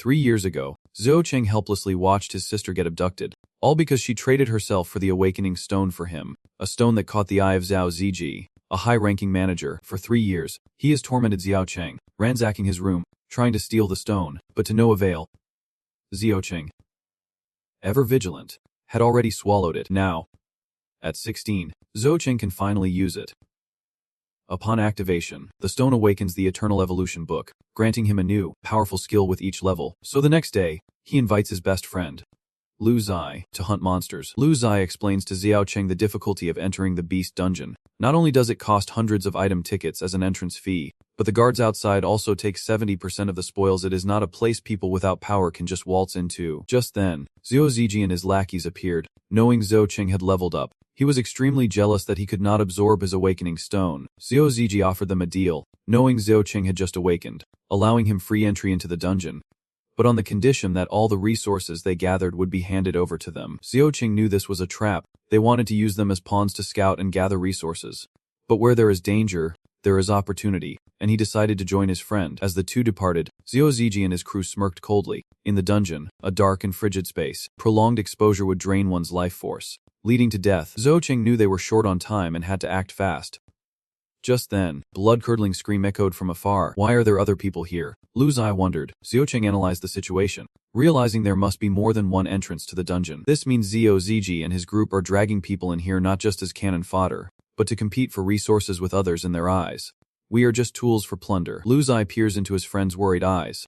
3 years ago, Zhou Cheng helplessly watched his sister get abducted, all because she traded herself for the awakening stone for him, a stone that caught the eye of Zhao Ziji, a high-ranking manager. For 3 years, he has tormented Xiao Cheng, ransacking his room, trying to steal the stone, but to no avail. Xiao Cheng, ever vigilant, had already swallowed it. Now, at 16, Zhou Cheng can finally use it. Upon activation, the stone awakens the Eternal Evolution book, granting him a new, powerful skill with each level. So the next day, he invites his best friend, Lu Zai, to hunt monsters. Lu Zai explains to Xiao Cheng the difficulty of entering the Beast Dungeon. Not only does it cost hundreds of item tickets as an entrance fee, but the guards outside also take 70% of the spoils. It is not a place people without power can just waltz into. Just then, Zhou Ziji and his lackeys appeared. Knowing Zhou Cheng had leveled up, he was extremely jealous that he could not absorb his awakening stone. Zhou Ziji offered them a deal, knowing Zhou Cheng had just awakened, allowing him free entry into the dungeon, but on the condition that all the resources they gathered would be handed over to them. Zhou Cheng knew this was a trap. They wanted to use them as pawns to scout and gather resources. But where there is danger, there is opportunity, and he decided to join his friend. As the two departed, Zhou Ziji and his crew smirked coldly. In the dungeon, a dark and frigid space, prolonged exposure would drain one's life force, leading to death. Zhou Cheng knew they were short on time and had to act fast. Just then, blood-curdling scream echoed from afar. Why are there other people here? Lu Zai wondered. Zhou Cheng analyzed the situation, realizing there must be more than one entrance to the dungeon. This means Zhou Ziji and his group are dragging people in here not just as cannon fodder, but to compete for resources with others in their eyes. We are just tools for plunder. Lu Zai peers into his friend's worried eyes.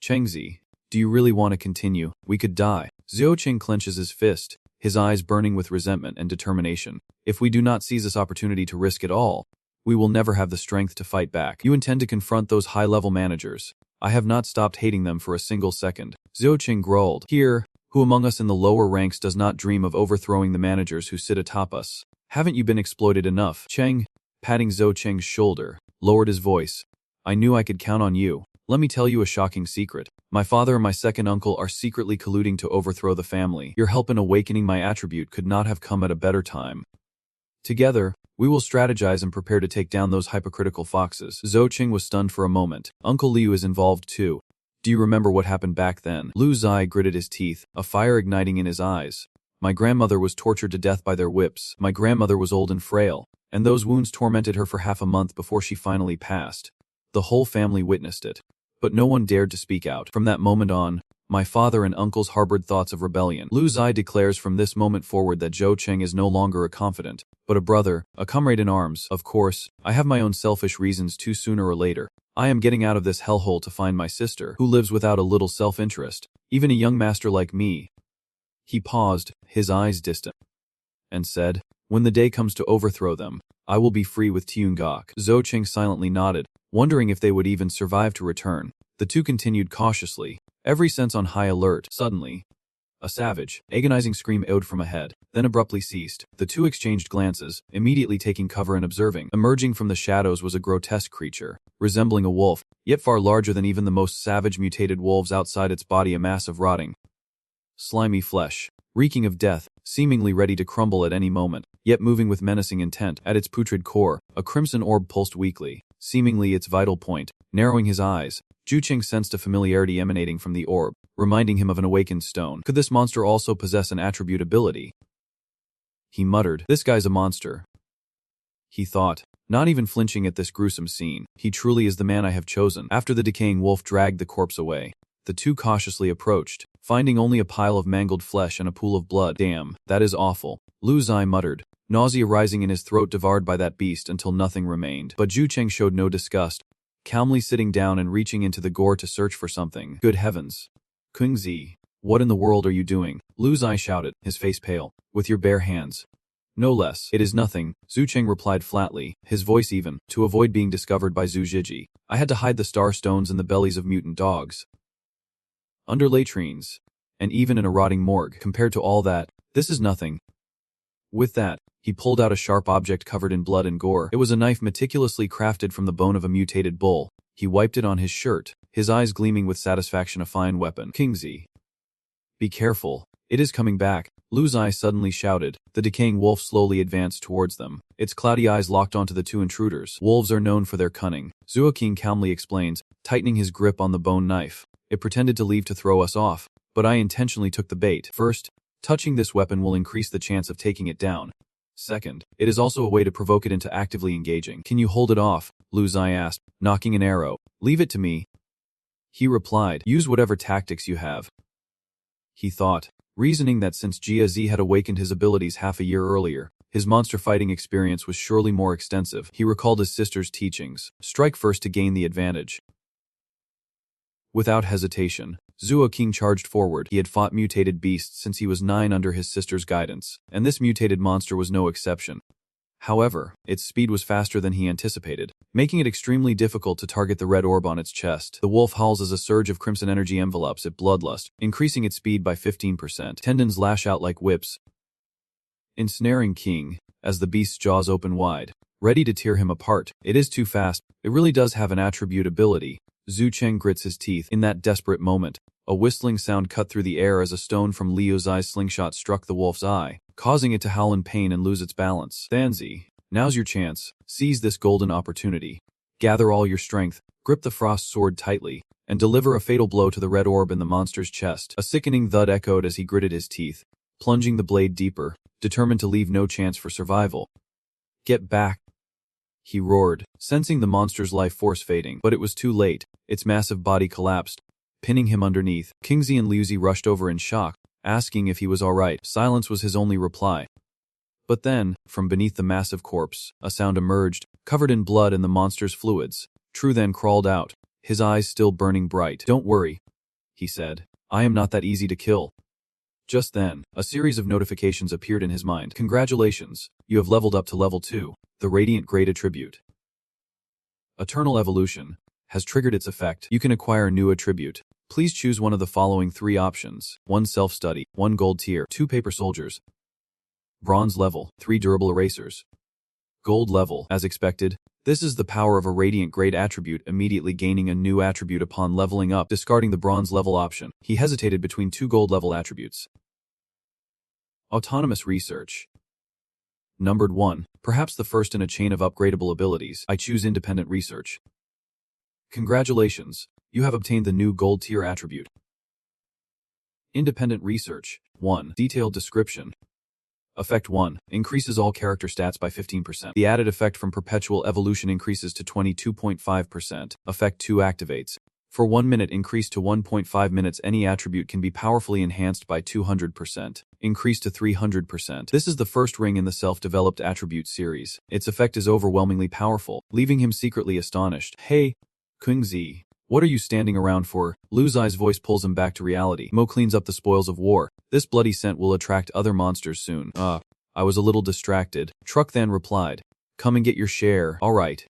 Chengzi, do you really want to continue? We could die. Zhou Cheng clenches his fist, his eyes burning with resentment and determination. If we do not seize this opportunity to risk it all, we will never have the strength to fight back. You intend to confront those high-level managers. I have not stopped hating them for a single second. Zhou Cheng growled. Here, who among us in the lower ranks does not dream of overthrowing the managers who sit atop us? Haven't you been exploited enough? Cheng, patting Zhou Cheng's shoulder, lowered his voice. I knew I could count on you. Let me tell you a shocking secret. My father and my second uncle are secretly colluding to overthrow the family. Your help in awakening my attribute could not have come at a better time. Together, we will strategize and prepare to take down those hypocritical foxes. Zhou Cheng was stunned for a moment. Uncle Liu is involved too. Do you remember what happened back then? Lu Zai gritted his teeth, a fire igniting in his eyes. My grandmother was tortured to death by their whips. My grandmother was old and frail, and those wounds tormented her for half a month before she finally passed. The whole family witnessed it, but no one dared to speak out. From that moment on, my father and uncles harbored thoughts of rebellion. Lu Zai declares from this moment forward that Zhou Cheng is no longer a confidant, but a brother, a comrade in arms. Of course, I have my own selfish reasons too. Sooner or later, I am getting out of this hellhole to find my sister, who lives without a little self-interest. Even a young master like me. He paused, his eyes distant, and said, when the day comes to overthrow them, I will be free with Tiungok. Zhou Cheng silently nodded, wondering if they would even survive to return. The two continued cautiously, every sense on high alert. Suddenly, a savage, agonizing scream echoed from ahead, then abruptly ceased. The two exchanged glances, immediately taking cover and observing. Emerging from the shadows was a grotesque creature, resembling a wolf, yet far larger than even the most savage mutated wolves. Outside its body a mass of rotting, slimy flesh, reeking of death, seemingly ready to crumble at any moment, yet moving with menacing intent. At its putrid core, a crimson orb pulsed weakly, seemingly its vital point. Narrowing his eyes, Zhou Cheng sensed a familiarity emanating from the orb, reminding him of an awakened stone. Could this monster also possess an attribute ability? He muttered, this guy's a monster. He thought, not even flinching at this gruesome scene. He truly is the man I have chosen. After the decaying wolf dragged the corpse away, the two cautiously approached, finding only a pile of mangled flesh and a pool of blood. Damn, that is awful, Lu Zai muttered, nausea rising in his throat, devoured by that beast until nothing remained. But Zhou Cheng showed no disgust, calmly sitting down and reaching into the gore to search for something. Good heavens. Kungzi, what in the world are you doing? Lu Zai shouted, his face pale. With your bare hands. No less. It is nothing, Zhou Cheng replied flatly, his voice even, to avoid being discovered by Zhou Ziji. I had to hide the star stones in the bellies of mutant dogs, under latrines, and even in a rotting morgue. Compared to all that, this is nothing. With that, he pulled out a sharp object covered in blood and gore. It was a knife meticulously crafted from the bone of a mutated bull. He wiped it on his shirt, his eyes gleaming with satisfaction. A fine weapon. Kingzi, be careful. It is coming back, Lu Zai suddenly shouted. The decaying wolf slowly advanced towards them, its cloudy eyes locked onto the two intruders. Wolves are known for their cunning, Zhuo Qing calmly explains, tightening his grip on the bone knife. It pretended to leave to throw us off, but I intentionally took the bait. First, touching this weapon will increase the chance of taking it down. Second, it is also a way to provoke it into actively engaging. Can you hold it off? Lu Zai asked, knocking an arrow. Leave it to me. He replied, use whatever tactics you have. He thought, reasoning that since Jia Zi had awakened his abilities half a year earlier, his monster fighting experience was surely more extensive. He recalled his sister's teachings. Strike first to gain the advantage. Without hesitation, Zuo King charged forward. He had fought mutated beasts since he was 9 under his sister's guidance, and this mutated monster was no exception. However, its speed was faster than he anticipated, making it extremely difficult to target the red orb on its chest. The wolf howls as a surge of crimson energy envelops it bloodlust, increasing its speed by 15%. Tendons lash out like whips, ensnaring King, as the beast's jaws open wide, ready to tear him apart. It is too fast. It really does have an attribute ability. Zhu Cheng grits his teeth. In that desperate moment, a whistling sound cut through the air as a stone from Liu Zai's slingshot struck the wolf's eye, causing it to howl in pain and lose its balance. Danzi, now's your chance. Seize this golden opportunity. Gather all your strength, grip the frost sword tightly, and deliver a fatal blow to the red orb in the monster's chest. A sickening thud echoed as he gritted his teeth, plunging the blade deeper, determined to leave no chance for survival. Get back, he roared, sensing the monster's life force fading. But it was too late. Its massive body collapsed, pinning him underneath. Kingzi and Liuzi rushed over in shock, asking if he was alright. Silence was his only reply. But then, from beneath the massive corpse, a sound emerged, covered in blood and the monster's fluids. True then crawled out, his eyes still burning bright. Don't worry, he said. I am not that easy to kill. Just then, a series of notifications appeared in his mind. Congratulations, you have leveled up to level 2, the Radiant Great Attribute. Eternal Evolution has triggered its effect. You can acquire a new attribute. Please choose one of the following 3 options. 1 self-study, 1 gold tier, 2 paper soldiers. Bronze level, 3 durable erasers. Gold level, as expected. This is the power of a Radiant Great Attribute immediately gaining a new attribute upon leveling up, discarding the bronze level option. He hesitated between 2 gold level attributes. Autonomous Research. Numbered 1, perhaps the first in a chain of upgradable abilities. I choose Independent Research. Congratulations, you have obtained the new gold tier attribute. Independent Research. 1. Detailed Description. Effect 1. Increases all character stats by 15%. The added effect from Perpetual Evolution increases to 22.5%. Effect 2 activates. For 1 minute increased to 1.5 minutes, any attribute can be powerfully enhanced by 200%. Increased to 300%. This is the first ring in the self-developed attribute series. Its effect is overwhelmingly powerful, leaving him secretly astonished. Hey, Kungzi, what are you standing around for? Lu Zai's voice pulls him back to reality. Mo cleans up the spoils of war. This bloody scent will attract other monsters soon. I was a little distracted. Truck then replied. Come and get your share. Alright.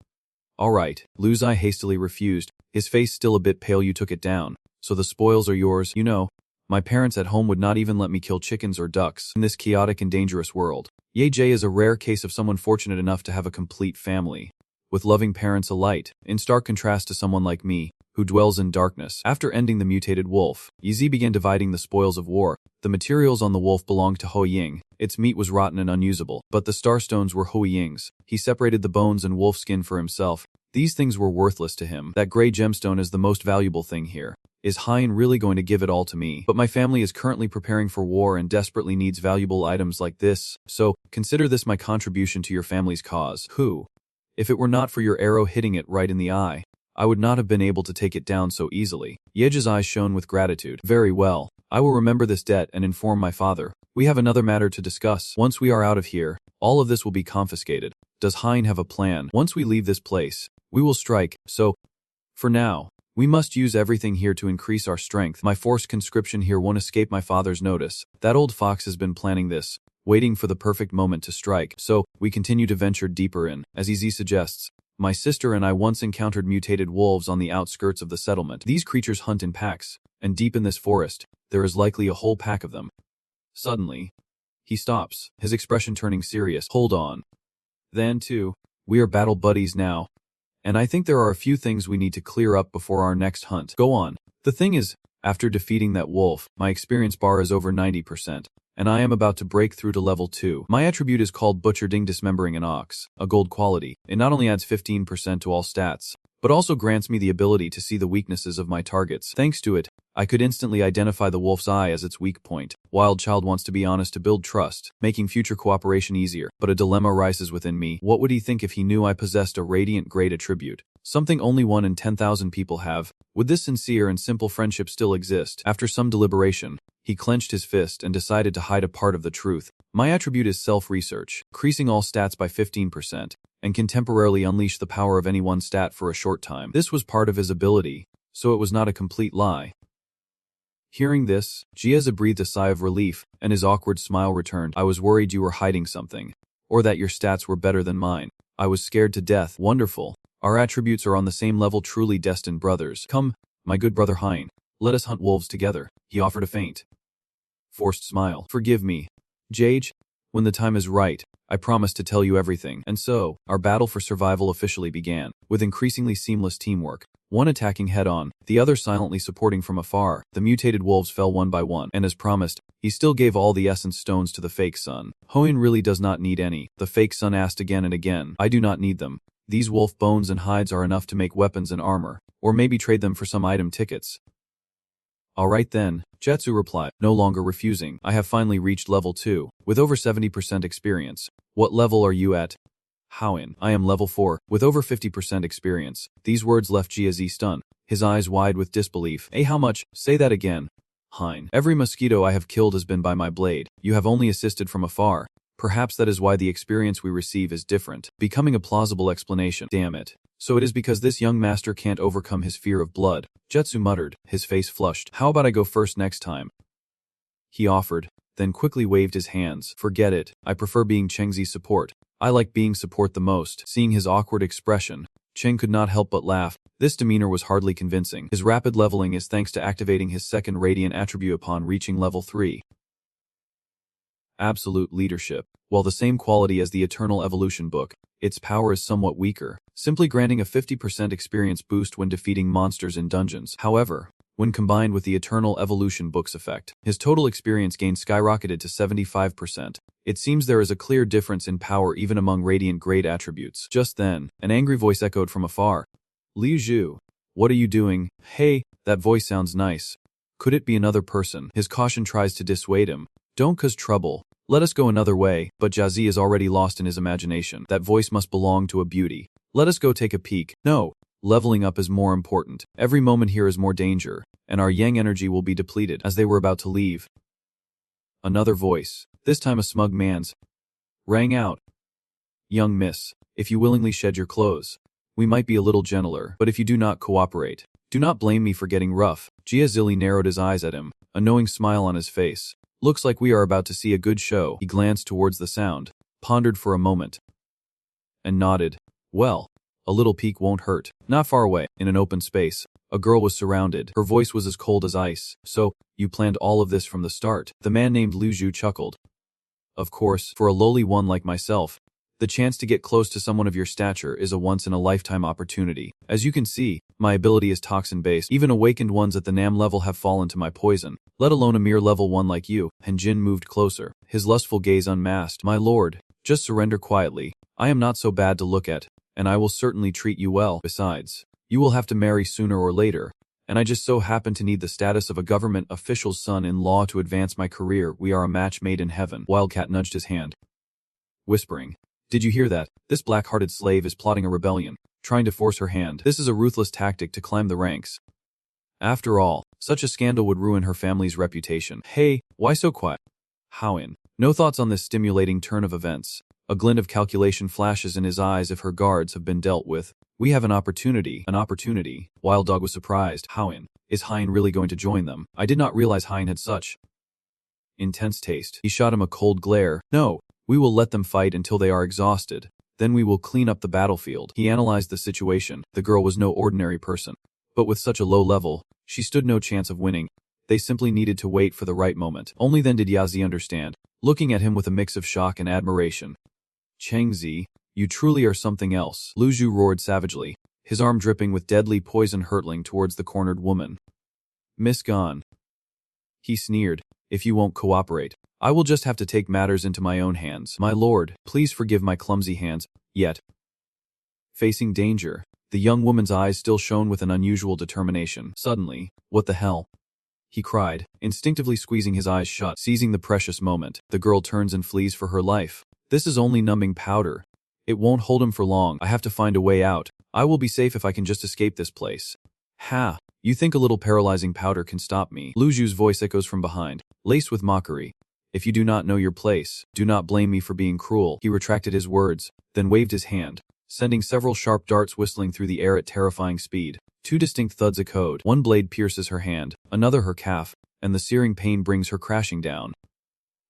Lu Zai hastily refused, his face still a bit pale. You took it down, so the spoils are yours. You know, my parents at home would not even let me kill chickens or ducks in this chaotic and dangerous world. Ye Jie is a rare case of someone fortunate enough to have a complete family, with loving parents alike, in stark contrast to someone like me, who dwells in darkness. After ending the mutated wolf, Yizi began dividing the spoils of war. The materials on the wolf belonged to Ho Ying. Its meat was rotten and unusable, but the starstones were Ho Ying's. He separated the bones and wolf skin for himself. These things were worthless to him. That gray gemstone is the most valuable thing here. Is Hein really going to give it all to me? But my family is currently preparing for war and desperately needs valuable items like this, so consider this my contribution to your family's cause. If it were not for your arrow hitting it right in the eye, I would not have been able to take it down so easily. Yeji's eyes shone with gratitude. Very well. I will remember this debt and inform my father. We have another matter to discuss. Once we are out of here, all of this will be confiscated. Does Hein have a plan? Once we leave this place, we will strike, so, for now, we must use everything here to increase our strength. My forced conscription here won't escape my father's notice. That old fox has been planning this, waiting for the perfect moment to strike. So, we continue to venture deeper in. As EZ suggests, my sister and I once encountered mutated wolves on the outskirts of the settlement. These creatures hunt in packs, and deep in this forest, there is likely a whole pack of them. Suddenly, he stops, his expression turning serious. Hold on. Then too, we are battle buddies now, and I think there are a few things we need to clear up before our next hunt. Go on. The thing is, after defeating that wolf, my experience bar is over 90%. And I am about to break through to level 2. My attribute is called Butcher Ding, Dismembering an Ox, a gold quality. It not only adds 15% to all stats, but also grants me the ability to see the weaknesses of my targets. Thanks to it, I could instantly identify the wolf's eye as its weak point. Wild Child wants to be honest to build trust, making future cooperation easier. But a dilemma rises within me. What would he think if he knew I possessed a radiant great attribute? Something only 1 in 10,000 people have. Would this sincere and simple friendship still exist? After some deliberation, he clenched his fist and decided to hide a part of the truth. My attribute is self-research, increasing all stats by 15%, and can temporarily unleash the power of any one stat for a short time. This was part of his ability, so it was not a complete lie. Hearing this, Jieze breathed a sigh of relief, and his awkward smile returned. I was worried you were hiding something, or that your stats were better than mine. I was scared to death. Wonderful. Our attributes are on the same level, truly destined brothers. Come, my good brother Hein, let us hunt wolves together. He offered a faint, forced smile. Forgive me, Jage. When the time is right, I promise to tell you everything. And so, our battle for survival officially began, with increasingly seamless teamwork. One attacking head-on, the other silently supporting from afar. The mutated wolves fell one by one, and as promised, he still gave all the essence stones to the fake son. Hoin really does not need any, the fake son asked again and again. I do not need them. These wolf bones and hides are enough to make weapons and armor, or maybe trade them for some item tickets. Alright then, Jetsu replied, no longer refusing. I have finally reached level 2, with over 70% experience. What level are you at? Hoin. I am level 4, with over 50% experience. These words left Jieze stunned, his eyes wide with disbelief. How much? Say that again. Hein. Every mosquito I have killed has been by my blade. You have only assisted from afar. Perhaps that is why the experience we receive is different, becoming a plausible explanation. Damn it. So it is because this young master can't overcome his fear of blood. Jetsu muttered, his face flushed. How about I go first next time? He offered, then quickly waved his hands. Forget it. I prefer being Chengzi's support. I like being support the most. Seeing his awkward expression, Cheng could not help but laugh. This demeanor was hardly convincing. His rapid leveling is thanks to activating his second radiant attribute upon reaching level 3. Absolute leadership. While the same quality as the Eternal Evolution book, its power is somewhat weaker, simply granting a 50% experience boost when defeating monsters in dungeons. However, when combined with the Eternal Evolution book's effect, his total experience gain skyrocketed to 75%. It seems there is a clear difference in power even among radiant grade attributes. Just then, an angry voice echoed from afar. Liu Zhu, what are you doing? Hey, that voice sounds nice. Could it be another person? His caution tries to dissuade him. Don't cause trouble. Let us go another way, but Jieze is already lost in his imagination. That voice must belong to a beauty. Let us go take a peek. No, leveling up is more important. Every moment here is more danger, and our yang energy will be depleted. As they were about to leave, another voice, this time a smug man's, rang out. Young miss, if you willingly shed your clothes, we might be a little gentler, but if you do not cooperate, do not blame me for getting rough. Jieze narrowed his eyes at him, a knowing smile on his face. Looks like we are about to see a good show. He glanced towards the sound, pondered for a moment, and nodded. Well, a little peek won't hurt. Not far away, in an open space, a girl was surrounded. Her voice was as cold as ice. So, you planned all of this from the start? The man named Liu Zhu chuckled. Of course, for a lowly one like myself, the chance to get close to someone of your stature is a once-in-a-lifetime opportunity. As you can see, my ability is toxin-based. Even awakened ones at the Nam level have fallen to my poison, let alone a mere level 1 like you. And Jin moved closer, his lustful gaze unmasked. My lord, just surrender quietly. I am not so bad to look at, and I will certainly treat you well. Besides, you will have to marry sooner or later, and I just so happen to need the status of a government official's son-in-law to advance my career. We are a match made in heaven. Wildcat nudged his hand, whispering, did you hear that? This black-hearted slave is plotting a rebellion, trying to force her hand. This is a ruthless tactic to climb the ranks. After all, such a scandal would ruin her family's reputation. Hey, why so quiet? Hoin. No thoughts on this stimulating turn of events. A glint of calculation flashes in his eyes. If her guards have been dealt with, we have an opportunity. An opportunity. Wild Dog was surprised. Hoin. Is Hein really going to join them? I did not realize Hein had such intense taste. He shot him a cold glare. No. We will let them fight until they are exhausted. Then we will clean up the battlefield. He analyzed the situation. The girl was no ordinary person. But with such a low level, she stood no chance of winning. They simply needed to wait for the right moment. Only then did Jieze understand, looking at him with a mix of shock and admiration. Chengzi, you truly are something else. Liu Zhu roared savagely, his arm dripping with deadly poison hurtling towards the cornered woman. Miss Gone. He sneered, if you won't cooperate, I will just have to take matters into my own hands. My lord, please forgive my clumsy hands. Yet, facing danger, The young woman's eyes still shone with an unusual determination. Suddenly, "What the hell?" he cried, instinctively squeezing his eyes shut. Seizing the precious moment, the girl turns and flees for her life. "This is only numbing powder. It won't hold him for long. I have to find a way out. I will be safe if I can just escape this place." "Ha! You think a little paralyzing powder can stop me?" Lu Zhu's voice echoes from behind, laced with mockery. "If you do not know your place, do not blame me for being cruel." He retracted his words, then waved his hand, sending several sharp darts whistling through the air at terrifying speed. Two distinct thuds echoed. One blade pierces her hand, another her calf, and the searing pain brings her crashing down.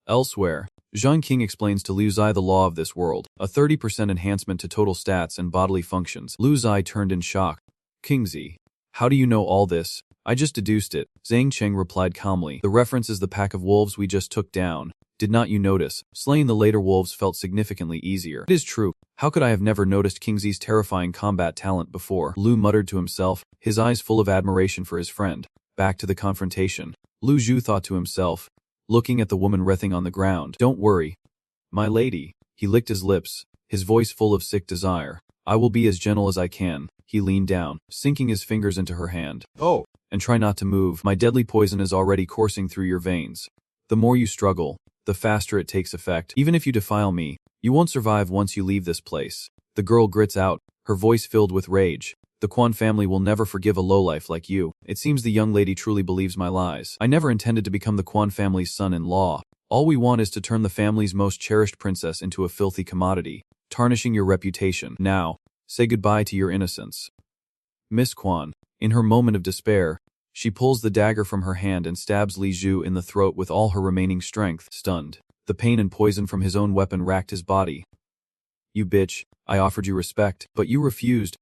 Elsewhere, Zhang King explains to Liu Zai the law of this world, a 30% enhancement to total stats and bodily functions. Liu Zai turned in shock. "Kingzi, how do you know all this?" "I just deduced it," Zhang Cheng replied calmly. "The reference is the pack of wolves we just took down. Did not you notice? Slaying the later wolves felt significantly easier." "It is true. How could I have never noticed Kingzi's terrifying combat talent before?" Lu muttered to himself, his eyes full of admiration for his friend. Back to the confrontation. Lu Zhu thought to himself, looking at the woman writhing on the ground. "Don't worry, my lady." He licked his lips, his voice full of sick desire. "I will be as gentle as I can." He leaned down, sinking his fingers into her hand. "Oh, and try not to move. My deadly poison is already coursing through your veins. The more you struggle, the faster it takes effect. Even if you defile me, you won't survive once you leave this place." The girl grits out, her voice filled with rage. "The Quan family will never forgive a lowlife like you. It seems the young lady truly believes my lies. I never intended to become the Quan family's son-in-law. All we want is to turn the family's most cherished princess into a filthy commodity, tarnishing your reputation. Now, say goodbye to your innocence." Miss Quan, in her moment of despair, she pulls the dagger from her hand and stabs Li Zhu in the throat with all her remaining strength. Stunned, the pain and poison from his own weapon racked his body. "You bitch, I offered you respect, but you refused.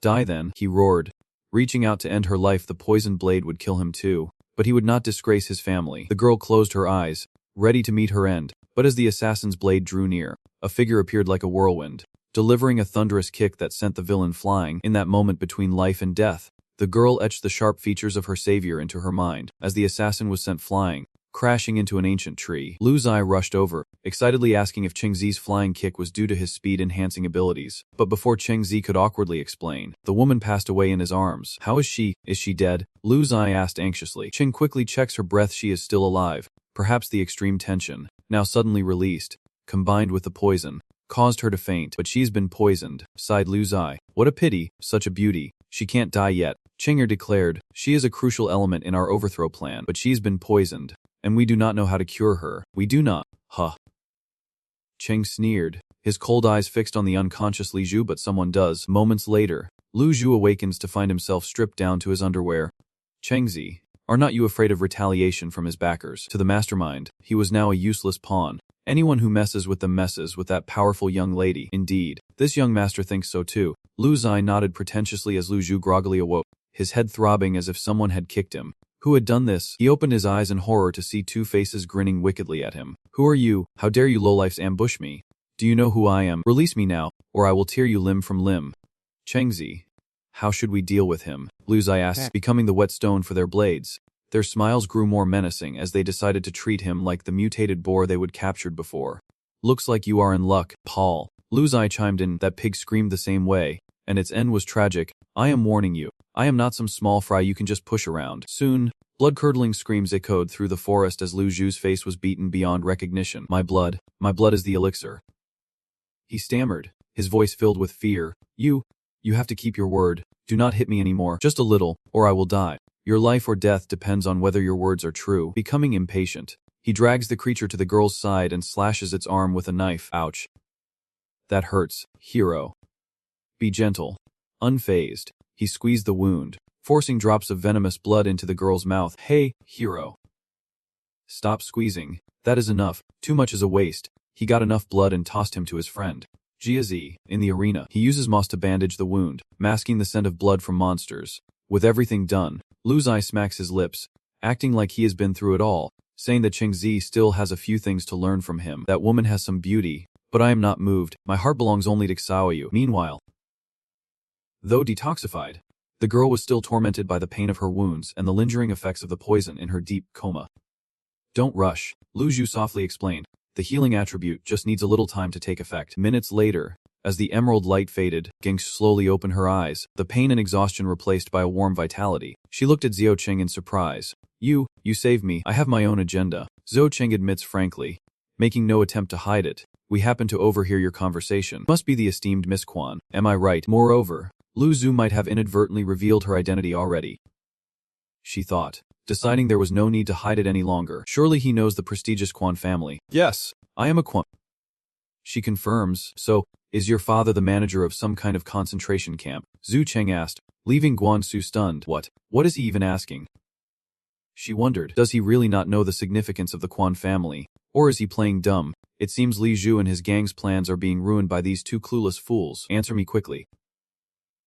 Die then," he roared. Reaching out to end her life, the poisoned blade would kill him too, but he would not disgrace his family. The girl closed her eyes, ready to meet her end, but as the assassin's blade drew near, a figure appeared like a whirlwind, delivering a thunderous kick that sent the villain flying. In that moment between life and death, the girl etched the sharp features of her savior into her mind. As the assassin was sent flying, crashing into an ancient tree, Lu Zai rushed over, excitedly asking if Chengzi's flying kick was due to his speed-enhancing abilities. But before Chengzi could awkwardly explain, the woman passed away in his arms. "How is she? Is she dead?" Lu Zai asked anxiously. Cheng quickly checks her breath. She is still alive. Perhaps the extreme tension, now suddenly released, combined with the poison, caused her to faint. "But she's been poisoned," sighed Lu Zai. "What a pity, such a beauty. She can't die yet." Chenger declared, "She is a crucial element in our overthrow plan, but she's been poisoned, and we do not know how to cure her." "We do not, huh?" Cheng sneered, his cold eyes fixed on the unconscious Li Zhu. "But someone does." Moments later, Lu Zhu awakens to find himself stripped down to his underwear. "Chengzi, are not you afraid of retaliation from his backers?" To the mastermind, he was now a useless pawn. Anyone who messes with them messes with that powerful young lady. Indeed, this young master thinks so too. Lu Zai nodded pretentiously as Lu Zhu groggily awoke, his head throbbing as if someone had kicked him. Who had done this? He opened his eyes in horror to see two faces grinning wickedly at him. "Who are you? How dare you lowlifes ambush me? Do you know who I am? Release me now, or I will tear you limb from limb." "Chengzi, how should we deal with him?" Lu Zai asked, becoming the whetstone for their blades. Their smiles grew more menacing as they decided to treat him like the mutated boar they would captured before. "Looks like you are in luck, Paul." Lu Zai chimed in. "That pig screamed the same way, and its end was tragic. I am warning you. I am not some small fry you can just push around." Soon, blood-curdling screams echoed through the forest as Lu Zhu's face was beaten beyond recognition. My blood is the elixir," he stammered, his voice filled with fear. You have to keep your word. Do not hit me anymore. Just a little, or I will die. Your life or death depends on whether your words are true." Becoming impatient, he drags the creature to the girl's side and slashes its arm with a knife. "Ouch. That hurts, hero. Be gentle." Unfazed, he squeezed the wound, forcing drops of venomous blood into the girl's mouth. "Hey, hero. Stop squeezing. That is enough. Too much is a waste." He got enough blood and tossed him to his friend. Jiazi, in the arena, he uses moss to bandage the wound, masking the scent of blood from monsters. With everything done, Lu Zai smacks his lips, acting like he has been through it all, saying that Chengzi still has a few things to learn from him. "That woman has some beauty, but I am not moved. My heart belongs only to Xiaoyu." Meanwhile, though detoxified, the girl was still tormented by the pain of her wounds and the lingering effects of the poison in her deep coma. "Don't rush," Lu Zhu softly explained. "The healing attribute just needs a little time to take effect." Minutes later, As the emerald light faded, Ginx slowly opened her eyes, the pain and exhaustion replaced by a warm vitality. She looked at Xiao Qing in surprise. You saved me. I have my own agenda. Xiao Qing admits frankly, making no attempt to hide it. We happened to overhear your conversation. Must be the esteemed Miss Quan. Am I right? Moreover, Lu Zhu might have inadvertently revealed her identity already. She thought, deciding there was no need to hide it any longer. Surely he knows the prestigious Quan family. Yes, I am a Quan. She confirms. So, is your father the manager of some kind of concentration camp? Zhu Cheng asked, leaving Guanxu stunned. What is he even asking? She wondered, does he really not know the significance of the Quan family? Or is he playing dumb? It seems Li Zhu and his gang's plans are being ruined by these two clueless fools. Answer me quickly.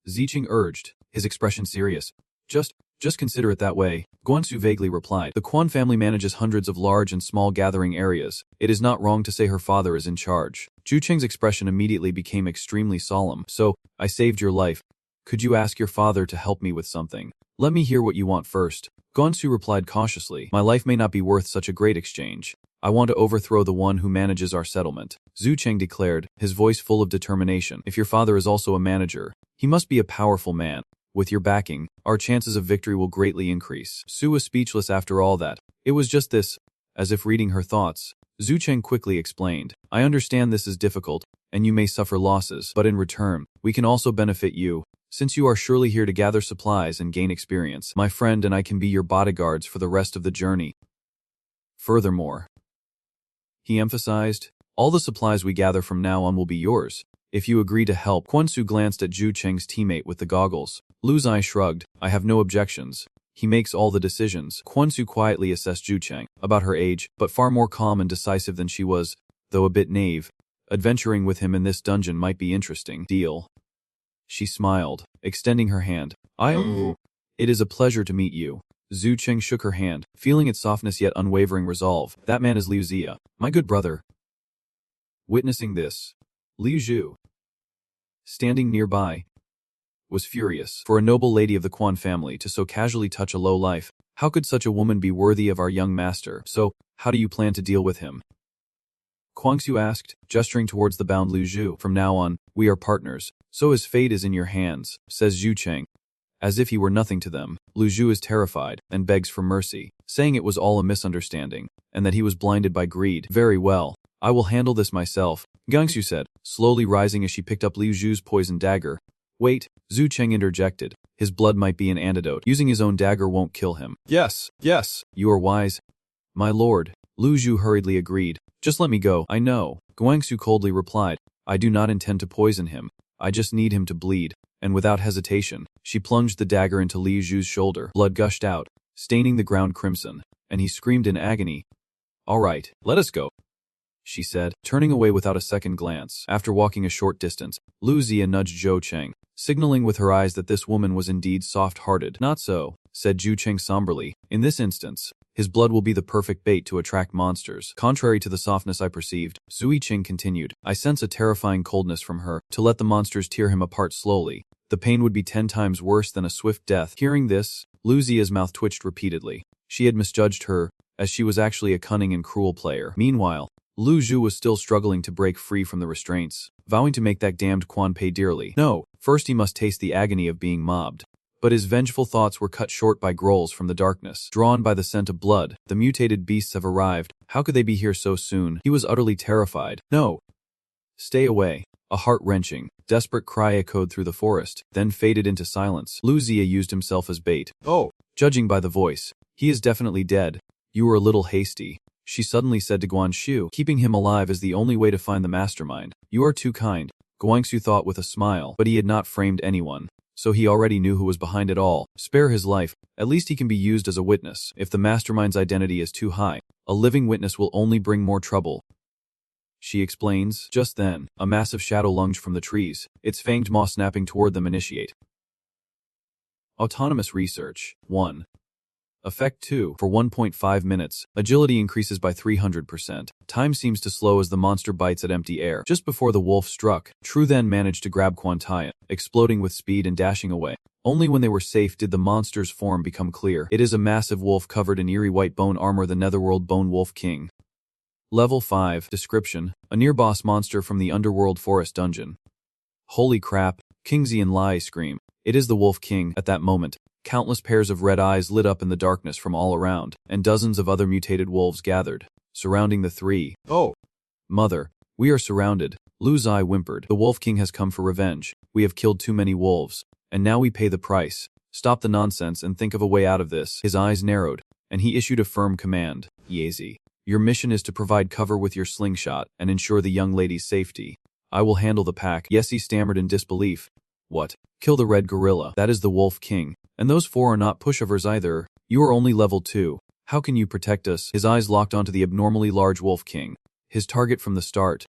Ziqing urged, his expression serious. Just consider it that way, Guanxu vaguely replied. The Quan family manages hundreds of large and small gathering areas. It is not wrong to say her father is in charge. Zhu Cheng's expression immediately became extremely solemn. So, I saved your life. Could you ask your father to help me with something? Let me hear what you want first. Guanxu replied cautiously. My life may not be worth such a great exchange. I want to overthrow the one who manages our settlement. Zhu Cheng declared, his voice full of determination. If your father is also a manager, he must be a powerful man. With your backing, our chances of victory will greatly increase. Su was speechless after all that. It was just this. As if reading her thoughts, Zhu Cheng quickly explained, I understand this is difficult, and you may suffer losses, but in return, we can also benefit you, since you are surely here to gather supplies and gain experience. My friend and I can be your bodyguards for the rest of the journey. Furthermore, he emphasized, all the supplies we gather from now on will be yours. If you agree to help. Guanxu glanced at Zhu Cheng's teammate with the goggles. Lu Zai shrugged, I have no objections. He makes all the decisions. Guanxu quietly assessed Zhu Cheng, about her age, but far more calm and decisive than she was, though a bit naive. Adventuring with him in this dungeon might be interesting. Deal. She smiled, extending her hand. It is a pleasure to meet you. Zhu Cheng shook her hand, feeling its softness yet unwavering resolve. That man is Liu Zia, my good brother. Witnessing this, Liu Zhu, standing nearby, was furious. For a noble lady of the Quan family to so casually touch a low life, how could such a woman be worthy of our young master? So, how do you plan to deal with him? Guangxu asked, gesturing towards the bound Liu Zhu. From now on, we are partners, so his fate is in your hands, says Zhu Cheng. As if he were nothing to them, Liu Zhu is terrified and begs for mercy, saying it was all a misunderstanding, and that he was blinded by greed. Very well, I will handle this myself, Guangxu said, slowly rising as she picked up Liu Zhu's poisoned dagger. Wait, Zhu Cheng interjected. His blood might be an antidote. Using his own dagger won't kill him. Yes. You are wise. My lord, Liu Zhu hurriedly agreed. Just let me go. I know, Guangxu coldly replied. I do not intend to poison him. I just need him to bleed. And without hesitation, she plunged the dagger into Liu Zhu's shoulder. Blood gushed out, staining the ground crimson, and he screamed in agony. All right, let us go, she said, turning away without a second glance. After walking a short distance, Liu Zia nudged Zhou Cheng, signaling with her eyes that this woman was indeed soft-hearted. Not so, said Zhu Cheng somberly. In this instance, his blood will be the perfect bait to attract monsters. Contrary to the softness I perceived, Zui Qing continued, I sense a terrifying coldness from her. To let the monsters tear him apart slowly, the pain would be 10 times worse than a swift death. Hearing this, Liu Zia's mouth twitched repeatedly. She had misjudged her, as she was actually a cunning and cruel player. Meanwhile, Liu Zhu was still struggling to break free from the restraints, vowing to make that damned Quan pay dearly. No, first he must taste the agony of being mobbed. But his vengeful thoughts were cut short by growls from the darkness. Drawn by the scent of blood, the mutated beasts have arrived. How could they be here so soon? He was utterly terrified. No! Stay away. A heart-wrenching, desperate cry echoed through the forest, then faded into silence. Liu Zia used himself as bait. Oh! Judging by the voice, he is definitely dead. You were a little hasty, she suddenly said to Guangxu. Keeping him alive is the only way to find the mastermind. You are too kind, Guangxu thought with a smile, but he had not framed anyone. So he already knew who was behind it all. Spare his life, at least he can be used as a witness. If the mastermind's identity is too high, a living witness will only bring more trouble, she explains. Just then, a massive shadow lunged from the trees, its fanged maw snapping toward them. Initiate. Autonomous Research. 1. Effect 2. For 1.5 minutes, agility increases by 300%. Time seems to slow as the monster bites at empty air. Just before the wolf struck, True then managed to grab Quantian, exploding with speed and dashing away. Only when they were safe did the monster's form become clear. It is a massive wolf covered in eerie white bone armor, the Netherworld Bone Wolf King. Level 5. Description: a near-boss monster from the Underworld Forest Dungeon. Holy crap, Kingsley and Lai scream. It is the Wolf King. At that moment, countless pairs of red eyes lit up in the darkness from all around, and dozens of other mutated wolves gathered, surrounding the three. Oh! Mother, we are surrounded. Lu Zai whimpered. The Wolf King has come for revenge. We have killed too many wolves, and now we pay the price. Stop the nonsense and think of a way out of this. His eyes narrowed, and he issued a firm command. Yazi, your mission is to provide cover with your slingshot and ensure the young lady's safety. I will handle the pack. Yesi stammered in disbelief. What? Kill the red gorilla. That is the Wolf King. And those four are not pushovers either. You are only level 2. How can you protect us? His eyes locked onto the abnormally large Wolf King. His target from the start.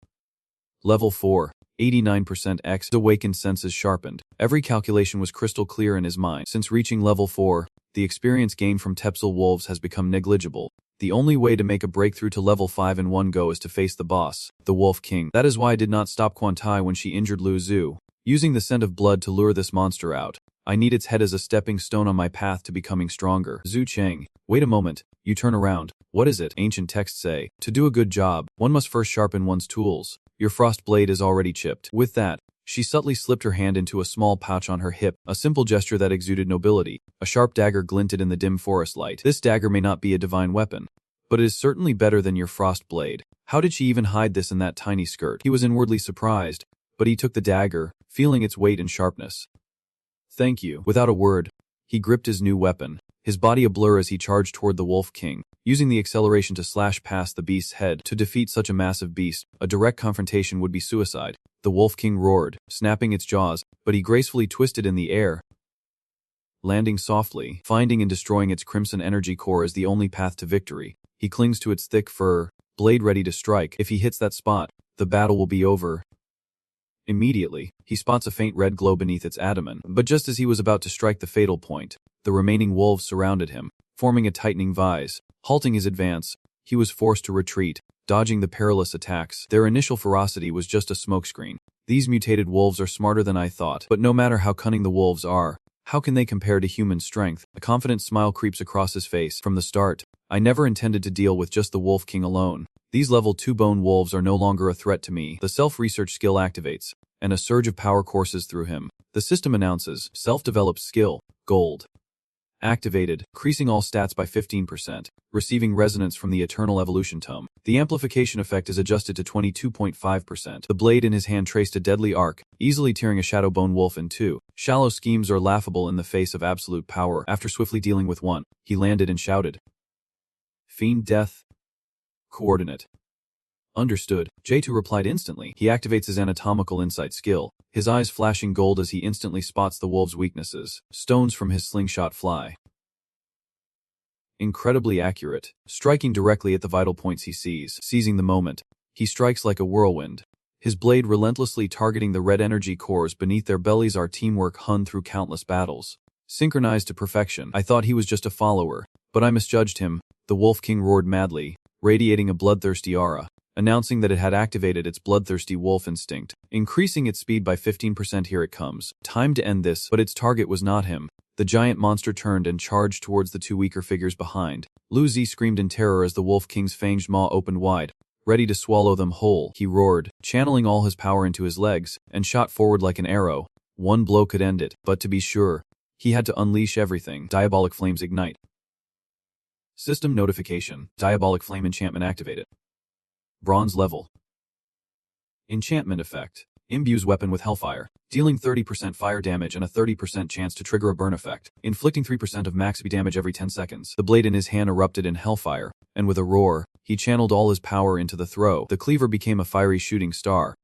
Level 4. 89% X. His awakened senses sharpened. Every calculation was crystal clear in his mind. Since reaching level 4, the experience gained from Tepsil wolves has become negligible. The only way to make a breakthrough to level 5 in one go is to face the boss, the Wolf King. That is why I did not stop Quan Tai when she injured Lu Zhu, using the scent of blood to lure this monster out. I need its head as a stepping stone on my path to becoming stronger. Zhu Cheng, wait a moment. You turn around. What is it? Ancient texts say, to do a good job, one must first sharpen one's tools. Your frost blade is already chipped. With that, she subtly slipped her hand into a small pouch on her hip, a simple gesture that exuded nobility. A sharp dagger glinted in the dim forest light. This dagger may not be a divine weapon, but it is certainly better than your frost blade. How did she even hide this in that tiny skirt? He was inwardly surprised, but he took the dagger, feeling its weight and sharpness. Thank you. Without a word, he gripped his new weapon, his body a blur as he charged toward the Wolf King, using the acceleration to slash past the beast's head. To defeat such a massive beast, a direct confrontation would be suicide. The Wolf King roared, snapping its jaws, but he gracefully twisted in the air, landing softly. Finding and destroying its crimson energy core is the only path to victory. He clings to its thick fur, blade ready to strike. If he hits that spot, the battle will be over. Immediately, he spots a faint red glow beneath its abdomen, but just as he was about to strike the fatal point, the remaining wolves surrounded him, forming a tightening vise. Halting his advance, he was forced to retreat, dodging the perilous attacks. Their initial ferocity was just a smokescreen. These mutated wolves are smarter than I thought, but no matter how cunning the wolves are, how can they compare to human strength? A confident smile creeps across his face. From the start, I never intended to deal with just the Wolf King alone. These level 2 bone wolves are no longer a threat to me. The self-research skill activates, and a surge of power courses through him. The system announces, self-developed skill, gold. Activated, increasing all stats by 15%, receiving resonance from the Eternal Evolution Tome. The amplification effect is adjusted to 22.5%. The blade in his hand traced a deadly arc, easily tearing a shadow bone wolf in two. Shallow schemes are laughable in the face of absolute power. After swiftly dealing with one, he landed and shouted, Fiend death. Coordinate. Understood. J2 replied instantly. He activates his anatomical insight skill, his eyes flashing gold as he instantly spots the wolf's weaknesses. Stones from his slingshot fly. Incredibly accurate, striking directly at the vital points he sees. Seizing the moment, he strikes like a whirlwind, his blade relentlessly targeting the red energy cores beneath their bellies. Our teamwork hung through countless battles, synchronized to perfection. I thought he was just a follower, but I misjudged him. The Wolf King roared madly, radiating a bloodthirsty aura, announcing that it had activated its bloodthirsty wolf instinct, increasing its speed by 15%. Here it comes. Time to end this, but its target was not him. The giant monster turned and charged towards the two weaker figures behind. Lu Zi screamed in terror as the Wolf King's fanged maw opened wide, ready to swallow them whole. He roared, channeling all his power into his legs, and shot forward like an arrow. One blow could end it, but to be sure, he had to unleash everything. Diabolic flames ignite. System notification. Diabolic flame enchantment activated. Bronze level. Enchantment effect. Imbues weapon with hellfire, dealing 30% fire damage and a 30% chance to trigger a burn effect, inflicting 3% of max damage every 10 seconds. The blade in his hand erupted in hellfire, and with a roar, he channeled all his power into the throw. The cleaver became a fiery shooting star,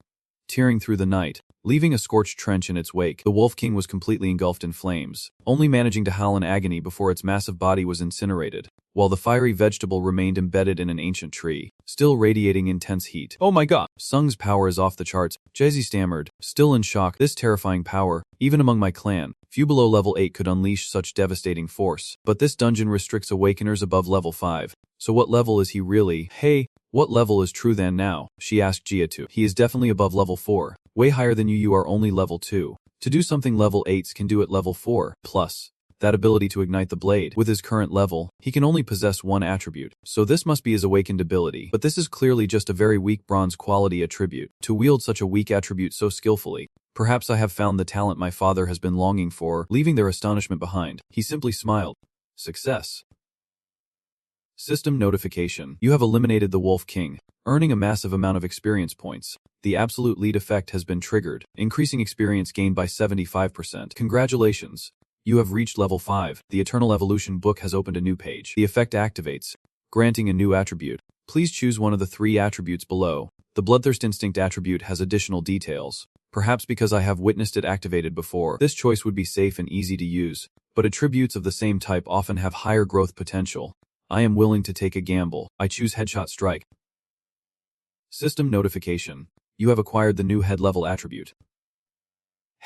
tearing through the night, leaving a scorched trench in its wake. The Wolf King was completely engulfed in flames, only managing to howl in agony before its massive body was incinerated, while the fiery vegetable remained embedded in an ancient tree, still radiating intense heat. Oh my god! Sung's power is off the charts. Jezi stammered, still in shock. This terrifying power, even among my clan, few below level 8 could unleash such devastating force. But this dungeon restricts awakeners above level 5, so what level is he really? Hey, what level is True Than now? She asked Jiatu. He is definitely above level 4, way higher than you are only level 2. To do something level 8s can do at level 4, plus that ability to ignite the blade. With his current level, he can only possess one attribute, so this must be his awakened ability. But this is clearly just a very weak bronze quality attribute. To wield such a weak attribute so skillfully, Perhaps I have found the talent my father has been longing for, leaving their astonishment behind. He simply smiled. Success. System notification. You have eliminated the Wolf King, earning a massive amount of experience points. The absolute lead effect has been triggered, increasing experience gained by 75%. Congratulations. You have reached level 5. The Eternal Evolution book has opened a new page. The effect activates, granting a new attribute. Please choose one of the 3 attributes below. The Bloodthirst Instinct attribute has additional details. Perhaps because I have witnessed it activated before, this choice would be safe and easy to use, but attributes of the same type often have higher growth potential. I am willing to take a gamble. I choose Headshot Strike. System notification. You have acquired the new head level attribute.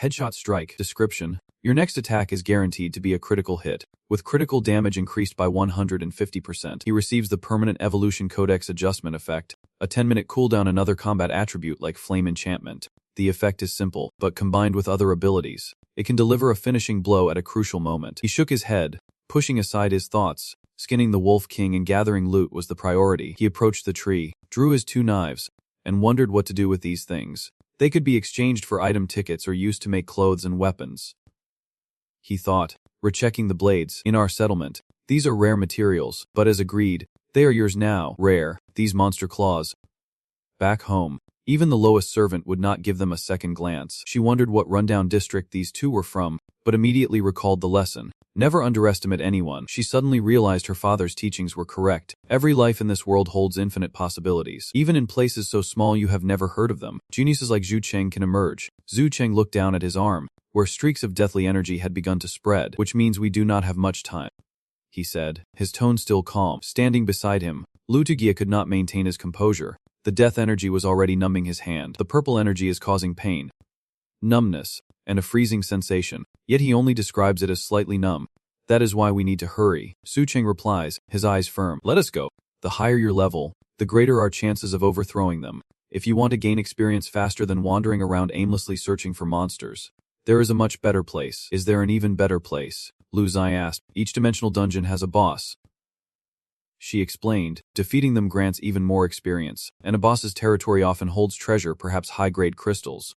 Headshot Strike. Description. Your next attack is guaranteed to be a critical hit, with critical damage increased by 150%. He receives the Permanent Evolution Codex Adjustment effect, a 10-minute cooldown, another combat attribute like Flame Enchantment. The effect is simple, but combined with other abilities, it can deliver a finishing blow at a crucial moment. He shook his head, pushing aside his thoughts. Skinning the Wolf King and gathering loot was the priority. He approached the tree, drew his 2 knives, and wondered what to do with these things. They could be exchanged for item tickets or used to make clothes and weapons. He thought, rechecking the blades. In our settlement, these are rare materials, but as agreed, they are yours now. Rare, these monster claws. Back home, even the lowest servant would not give them a second glance. She wondered what rundown district these 2 were from, but immediately recalled the lesson. Never underestimate anyone. She suddenly realized her father's teachings were correct. Every life in this world holds infinite possibilities. Even in places so small you have never heard of them, geniuses like Zhu Cheng can emerge. Zhu Cheng looked down at his arm, where streaks of deathly energy had begun to spread, which means we do not have much time, he said, his tone still calm. Standing beside him, Lu Tugia could not maintain his composure. The death energy was already numbing his hand. The purple energy is causing pain, numbness, and a freezing sensation, yet he only describes it as slightly numb. That is why we need to hurry. Su Cheng replies, his eyes firm. Let us go. The higher your level, the greater our chances of overthrowing them. If you want to gain experience faster than wandering around aimlessly searching for monsters, there is a much better place. Is there an even better place? Lu Zai asked. Each dimensional dungeon has a boss, she explained. Defeating them grants even more experience, and a boss's territory often holds treasure, perhaps high-grade crystals.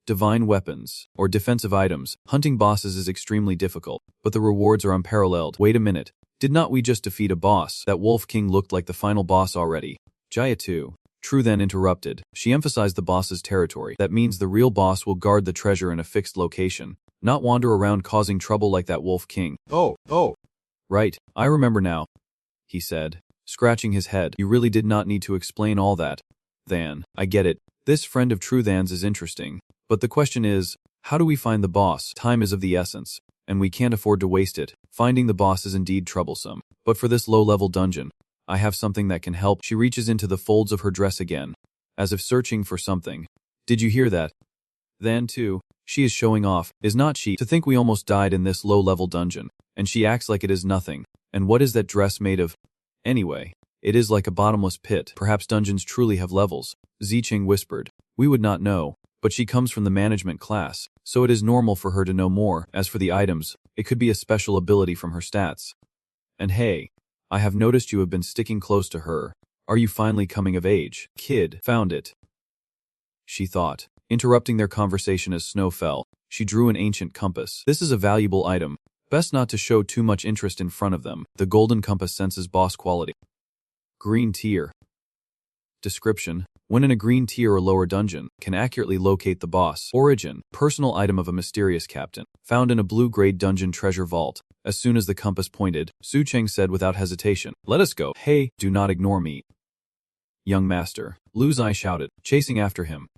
Divine weapons, or defensive items. Hunting bosses is extremely difficult, but the rewards are unparalleled. Wait a minute. Did not we just defeat a boss? That Wolf King looked like the final boss already. Jaya too. True then interrupted. She emphasized the boss's territory. That means the real boss will guard the treasure in a fixed location, not wander around causing trouble like that Wolf King. Oh. Right, I remember now, he said, scratching his head. You really did not need to explain all that. Than, I get it. This friend of Truthan's is interesting. But the question is, how do we find the boss? Time is of the essence, and we can't afford to waste it. Finding the boss is indeed troublesome. But for this low-level dungeon, I have something that can help. She reaches into the folds of her dress again, as if searching for something. Did you hear that? Then, too, she is showing off, is not she? To think we almost died in this low-level dungeon, and she acts like it is nothing. And what is that dress made of? Anyway, it is like a bottomless pit. Perhaps dungeons truly have levels, Ziqing whispered. We would not know, but she comes from the management class, so it is normal for her to know more. As for the items, it could be a special ability from her stats. And hey, I have noticed you have been sticking close to her. Are you finally coming of age? Kid, found it, she thought. Interrupting their conversation as snow fell, she drew an ancient compass. This is a valuable item. Best not to show too much interest in front of them. The golden compass senses boss quality. Green tier. Description. When in a green tier or lower dungeon, can accurately locate the boss. Origin. Personal item of a mysterious captain. Found in a blue-grade dungeon treasure vault. As soon as the compass pointed, Su Cheng said without hesitation, let us go. Hey, do not ignore me, young master, Lu Zai shouted, chasing after him.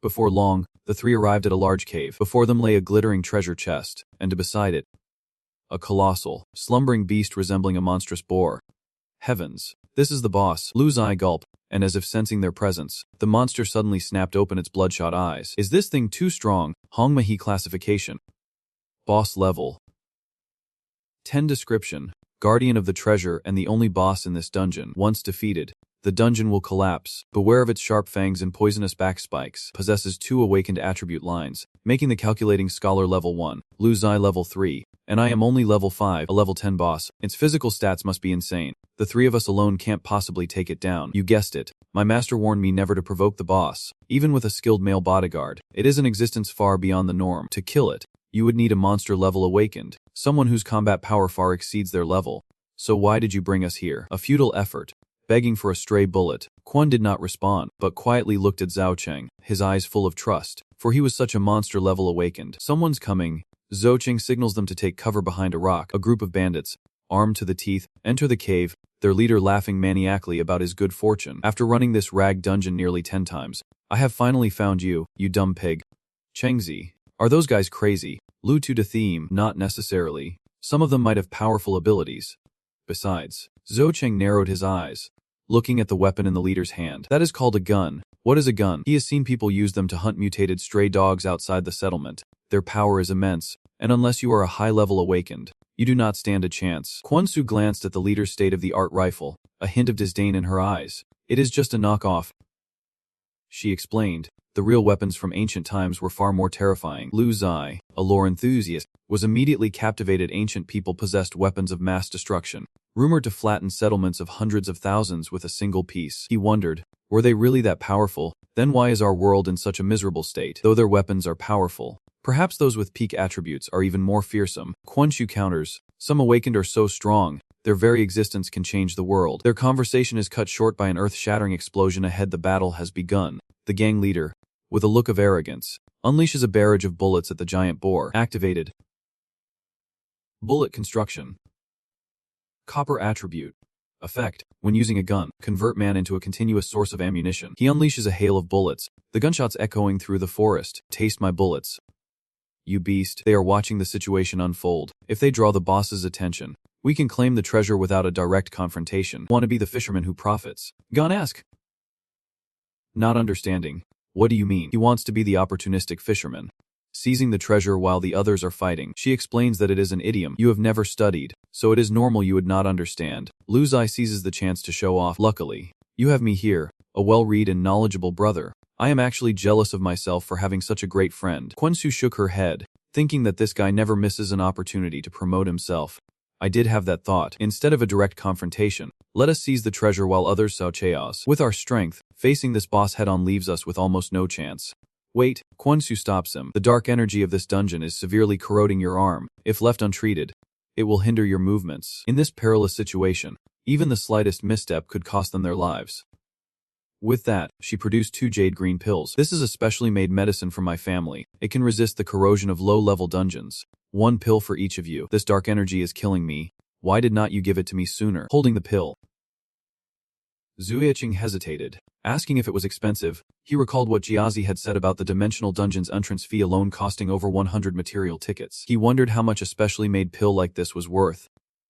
Before long, the 3 arrived at a large cave. Before them lay a glittering treasure chest, and beside it, a colossal, slumbering beast resembling a monstrous boar. Heavens, this is the boss. Lu Zai gulped, and as if sensing their presence, the monster suddenly snapped open its bloodshot eyes. Is this thing too strong? Hongmahi classification. Boss level 10. Description. Guardian of the treasure and the only boss in this dungeon. Once defeated, the dungeon will collapse. Beware of its sharp fangs and poisonous back spikes. Possesses 2 awakened attribute lines, making the calculating scholar level 1, Lu Zai level 3, And I am only level 5, a level 10 boss. Its physical stats must be insane. The three of us alone can't possibly take it down. You guessed it. My master warned me never to provoke the boss. Even with a skilled male bodyguard, it is an existence far beyond the norm. To kill it, you would need a monster level awakened, someone whose combat power far exceeds their level. So why did you bring us here? A futile effort. Begging for a stray bullet. Quan did not respond, but quietly looked at Zhao Cheng, his eyes full of trust, for he was such a monster level awakened. Someone's coming. Zhao Cheng signals them to take cover behind a rock. A group of bandits, armed to the teeth, enter the cave, their leader laughing maniacally about his good fortune. After running this rag dungeon nearly 10 times, I have finally found you, you dumb pig. Chengzi. Are those guys crazy? Lu Tu to theme, not necessarily. Some of them might have powerful abilities. Besides, Zhao Cheng narrowed his eyes, looking at the weapon in the leader's hand. That is called a gun. What is a gun? He has seen people use them to hunt mutated stray dogs outside the settlement. Their power is immense, and unless you are a high-level awakened, you do not stand a chance. Quan Su glanced at the leader's state-of-the-art rifle, a hint of disdain in her eyes. It is just a knockoff, she explained. The real weapons from ancient times were far more terrifying. Lu Zai, a lore enthusiast, was immediately captivated. Ancient people possessed weapons of mass destruction, rumored to flatten settlements of hundreds of thousands with a single piece. He wondered, were they really that powerful? Then why is our world in such a miserable state? Though their weapons are powerful, perhaps those with peak attributes are even more fearsome. Quan Shu counters, some awakened are so strong, their very existence can change the world. Their conversation is cut short by an earth-shattering explosion ahead. The battle has begun. The gang leader, with a look of arrogance, unleashes a barrage of bullets at the giant boar. Activated. Bullet construction. Copper attribute. Effect. When using a gun, convert man into a continuous source of ammunition. He unleashes a hail of bullets, the gunshots echoing through the forest. Taste my bullets. You beast. They are watching the situation unfold. If they draw the boss's attention, we can claim the treasure without a direct confrontation. Want to be the fisherman who profits? Gon ask. Not understanding. What do you mean? He wants to be the opportunistic fisherman, seizing the treasure while the others are fighting. She explains that it is an idiom you have never studied, so it is normal you would not understand. Lu Zai seizes the chance to show off. Luckily, you have me here, a well-read and knowledgeable brother. I am actually jealous of myself for having such a great friend. Quan Su shook her head, thinking that this guy never misses an opportunity to promote himself. I did have that thought. Instead of a direct confrontation, let us seize the treasure while others sow chaos. With our strength, facing this boss head-on leaves us with almost no chance. Wait, Quan Su stops him. The dark energy of this dungeon is severely corroding your arm. If left untreated, it will hinder your movements. In this perilous situation, even the slightest misstep could cost them their lives. With that, she produced 2 jade green pills. This is a specially made medicine from my family. It can resist the corrosion of low-level dungeons. 1 pill for each of you. This dark energy is killing me. Why did not you give it to me sooner? Holding the pill, Zuicheng hesitated, asking if it was expensive. He recalled what Jiazi had said about the dimensional dungeon's entrance fee alone costing over 100 material tickets. He wondered how much a specially made pill like this was worth.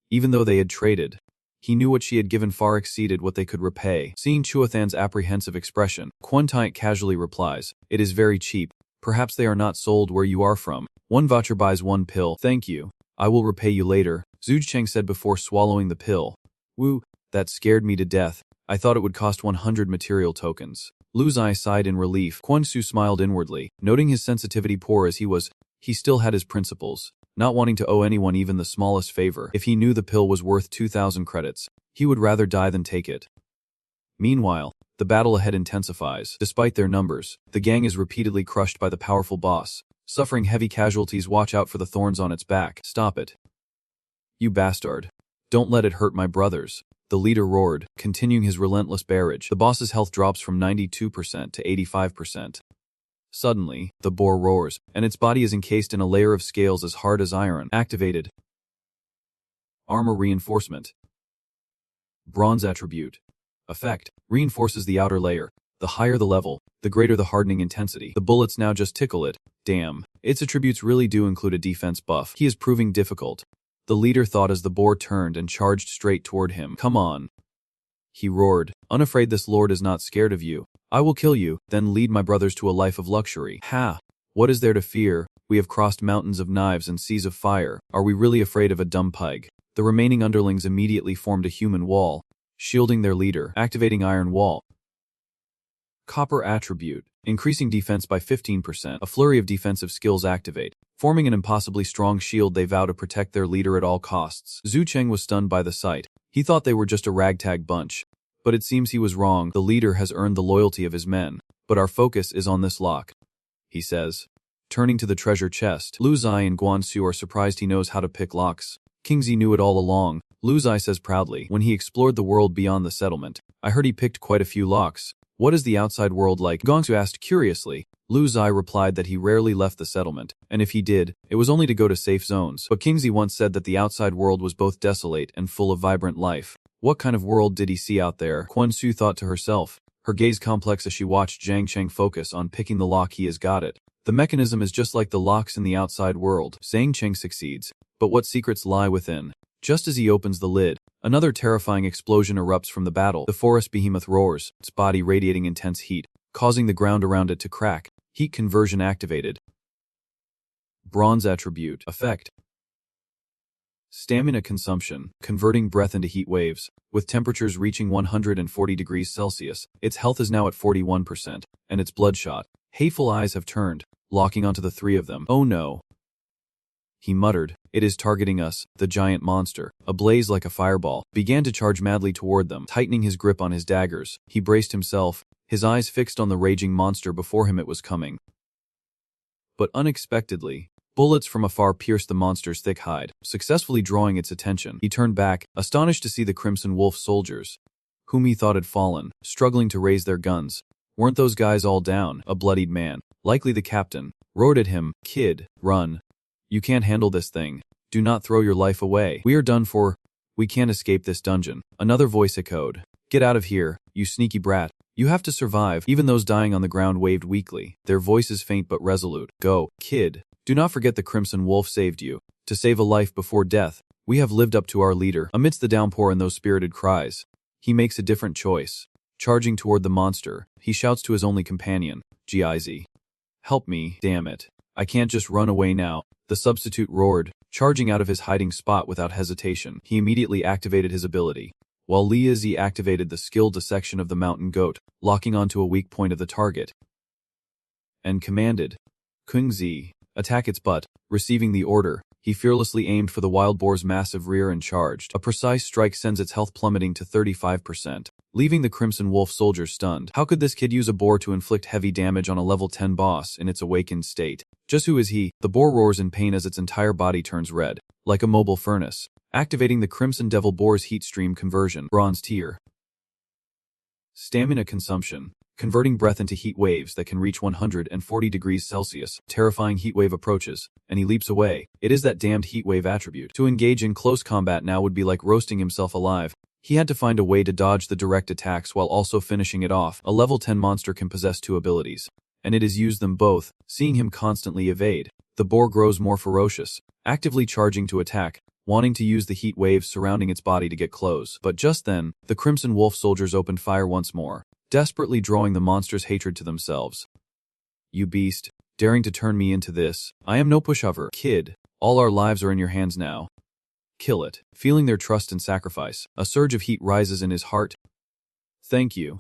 Even though they had traded, he knew what she had given far exceeded what they could repay. Seeing Chuathan's apprehensive expression, Quan Tai casually replies, "It is very cheap. Perhaps they are not sold where you are from. 1 voucher buys 1 pill. Thank you. I will repay you later," Zuicheng said before swallowing the pill. Woo, that scared me to death. I thought it would cost 100 material tokens. Lu Zai sighed in relief. Quan Su smiled inwardly, noting his sensitivity poor as he was. He still had his principles, not wanting to owe anyone even the smallest favor. If he knew the pill was worth 2,000 credits, he would rather die than take it. Meanwhile, the battle ahead intensifies. Despite their numbers, the gang is repeatedly crushed by the powerful boss, suffering heavy casualties. Watch out for the thorns on its back. Stop it. You bastard. Don't let it hurt my brothers. The leader roared, continuing his relentless barrage. The boss's health drops from 92% to 85%. Suddenly, the boar roars, and its body is encased in a layer of scales as hard as iron. Activated. Armor reinforcement. Bronze attribute. Effect. Reinforces the outer layer. The higher the level, the greater the hardening intensity. The bullets now just tickle it. Damn. Its attributes really do include a defense buff. He is proving difficult, the leader thought as the boar turned and charged straight toward him. Come on. He roared, unafraid. This lord is not scared of you. I will kill you, then lead my brothers to a life of luxury. Ha! What is there to fear? We have crossed mountains of knives and seas of fire. Are we really afraid of a dumb pug? The remaining underlings immediately formed a human wall, shielding their leader. Activating iron wall. Copper attribute. Increasing defense by 15%. A flurry of defensive skills activate. Forming an impossibly strong shield, they vow to protect their leader at all costs. Zhu Cheng was stunned by the sight. He thought they were just a ragtag bunch. But it seems he was wrong. The leader has earned the loyalty of his men. But our focus is on this lock, he says. Turning to the treasure chest, Lu Zai and Guan Xu are surprised he knows how to pick locks. King Zi knew it all along, Lu Zai says proudly. When he explored the world beyond the settlement, I heard he picked quite a few locks. What is the outside world like? Guan Xu asked curiously. Lu Zai replied that he rarely left the settlement, and if he did, it was only to go to safe zones. But King Zi once said that the outside world was both desolate and full of vibrant life. What kind of world did he see out there? Guan Xu thought to herself, her gaze complex as she watched Zhang Cheng focus on picking the lock. He has got it. The mechanism is just like the locks in the outside world. Zhang Cheng succeeds. But what secrets lie within? Just as he opens the lid, another terrifying explosion erupts from the battle. The forest behemoth roars, its body radiating intense heat, causing the ground around it to crack. Heat conversion activated. Bronze attribute. Effect. Stamina consumption, converting breath into heat waves. With temperatures reaching 140 degrees Celsius, its health is now at 41%, and its bloodshot, hateful eyes have turned, locking onto the three of them. Oh no, he muttered. It is targeting us. The giant monster, ablaze like a fireball, began to charge madly toward them. Tightening his grip on his daggers, he braced himself, his eyes fixed on the raging monster before him. It was coming. But unexpectedly, bullets from afar pierced the monster's thick hide, successfully drawing its attention. He turned back, astonished to see the Crimson Wolf soldiers, whom he thought had fallen, struggling to raise their guns. Weren't those guys all down? A bloodied man, likely the captain, roared at him. Kid, run. You can't handle this thing. Do not throw your life away. We are done for. We can't escape this dungeon. Another voice echoed. Get out of here, you sneaky brat. You have to survive. Even those dying on the ground waved weakly, their voices faint but resolute. Go, kid. Do not forget the Crimson Wolf saved you. To save a life before death, we have lived up to our leader. Amidst the downpour and those spirited cries, he makes a different choice. Charging toward the monster, he shouts to his only companion, Giz. Help me, damn it. I can't just run away now. The substitute roared, charging out of his hiding spot without hesitation. He immediately activated his ability, while Li Zi activated the skill dissection of the mountain goat, locking onto a weak point of the target, and commanded, Kung Zi, attack its butt. Receiving the order, he fearlessly aimed for the wild boar's massive rear and charged. A precise strike sends its health plummeting to 35%, leaving the Crimson Wolf soldiers stunned. How could this kid use a boar to inflict heavy damage on a level 10 boss in its awakened state? Just who is he? The boar roars in pain as its entire body turns red, like a mobile furnace, activating the Crimson Devil Boar's heat stream conversion. Bronze tier. Stamina consumption, converting breath into heat waves that can reach 140 degrees Celsius. Terrifying heat wave approaches, and he leaps away. It is that damned heat wave attribute. To engage in close combat now would be like roasting himself alive. He had to find a way to dodge the direct attacks while also finishing it off. A level 10 monster can possess two abilities, and it has used them both. Seeing him constantly evade, the boar grows more ferocious, actively charging to attack, wanting to use the heat waves surrounding its body to get close. But just then, the Crimson Wolf soldiers opened fire once more, desperately drawing the monster's hatred to themselves. You beast, daring to turn me into this. I am no pushover. Kid, all our lives are in your hands now. Kill it. Feeling their trust and sacrifice, a surge of heat rises in his heart. Thank you,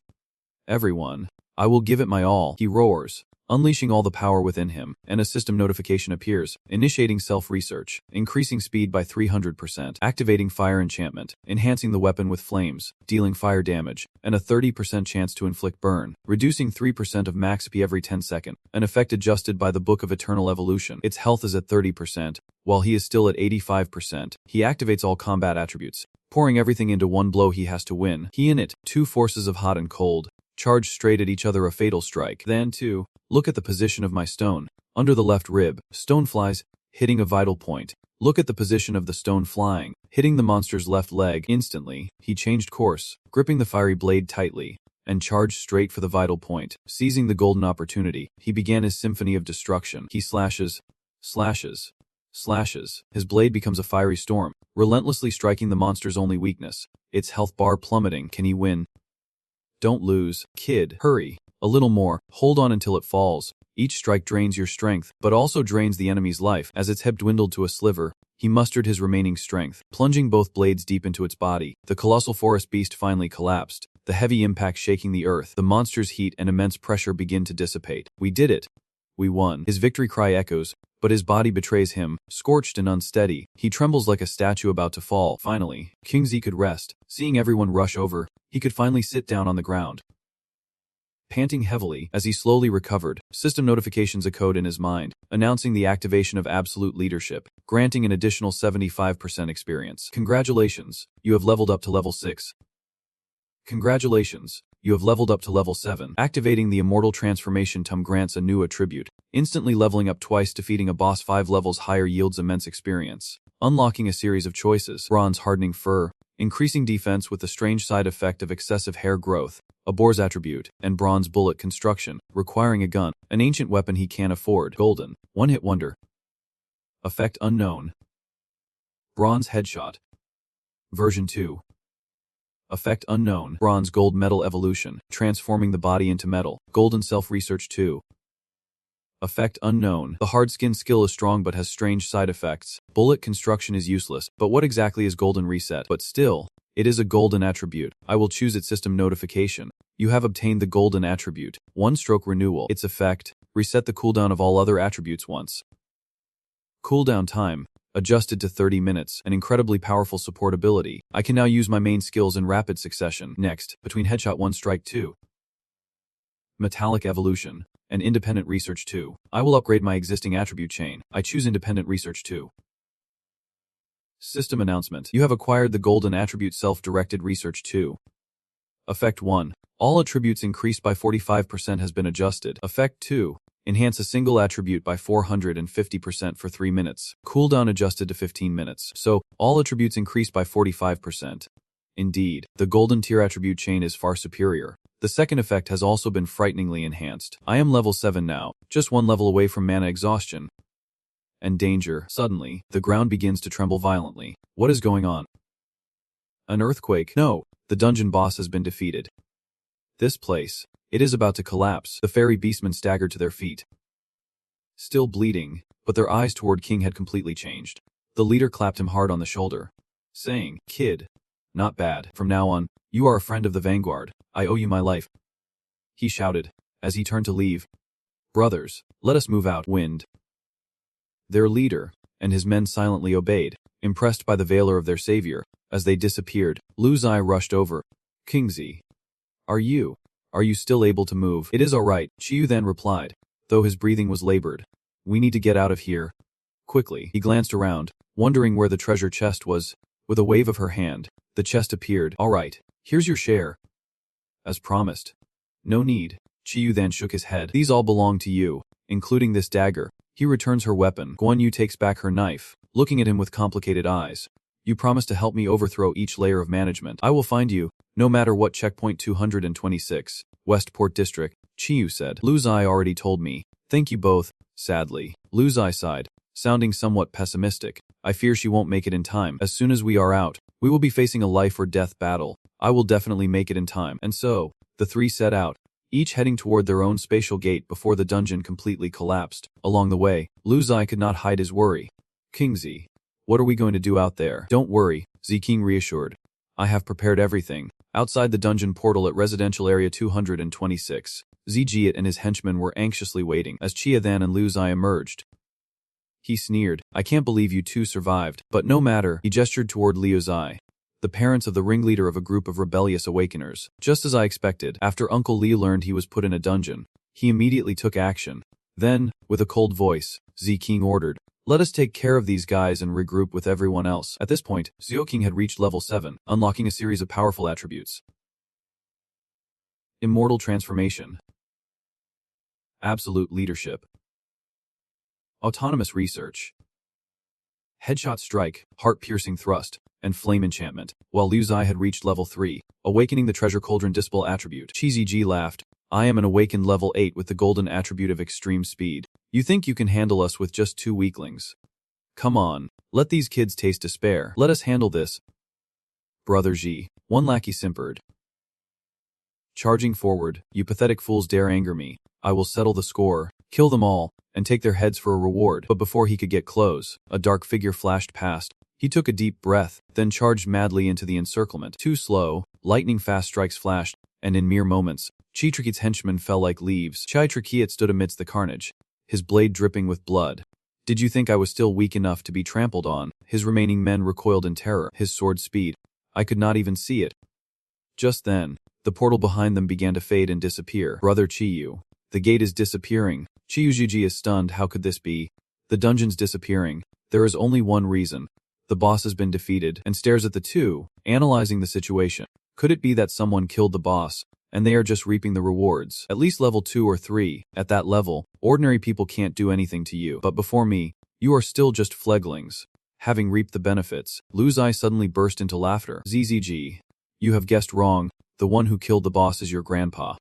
everyone. I will give it my all, he roars, unleashing all the power within him, and a system notification appears, initiating self-research, increasing speed by 300%, activating fire enchantment, enhancing the weapon with flames, dealing fire damage, and a 30% chance to inflict burn, reducing 3% of max HP every 10 seconds, an effect adjusted by the Book of Eternal Evolution. Its health is at 30%, while he is still at 85%. He activates all combat attributes, pouring everything into one blow he has to win. He and it, two forces of hot and cold, charge straight at each other, a fatal strike. Then, too, look at the position of my stone. Under the left rib, stone flies, hitting a vital point. Look at the position of the stone flying, hitting the monster's left leg. Instantly, he changed course, gripping the fiery blade tightly, and charged straight for the vital point. Seizing the golden opportunity, he began his symphony of destruction. He slashes, slashes, slashes. His blade becomes a fiery storm, relentlessly striking the monster's only weakness, its health bar plummeting. Can he win? Don't lose, kid. Hurry. A little more. Hold on until it falls. Each strike drains your strength, but also drains the enemy's life. As its head dwindled to a sliver, he mustered his remaining strength, plunging both blades deep into its body. The colossal forest beast finally collapsed, the heavy impact shaking the earth. The monster's heat and immense pressure begin to dissipate. We did it. We won. His victory cry echoes, but his body betrays him, scorched and unsteady. He trembles like a statue about to fall. Finally, King Z could rest. Seeing everyone rush over, he could finally sit down on the ground. Panting heavily, as he slowly recovered, system notifications echoed in his mind, announcing the activation of absolute leadership, granting an additional 75% experience. Congratulations, you have leveled up to level 6. Congratulations, you have leveled up to level 7. Activating the immortal transformation tum grants a new attribute. Instantly leveling up twice defeating a boss 5 levels higher yields immense experience. Unlocking a series of choices. Bronze hardening fur, increasing defense with the strange side effect of excessive hair growth. A boar's attribute, and bronze bullet construction, requiring a gun, an ancient weapon he can't afford. Golden, one-hit wonder. Effect unknown. Bronze headshot. Version 2. Effect unknown. Bronze gold metal evolution, transforming the body into metal. Golden self-research 2. Effect unknown. The hard skin skill is strong but has strange side effects. Bullet construction is useless, but what exactly is golden reset? But still, it is a golden attribute. I will choose its system notification. You have obtained the golden attribute. One-stroke renewal. Its effect, reset the cooldown of all other attributes once. Cooldown time, adjusted to 30 minutes. An incredibly powerful support ability. I can now use my main skills in rapid succession. Next, between headshot 1 strike 2. Metallic evolution, and independent research 2. I will upgrade my existing attribute chain. I choose independent research 2. System announcement. You have acquired the golden attribute self-directed research 2. Effect 1. All attributes increased by 45% has been adjusted. Effect 2. Enhance a single attribute by 450% for 3 minutes. Cooldown adjusted to 15 minutes. So, all attributes increased by 45%. Indeed, the golden tier attribute chain is far superior. The second effect has also been frighteningly enhanced. I am level 7 now, just one level away from mana exhaustion. And danger. Suddenly, the ground begins to tremble violently. What is going on? An earthquake? No, the dungeon boss has been defeated. This place, it is about to collapse. The fairy beastmen staggered to their feet. Still bleeding, but their eyes toward King had completely changed. The leader clapped him hard on the shoulder, saying, "Kid, not bad. From now on, you are a friend of the Vanguard. I owe you my life," he shouted, as he turned to leave. "Brothers, let us move out." Wind. Their leader and his men silently obeyed, impressed by the valor of their savior. As they disappeared, Lu Zai rushed over. "Kingzi, are you still able to move?" "It is all right," Chiyu then replied, though his breathing was labored. "We need to get out of here." Quickly, he glanced around, wondering where the treasure chest was. With a wave of her hand, the chest appeared. "All right, here's your share." As promised. "No need." Chiyu then shook his head. "These all belong to you, including this dagger." He returns her weapon. Guan Yu takes back her knife, looking at him with complicated eyes. "You promised to help me overthrow each layer of management. I will find you, no matter what. Checkpoint 226, Westport District," Chiyu said. "Lu Zai already told me." "Thank you both." Sadly, Lu Zai sighed, sounding somewhat pessimistic. "I fear she won't make it in time. As soon as we are out, we will be facing a life or death battle. I will definitely make it in time." And so, the three set out, each heading toward their own spatial gate before the dungeon completely collapsed. Along the way, Lu Zai could not hide his worry. "Kingzi, what are we going to do out there?" "Don't worry," Ziking reassured. "I have prepared everything." Outside the dungeon portal at residential area 226, Zijiat and his henchmen were anxiously waiting as Chia Than and Lu Zai emerged. He sneered, "I can't believe you two survived, but no matter." He gestured toward Liu Zai, the parents of the ringleader of a group of rebellious awakeners. "Just as I expected." After Uncle Li learned he was put in a dungeon, he immediately took action. Then, with a cold voice, Ziking ordered, "Let us take care of these guys and regroup with everyone else." At this point, Zioking had reached level 7, unlocking a series of powerful attributes. Immortal transformation. Absolute leadership. Autonomous research. Headshot strike, heart-piercing thrust, and flame enchantment. While Liu Zai had reached level 3, awakening the treasure cauldron dispel attribute. Cheesy G laughed. "I am an awakened level 8 with the golden attribute of extreme speed. You think you can handle us with just 2 weaklings? Come on, let these kids taste despair. Let us handle this." "Brother G," one lackey simpered. Charging forward, "You pathetic fools dare anger me. I will settle the score, kill them all, and take their heads for a reward." But before he could get close, a dark figure flashed past. He took a deep breath, then charged madly into the encirclement. Too slow, lightning-fast strikes flashed, and in mere moments, Chitrakiet's henchmen fell like leaves. Chitrakiet stood amidst the carnage, his blade dripping with blood. Did you think I was still weak enough to be trampled on? His remaining men recoiled in terror, his sword speed. I could not even see it. Just then, the portal behind them began to fade and disappear. Brother Chiyu. The gate is disappearing. Chiyuji is stunned. How could this be? The dungeon's disappearing. There is only one reason. The boss has been defeated, and stares at the two, analyzing the situation. Could it be that someone killed the boss, and they are just reaping the rewards? At least level 2 or 3. At that level, ordinary people can't do anything to you. But before me, you are still just fledglings. Having reaped the benefits, Lu Zai suddenly burst into laughter. ZZG. You have guessed wrong. The one who killed the boss is your grandpa.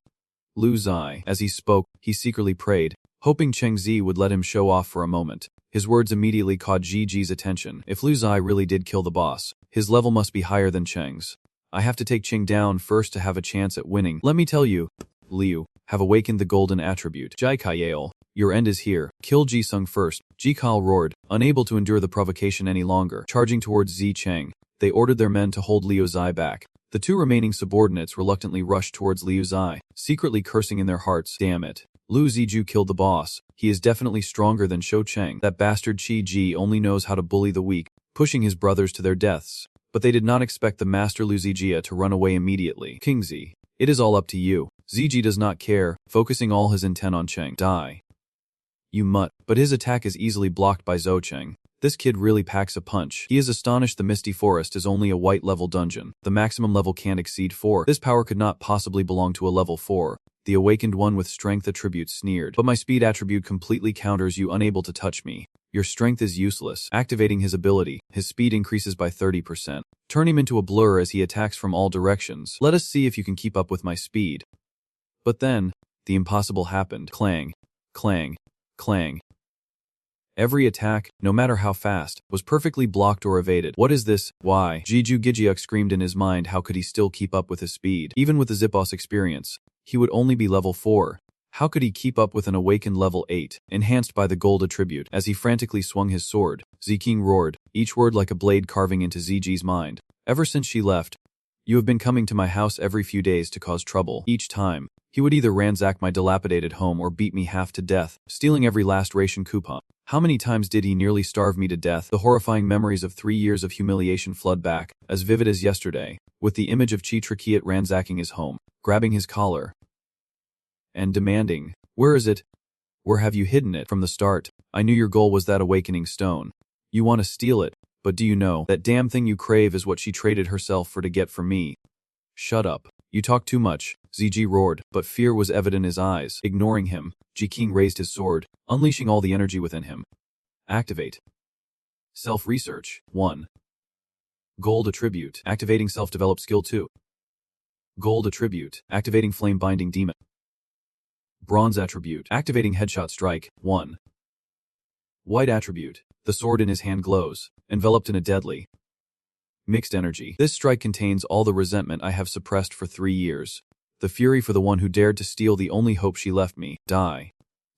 Lu Zai. As he spoke, he secretly prayed, hoping Cheng Zi would let him show off for a moment. His words immediately caught Ji's attention. If Lu Zai really did kill the boss, his level must be higher than Cheng's. I have to take Cheng down first to have a chance at winning. Let me tell you, Liu, have awakened the golden attribute. Jai Kaiel, your end is here. Kill Ji Sung first. Ji Kao roared, unable to endure the provocation any longer. Charging towards Zi Cheng, they ordered their men to hold Liu Zai back. The two remaining subordinates reluctantly rushed towards Liu Zai, secretly cursing in their hearts. Damn it. Lu Ziju killed the boss. He is definitely stronger than Shou Cheng. That bastard Qi Ji only knows how to bully the weak, pushing his brothers to their deaths. But they did not expect the master Lu Zijia to run away immediately. King Zi, it is all up to you. Ziji does not care, focusing all his intent on Cheng. Die. You mutt. But his attack is easily blocked by Zhou Cheng. This kid really packs a punch. He is astonished the Misty Forest is only a white level dungeon. The maximum level can't exceed 4. This power could not possibly belong to a level 4. The awakened one with strength attribute sneered. But my speed attribute completely counters you, unable to touch me. Your strength is useless. Activating his ability, his speed increases by 30%. Turn him into a blur as he attacks from all directions. Let us see if you can keep up with my speed. But then, the impossible happened. Clang, clang, clang. Every attack, no matter how fast, was perfectly blocked or evaded. What is this? Why? Jiju Gijiuk screamed in his mind. How could he still keep up with his speed? Even with the Zipos experience, he would only be level 4. How could he keep up with an awakened level 8, enhanced by the gold attribute? As he frantically swung his sword, Ziking roared, each word like a blade carving into Ziji's mind. Ever since she left, you have been coming to my house every few days to cause trouble. Each time, he would either ransack my dilapidated home or beat me half to death, stealing every last ration coupon. How many times did he nearly starve me to death? The horrifying memories of 3 years of humiliation flood back, as vivid as yesterday, with the image of Chi Trikiat ransacking his home, grabbing his collar, and demanding, "Where is it? Where have you hidden it?" From the start, I knew your goal was that awakening stone. You want to steal it, but do you know, that damn thing you crave is what she traded herself for to get from me. Shut up. You talk too much, ZG roared, but fear was evident in his eyes. Ignoring him, Ji King raised his sword, unleashing all the energy within him. Activate. Self-research. 1. Gold attribute. Activating self-developed skill 2. Gold attribute. Activating flame-binding demon. Bronze attribute. Activating headshot strike. 1. White attribute. The sword in his hand glows, enveloped in a deadly, mixed energy. This strike contains all the resentment I have suppressed for 3 years. The fury for the one who dared to steal the only hope she left me. Die.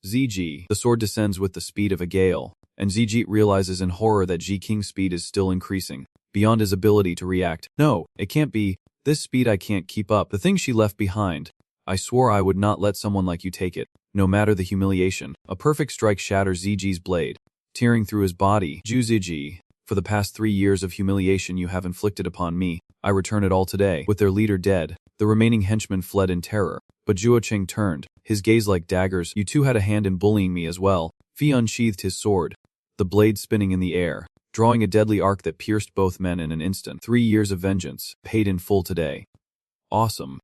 ZG. The sword descends with the speed of a gale, and ZG realizes in horror that Ji King's speed is still increasing, beyond his ability to react. No, it can't be. This speed I can't keep up. The thing she left behind. I swore I would not let someone like you take it, no matter the humiliation. A perfect strike shatters ZG's blade, tearing through his body. Juziji, for the past 3 years of humiliation you have inflicted upon me, I return it all today. With their leader dead, the remaining henchmen fled in terror, but Zhuo Cheng turned, his gaze like daggers. You two had a hand in bullying me as well. Fi unsheathed his sword, the blade spinning in the air, drawing a deadly arc that pierced both men in an instant. 3 years of vengeance, paid in full today. Awesome.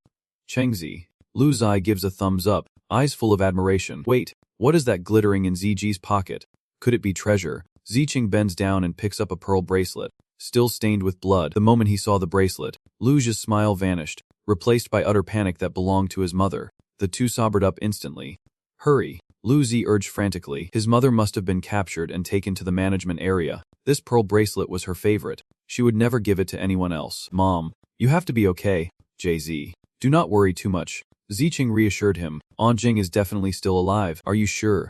Chengzi. Lu Zai gives a thumbs up, eyes full of admiration. Wait, what is that glittering in ZG's pocket? Could it be treasure? Zicheng bends down and picks up a pearl bracelet, still stained with blood. The moment he saw the bracelet, Lu Zhi's smile vanished, replaced by utter panic that belonged to his mother. The two sobered up instantly. Hurry, Lu Zi urged frantically. His mother must have been captured and taken to the management area. This pearl bracelet was her favorite. She would never give it to anyone else. Mom, you have to be okay, JZ. Do not worry too much. Zicheng reassured him. Anjing is definitely still alive. Are you sure?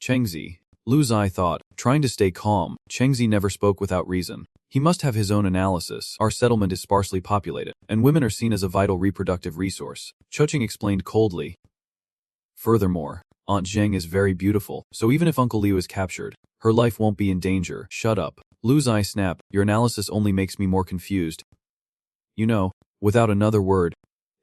Chengzi. Lu Zai thought, trying to stay calm. Chengzi never spoke without reason. He must have his own analysis. Our settlement is sparsely populated, and women are seen as a vital reproductive resource. Choching explained coldly. Furthermore, Aunt Zheng is very beautiful, so even if Uncle Liu is captured, her life won't be in danger. Shut up. Lu's eye snapped. Your analysis only makes me more confused. You know, without another word,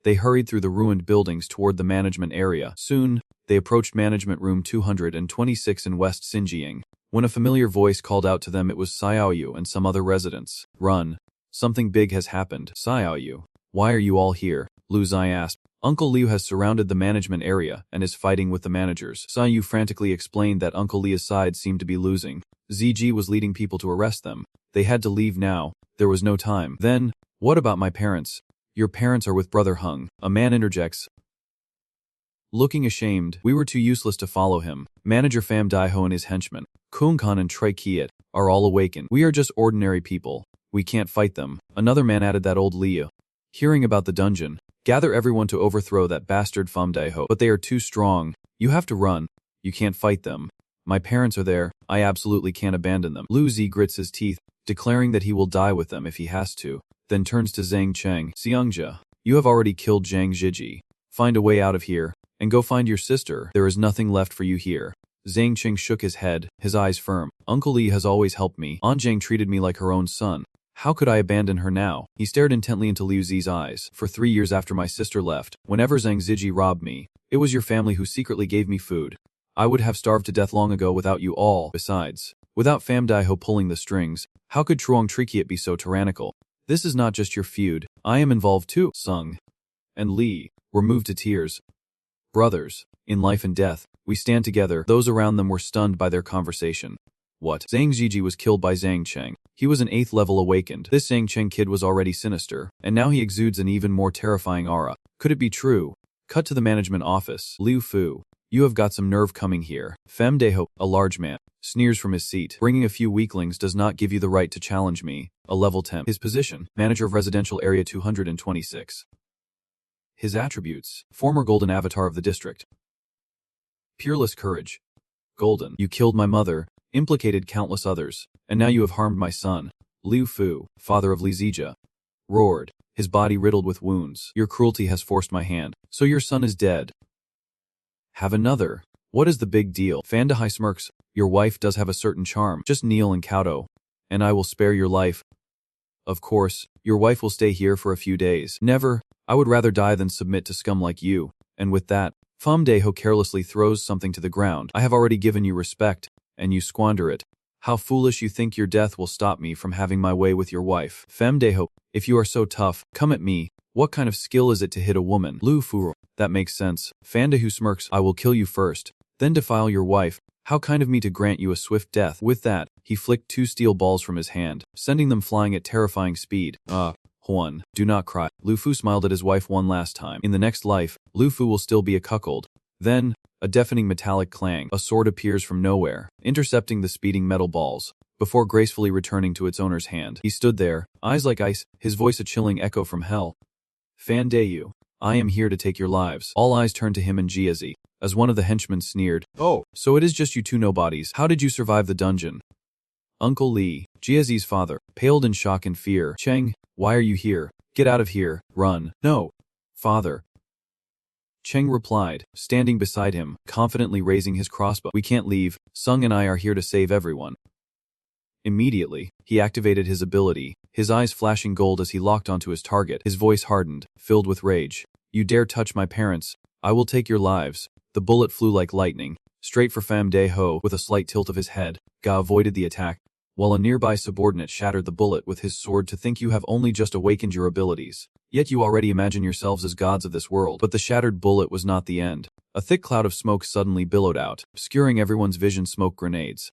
they hurried through the ruined buildings toward the management area. Soon, they approached management room 226 in West Xinjiang. When a familiar voice called out to them, it was Xiaoyu and some other residents. Run. Something big has happened. Xiaoyu. Why are you all here? Lu Zai asked. Uncle Liu has surrounded the management area and is fighting with the managers. Xiaoyu frantically explained that Uncle Liu's side seemed to be losing. ZG was leading people to arrest them. They had to leave now. There was no time. Then, what about my parents? Your parents are with Brother Hung. A man interjects. Looking ashamed, we were too useless to follow him. Manager Pham Daiho and his henchmen, Kung Kan and Trey Kiat, are all awakened. We are just ordinary people. We can't fight them. Another man added, that old Liu. Hearing about the dungeon, gather everyone to overthrow that bastard Pham Daiho. But they are too strong. You have to run. You can't fight them. My parents are there. I absolutely can't abandon them. Lu Zi grits his teeth, declaring that he will die with them if he has to, then turns to Zhang Cheng. Xiangjia, you have already killed Zhang Zhiji. Find a way out of here, and go find your sister. There is nothing left for you here. Zhang Cheng shook his head, his eyes firm. Uncle Li has always helped me. Aunt Zhang treated me like her own son. How could I abandon her now? He stared intently into Liu Zi's eyes. For 3 years after my sister left, whenever Zhang Ziji robbed me, it was your family who secretly gave me food. I would have starved to death long ago without you all. Besides, without Pham Daiho pulling the strings, how could Truong Trikiat be so tyrannical? This is not just your feud. I am involved too. Sung and Li were moved to tears. Brothers, in life and death, we stand together. Those around them were stunned by their conversation. What? Zhang Ziji was killed by Zhang Cheng. He was an 8th level awakened. This Zhang Cheng kid was already sinister, and now he exudes an even more terrifying aura. Could it be true? Cut to the management office. Liu Fu, you have got some nerve coming here. Pham Daiho, a large man, sneers from his seat. Bringing a few weaklings does not give you the right to challenge me. A level 10. His position, manager of residential area 226. His attributes, former golden avatar of the district. Peerless courage. Golden, you killed my mother, implicated countless others, and now you have harmed my son. Liu Fu, father of Li Zijia, roared, his body riddled with wounds. Your cruelty has forced my hand, so your son is dead. Have another. What is the big deal? Pham Daiho smirks. Your wife does have a certain charm. Just kneel and kowtow, and I will spare your life. Of course, your wife will stay here for a few days. Never. I would rather die than submit to scum like you. And with that, Pham Daiho carelessly throws something to the ground. I have already given you respect, and you squander it. How foolish you think your death will stop me from having my way with your wife. Pham Daiho, if you are so tough, come at me. What kind of skill is it to hit a woman? Lu Fu, that makes sense. Pham Daiho smirks. I will kill you first, then defile your wife. How kind of me to grant you a swift death. With that, he flicked 2 steel balls from his hand, sending them flying at terrifying speed. Huan, do not cry. Lu Fu smiled at his wife one last time. In the next life, Lu Fu will still be a cuckold. Then, a deafening metallic clang. A sword appears from nowhere, intercepting the speeding metal balls, before gracefully returning to its owner's hand. He stood there, eyes like ice, his voice a chilling echo from hell. Pham Daiho, I am here to take your lives. All eyes turned to him and Jiazi, as one of the henchmen sneered. Oh, so it is just you two nobodies. How did you survive the dungeon? Uncle Li, Jiazi's father, paled in shock and fear. Cheng, why are you here? Get out of here. Run. No. Father. Cheng replied, standing beside him, confidently raising his crossbow. We can't leave. Sung and I are here to save everyone. Immediately, he activated his ability, his eyes flashing gold as he locked onto his target. His voice hardened, filled with rage. You dare touch my parents, I will take your lives. The bullet flew like lightning, straight for Pham Daiho. With a slight tilt of his head, Ga avoided the attack, while a nearby subordinate shattered the bullet with his sword. To think you have only just awakened your abilities, yet you already imagine yourselves as gods of this world. But the shattered bullet was not the end. A thick cloud of smoke suddenly billowed out, obscuring everyone's vision. Smoke grenades.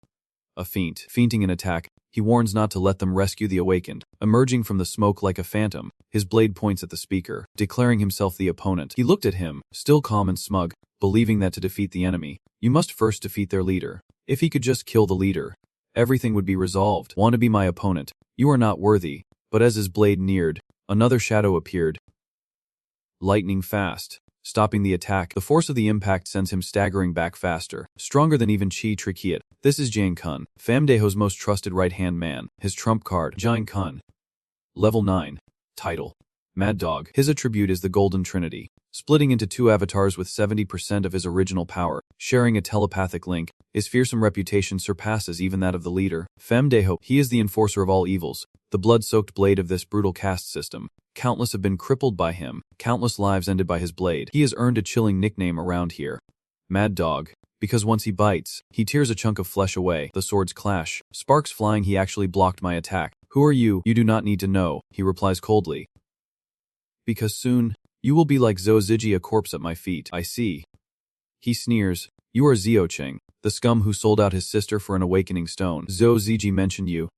A feint. Feinting an attack, he warns not to let them rescue the awakened. Emerging from the smoke like a phantom, his blade points at the speaker, declaring himself the opponent. He looked at him, still calm and smug, believing that to defeat the enemy, you must first defeat their leader. If he could just kill the leader, everything would be resolved. Want to be my opponent? You are not worthy. But as his blade neared, another shadow appeared. Lightning fast, stopping the attack. The force of the impact sends him staggering back faster, stronger than even Chi Trikiat. This is Jiang Kun, Pham Daiho's most trusted right-hand man, his trump card. Jiang Kun. Level 9. Title: Mad Dog. His attribute is the Golden Trinity, splitting into two avatars with 70% of his original power, sharing a telepathic link. His fearsome reputation surpasses even that of the leader, Femdeho. He is the enforcer of all evils, the blood-soaked blade of this brutal caste system. Countless have been crippled by him, countless lives ended by his blade. He has earned a chilling nickname around here, Mad Dog, because once he bites, he tears a chunk of flesh away. The swords clash, sparks flying. He actually blocked my attack. Who are you? You do not need to know, he replies coldly. Because soon, you will be like Zhou Ziji, a corpse at my feet. I see. He sneers. You are Ziocheng, the scum who sold out his sister for an awakening stone. Zhou Ziji mentioned you.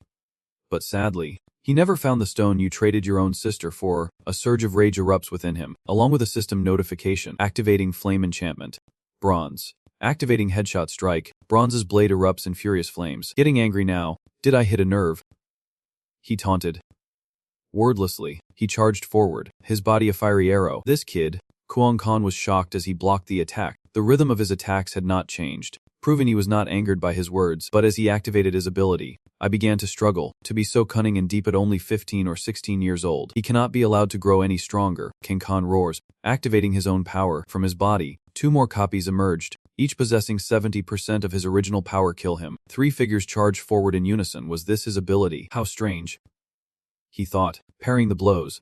But sadly, he never found the stone you traded your own sister for. A surge of rage erupts within him, along with a system notification. Activating flame enchantment. Bronze. Activating headshot strike. Bronze's blade erupts in furious flames. Getting angry now. Did I hit a nerve? He taunted. Wordlessly, he charged forward, his body a fiery arrow. This kid, Kuang Khan, was shocked as he blocked the attack. The rhythm of his attacks had not changed, proving he was not angered by his words. But as he activated his ability, I began to struggle. To be so cunning and deep at only 15 or 16 years old, he cannot be allowed to grow any stronger. King Khan roars, activating his own power. From his body, two more copies emerged, each possessing 70% of his original power. Kill him. Three figures charged forward in unison. Was this his ability? How strange, he thought, parrying the blows.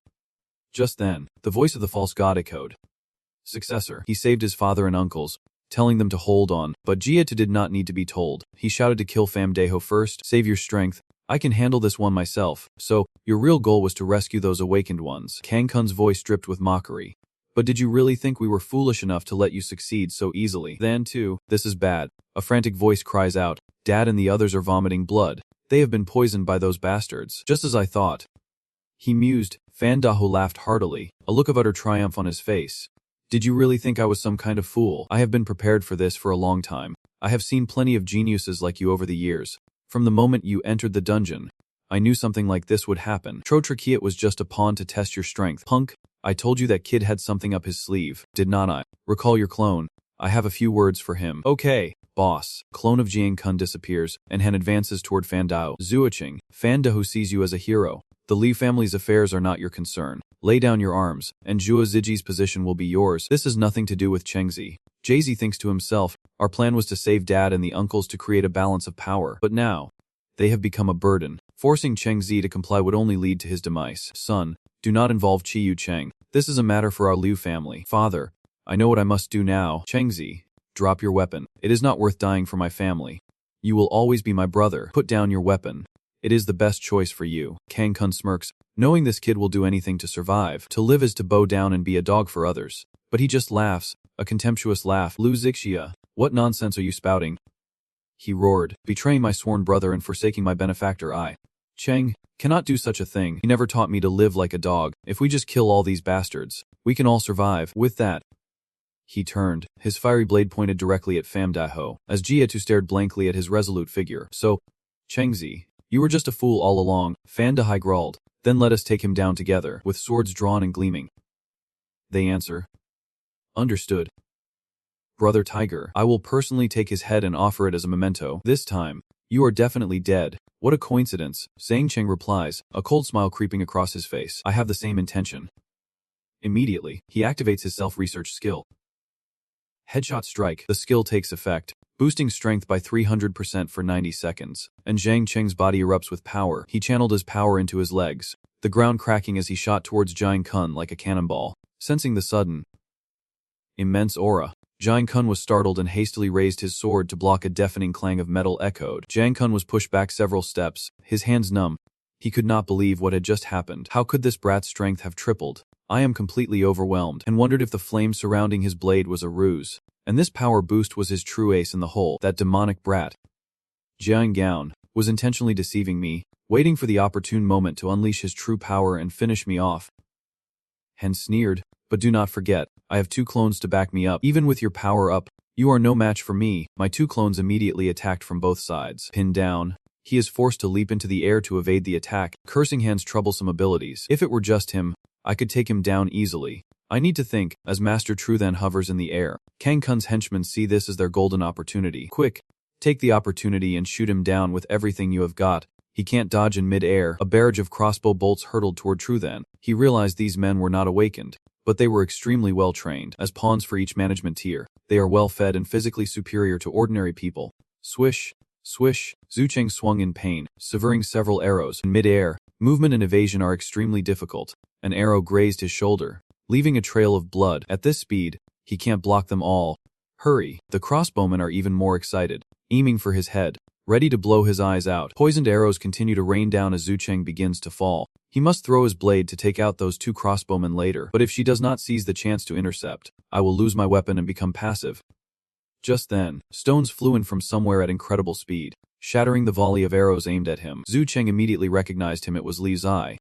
Just then, the voice of the false god echoed. Successor. He saved his father and uncles, telling them to hold on, but Jietu did not need to be told. He shouted to kill Famdeho first. Save your strength. I can handle this one myself. So, your real goal was to rescue those awakened ones. Kang Kun's voice dripped with mockery. But did you really think we were foolish enough to let you succeed so easily? Then too, this is bad. A frantic voice cries out. Dad and the others are vomiting blood. They have been poisoned by those bastards. Just as I thought. He mused. Fandaho laughed heartily, a look of utter triumph on his face. Did you really think I was some kind of fool? I have been prepared for this for a long time. I have seen plenty of geniuses like you over the years. From the moment you entered the dungeon, I knew something like this would happen. Trotrakiat was just a pawn to test your strength. Punk, I told you that kid had something up his sleeve, did not I? Recall your clone. I have a few words for him. Okay, boss. Clone of Jiang Kun disappears, and Han advances toward Fandao. Zuocheng, Fandaho sees you as a hero. The Li family's affairs are not your concern. Lay down your arms, and Zhuo Ziji's position will be yours. This has nothing to do with Chengzi. Jay-Z thinks to himself, our plan was to save Dad and the uncles to create a balance of power. But now, they have become a burden. Forcing Chengzi to comply would only lead to his demise. Son, do not involve Qiyu Cheng. This is a matter for our Liu family. Father, I know what I must do now. Chengzi, drop your weapon. It is not worth dying for my family. You will always be my brother. Put down your weapon. It is the best choice for you. Kang Kun smirks, knowing this kid will do anything to survive. To live is to bow down and be a dog for others. But he just laughs, a contemptuous laugh. Lu Zixia, what nonsense are you spouting? He roared, betraying my sworn brother and forsaking my benefactor. I, Cheng, cannot do such a thing. He never taught me to live like a dog. If we just kill all these bastards, we can all survive. With that, he turned, his fiery blade pointed directly at Famdaho, as Jietu stared blankly at his resolute figure. So, Chengzi, you were just a fool all along, Fandahai growled. Then let us take him down together, with swords drawn and gleaming. They answer. Understood. Brother Tiger, I will personally take his head and offer it as a memento. This time, you are definitely dead. What a coincidence, Zhang Cheng replies, a cold smile creeping across his face. I have the same intention. Immediately, he activates his self-research skill. Headshot strike. The skill takes effect, boosting strength by 300% for 90 seconds, and Zhang Cheng's body erupts with power. He channeled his power into his legs, the ground cracking as he shot towards Jiang Kun like a cannonball. Sensing the sudden, immense aura, Jiang Kun was startled and hastily raised his sword to block. A deafening clang of metal echoed. Jiang Kun was pushed back several steps, his hands numb. He could not believe what had just happened. How could this brat's strength have tripled? I am completely overwhelmed, and wondered if the flame surrounding his blade was a ruse. And this power boost was his true ace in the hole. That demonic brat, Jiang Gaon, was intentionally deceiving me, waiting for the opportune moment to unleash his true power and finish me off. Hen sneered, but do not forget, I have 2 clones to back me up. Even with your power up, you are no match for me. My 2 clones immediately attacked from both sides. Pinned down, he is forced to leap into the air to evade the attack, cursing Han's troublesome abilities. If it were just him, I could take him down easily. I need to think, as Master True then hovers in the air. Kang Kun's henchmen see this as their golden opportunity. Quick, take the opportunity and shoot him down with everything you have got. He can't dodge in mid-air. A barrage of crossbow bolts hurtled toward Truthan. He realized these men were not awakened, but they were extremely well trained. As pawns for each management tier, they are well fed and physically superior to ordinary people. Swish, swish, Zhu Cheng swung in pain, severing several arrows. In mid-air, movement and evasion are extremely difficult. An arrow grazed his shoulder, leaving a trail of blood. At this speed, he can't block them all. Hurry! The crossbowmen are even more excited, aiming for his head, ready to blow his eyes out. Poisoned arrows continue to rain down as Zhu Cheng begins to fall. He must throw his blade to take out those 2 crossbowmen later, but if she does not seize the chance to intercept, I will lose my weapon and become passive. Just then, stones flew in from somewhere at incredible speed, shattering the volley of arrows aimed at him. Zhu Cheng immediately recognized him. It was Li Zai.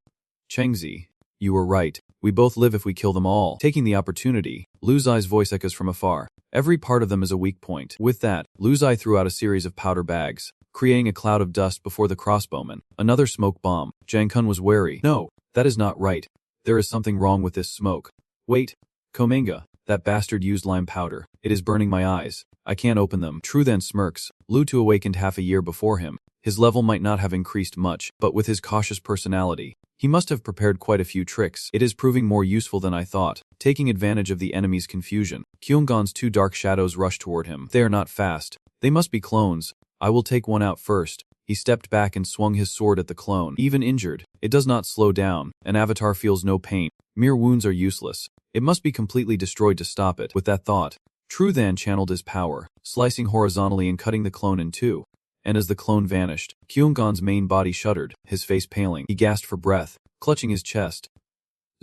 Chengzi, you were right. We both live if we kill them all. Taking the opportunity, Lu Zai's voice echoes from afar. Every part of them is a weak point. With that, Lu Zai threw out a series of powder bags, creating a cloud of dust before the crossbowman. Another smoke bomb. Zhang Kun was wary. No, that is not right. There is something wrong with this smoke. Wait, Komanga, that bastard used lime powder. It is burning my eyes. I can't open them. Truthan smirks. Lu Tu awakened half a year before him. His level might not have increased much, but with his cautious personality, he must have prepared quite a few tricks. It is proving more useful than I thought. Taking advantage of the enemy's confusion, Kyunggon's 2 dark shadows rushed toward him. They are not fast. They must be clones. I will take one out first. He stepped back and swung his sword at the clone. Even injured, it does not slow down. An avatar feels no pain. Mere wounds are useless. It must be completely destroyed to stop it. With that thought, Truthan channeled his power, slicing horizontally and cutting the clone in 2. And as the clone vanished, Kyunggon's main body shuddered, his face paling. He gasped for breath, clutching his chest.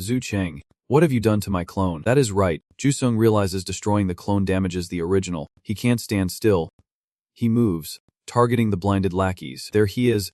Zhu Cheng, what have you done to my clone? That is right. Jusung realizes destroying the clone damages the original. He can't stand still. He moves, targeting the blinded lackeys. There he is.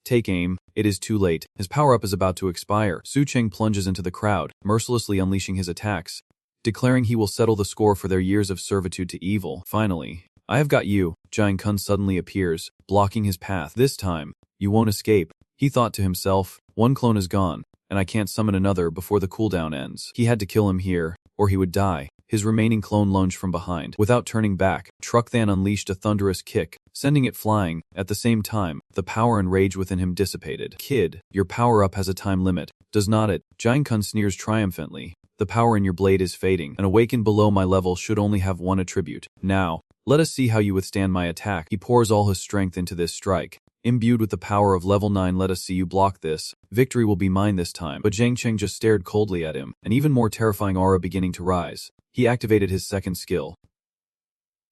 Take aim. It is too late. His power-up is about to expire. Zhu Cheng plunges into the crowd, mercilessly unleashing his attacks, declaring he will settle the score for their years of servitude to evil. Finally, I have got you. Zhang Kun suddenly appears, blocking his path. This time, you won't escape. He thought to himself, one clone is gone, and I can't summon another before the cooldown ends. He had to kill him here, or he would die. His remaining clone lunged from behind. Without turning back, Truthan unleashed a thunderous kick, sending it flying. At the same time, the power and rage within him dissipated. Kid, your power-up has a time limit, does not it? Zhang Kun sneers triumphantly. The power in your blade is fading. An awakened below my level should only have one attribute. Now, let us see how you withstand my attack. He pours all his strength into this strike. Imbued with the power of level 9, let us see you block this. Victory will be mine this time. But Zhang Cheng just stared coldly at him, an even more terrifying aura beginning to rise. He activated his second skill.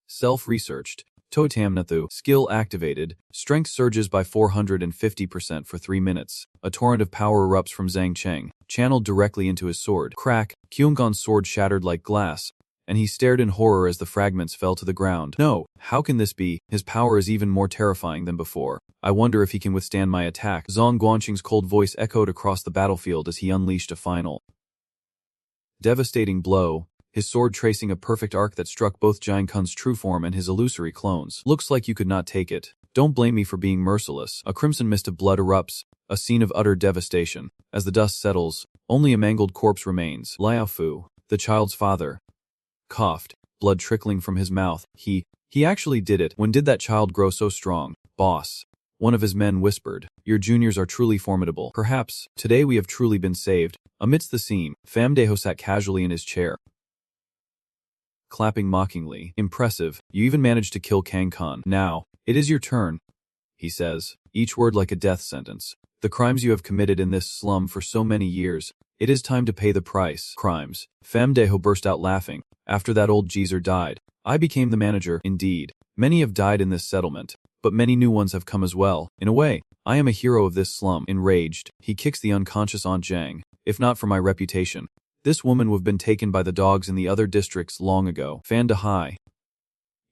Self-researched. Totamnathu. Skill activated. Strength surges by 450% for 3 minutes. A torrent of power erupts from Zhang Cheng, channeled directly into his sword. Crack. Kyunggon's sword shattered like glass, and he stared in horror as the fragments fell to the ground. No, how can this be? His power is even more terrifying than before. I wonder if he can withstand my attack. Zhang Guanqing's cold voice echoed across the battlefield as he unleashed a final devastating blow, his sword tracing a perfect arc that struck both Zhang Kun's true form and his illusory clones. Looks like you could not take it. Don't blame me for being merciless. A crimson mist of blood erupts, a scene of utter devastation. As the dust settles, only a mangled corpse remains. Liao Fu, the child's father, coughed, blood trickling from his mouth. He actually did it. When did that child grow so strong? Boss. One of his men whispered, your juniors are truly formidable. Perhaps, today we have truly been saved. Amidst the scene, Famdeho sat casually in his chair, clapping mockingly. Impressive, you even managed to kill Kang Khan. Now, it is your turn, he says, each word like a death sentence. The crimes you have committed in this slum for so many years, it is time to pay the price. Crimes. Famdeho burst out laughing. After that old geezer died, I became the manager. Indeed, many have died in this settlement, but many new ones have come as well. In a way, I am a hero of this slum. Enraged, he kicks the unconscious Aunt Zhang. If not for my reputation, this woman would have been taken by the dogs in the other districts long ago. Fan Dahai.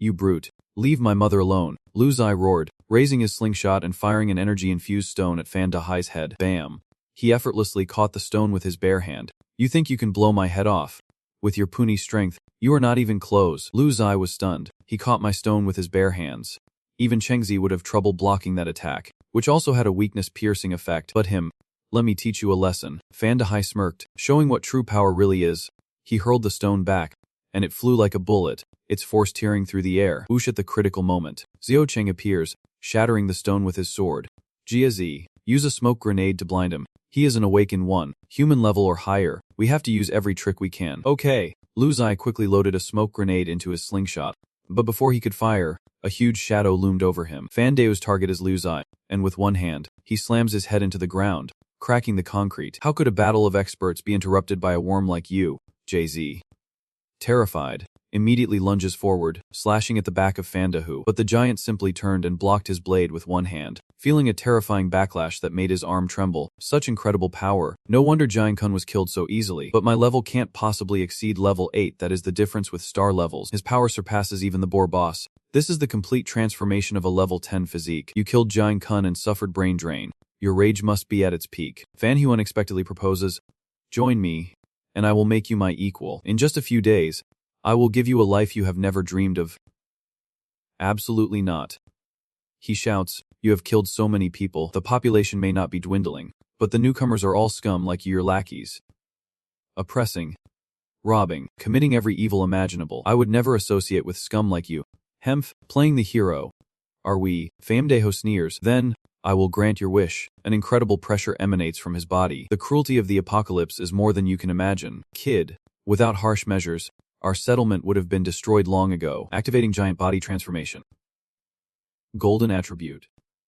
You brute. Leave my mother alone. Lu Zai roared, raising his slingshot and firing an energy-infused stone at Fan Dahai's head. Bam. He effortlessly caught the stone with his bare hand. You think you can blow my head off? With your puny strength, you are not even close. Lu Zai was stunned. He caught my stone with his bare hands. Even Chengzi would have trouble blocking that attack, which also had a weakness-piercing effect. But him. Let me teach you a lesson. Fan Dahai smirked, showing what true power really is. He hurled the stone back, and it flew like a bullet, its force tearing through the air. Whoosh! At the critical moment, Xiao Cheng appears, shattering the stone with his sword. Jiazi, use a smoke grenade to blind him. He is an Awakened 1, human level or higher. We have to use every trick we can. Okay. Lu Zai quickly loaded a smoke grenade into his slingshot. But before he could fire, a huge shadow loomed over him. Fan Dao's target is Lu Zai, and with one hand, he slams his head into the ground, cracking the concrete. How could a battle of experts be interrupted by a worm like you, JZ? Terrified, immediately lunges forward, slashing at the back of Fandahu, but the giant simply turned and blocked his blade with one hand, feeling a terrifying backlash that made his arm tremble. Such incredible power. No wonder Giant Kun was killed so easily. But my level can't possibly exceed level 8. That is the difference with star levels. His power surpasses even the boar boss. This is the complete transformation of a level 10 physique. You killed Giant Kun and suffered brain drain. Your rage must be at its peak. Fan Hu unexpectedly proposes, "Join me, and I will make you my equal. In just a few days, I will give you a life you have never dreamed of." Absolutely not. He shouts, "You have killed so many people. The population may not be dwindling, but the newcomers are all scum like your lackeys. Oppressing, robbing, committing every evil imaginable. I would never associate with scum like you. Hemph, playing the hero. Are we?" Famdeho sneers. "Then, I will grant your wish." An incredible pressure emanates from his body. The cruelty of the apocalypse is more than you can imagine. Kid, without harsh measures, our settlement would have been destroyed long ago. Activating giant body transformation. Golden attribute.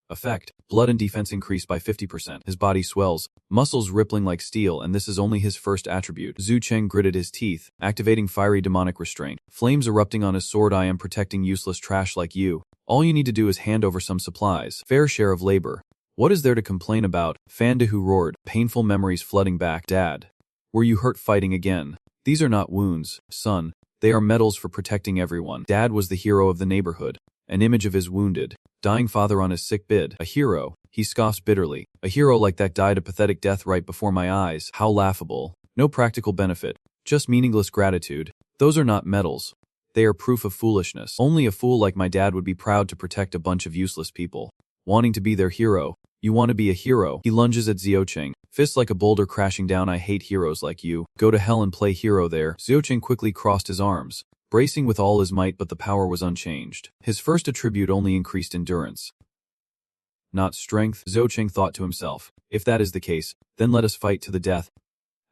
Effect. Blood and defense increase by 50%. His body swells, muscles rippling like steel, and this is only his first attribute. Zhu Cheng gritted his teeth, activating fiery demonic restraint. Flames erupting on his sword. "I am protecting useless trash like you. All you need to do is hand over some supplies. Fair share of labor. What is there to complain about?" Fandahu roared, painful memories flooding back. "Dad, were you hurt fighting again? These are not wounds, son. They are medals for protecting everyone." Dad was the hero of the neighborhood, an image of his wounded, dying father on his sick bed. A hero, he scoffs bitterly. A hero like that died a pathetic death right before my eyes. How laughable. No practical benefit, just meaningless gratitude. Those are not medals. They are proof of foolishness. Only a fool like my dad would be proud to protect a bunch of useless people, wanting to be their hero. You want to be a hero? He lunges at Xiaocheng, fist like a boulder crashing down. "I hate heroes like you. Go to hell and play hero there." Xiaocheng quickly crossed his arms, bracing with all his might, but the power was unchanged. His first attribute only increased endurance, not strength. Xiaocheng thought to himself, if that is the case, then let us fight to the death.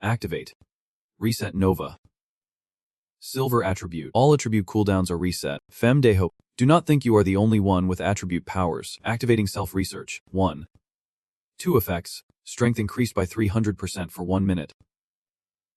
Activate. Reset Nova. Silver attribute. All attribute cooldowns are reset. Fem Deho. Do not think you are the only one with attribute powers. Activating self-research. 1. 2 effects. Strength increased by 300% for 1 minute.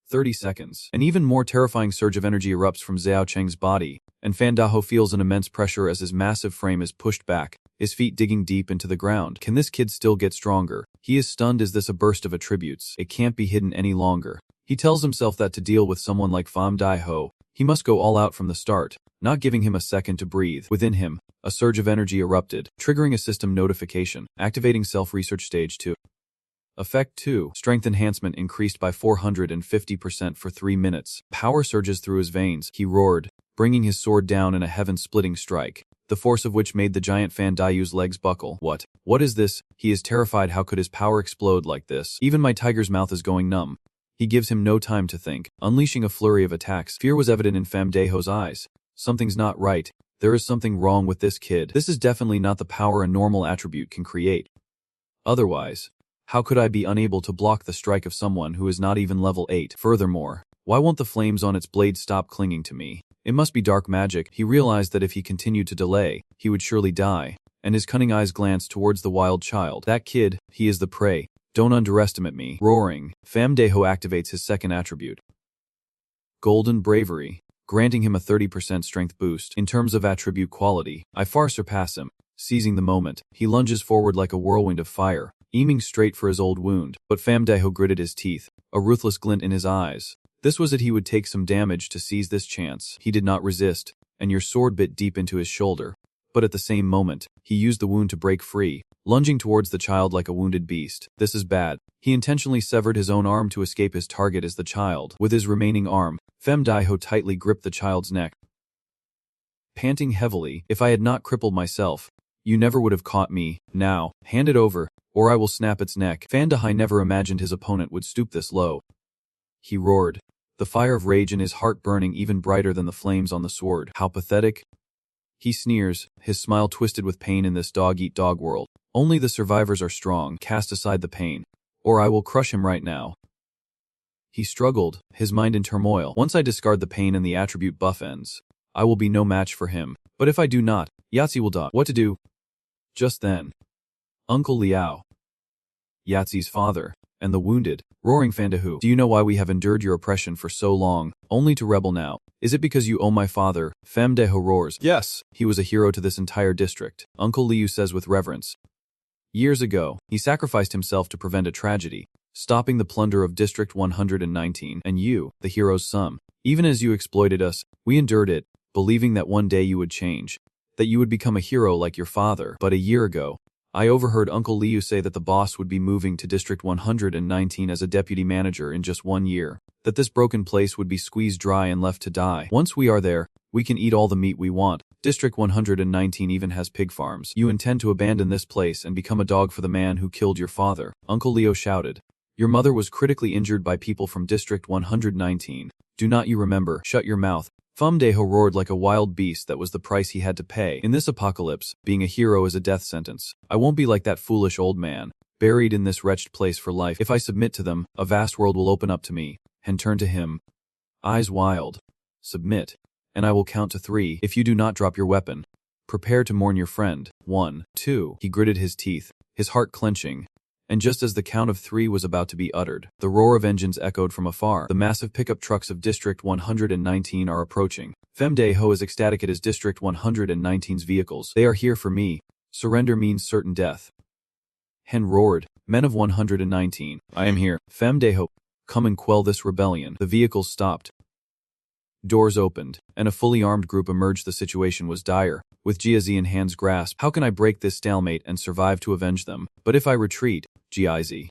30 seconds. An even more terrifying surge of energy erupts from Xiao Cheng's body, and Fandaho feels an immense pressure as his massive frame is pushed back, his feet digging deep into the ground. Can this kid still get stronger? He is stunned. Is this a burst of attributes? It can't be hidden any longer. He tells himself that to deal with someone like Fam Dai-ho, he must go all out from the start, not giving him a second to breathe. Within him, a surge of energy erupted, triggering a system notification. Activating self-research stage 2. Effect 2. Strength enhancement increased by 450% for 3 minutes. Power surges through his veins. He roared, bringing his sword down in a heaven-splitting strike, the force of which made the giant Fan Dayu's legs buckle. What is this? He is terrified. How could his power explode like this? Even my tiger's mouth is going numb. He gives him no time to think, unleashing a flurry of attacks. Fear was evident in Fam Deho's eyes. Something's not right. There is something wrong with this kid. This is definitely not the power a normal attribute can create. Otherwise, how could I be unable to block the strike of someone who is not even level 8? Furthermore, why won't the flames on its blade stop clinging to me? It must be dark magic. He realized that if he continued to delay, he would surely die, and his cunning eyes glanced towards the wild child. That kid, he is the prey. Don't underestimate me. Roaring, Fam Deho activates his second attribute. Golden Bravery, granting him a 30% strength boost. In terms of attribute quality, I far surpass him. Seizing the moment, he lunges forward like a whirlwind of fire, aiming straight for his old wound. But Fam Deho gritted his teeth, a ruthless glint in his eyes. This was it. He would take some damage to seize this chance. He did not resist, and your sword bit deep into his shoulder. But at the same moment, he used the wound to break free, lunging towards the child like a wounded beast. This is bad. He intentionally severed his own arm to escape his target as the child. With his remaining arm, Fem Daiho tightly gripped the child's neck. Panting heavily, if I had not crippled myself, you never would have caught me. Now, hand it over, or I will snap its neck. Fan Dahai never imagined his opponent would stoop this low. He roared, the fire of rage in his heart burning even brighter than the flames on the sword. How pathetic. He sneers, his smile twisted with pain. In this dog-eat-dog world, Only the survivors are strong. Cast aside the pain, or I will crush him right now. He struggled, his mind in turmoil. Once I discard the pain and the attribute buff ends, I will be no match for him. But if I do not, Yahtzee will die. What to do? Just then, Uncle Liao, Yahtzee's father, and the wounded, roaring Fandahu. Do you know why we have endured your oppression for so long, only to rebel now? Is it because you owe my father? Famdeho roars. Yes, he was a hero to this entire district, Uncle Liu says with reverence. Years ago, he sacrificed himself to prevent a tragedy, stopping the plunder of District 119, and you, the hero's son. Even as you exploited us, we endured it, believing that one day you would change, that you would become a hero like your father. But a year ago, I overheard Uncle Liu say that the boss would be moving to District 119 as a deputy manager in just 1 year, that this broken place would be squeezed dry and left to die. Once we are there, we can eat all the meat we want. District 119 even has pig farms. You intend to abandon this place and become a dog for the man who killed your father, Uncle Leo shouted. Your mother was critically injured by people from District 119. Do not you remember? Shut your mouth. Famdeho roared like a wild beast. That was the price he had to pay. In this apocalypse, being a hero is a death sentence. I won't be like that foolish old man, buried in this wretched place for life. If I submit to them, a vast world will open up to me, and turn to him. Eyes wild. Submit, and I will count to 3. If you do not drop your weapon, prepare to mourn your friend. 1, 2. He gritted his teeth, his heart clenching. And just as the count of 3 was about to be uttered, the roar of engines echoed from afar. The massive pickup trucks of District 119 are approaching. Famdeho is ecstatic at his District 119's vehicles. They are here for me. Surrender means certain death. Hen roared. Men of 119, I am here. Famdeho, come and quell this rebellion. The vehicles stopped. Doors opened, and a fully armed group emerged. The situation was dire. With Jiazi in hands grasped, how can I break this stalemate and survive to avenge them? But if I retreat, Jiazi.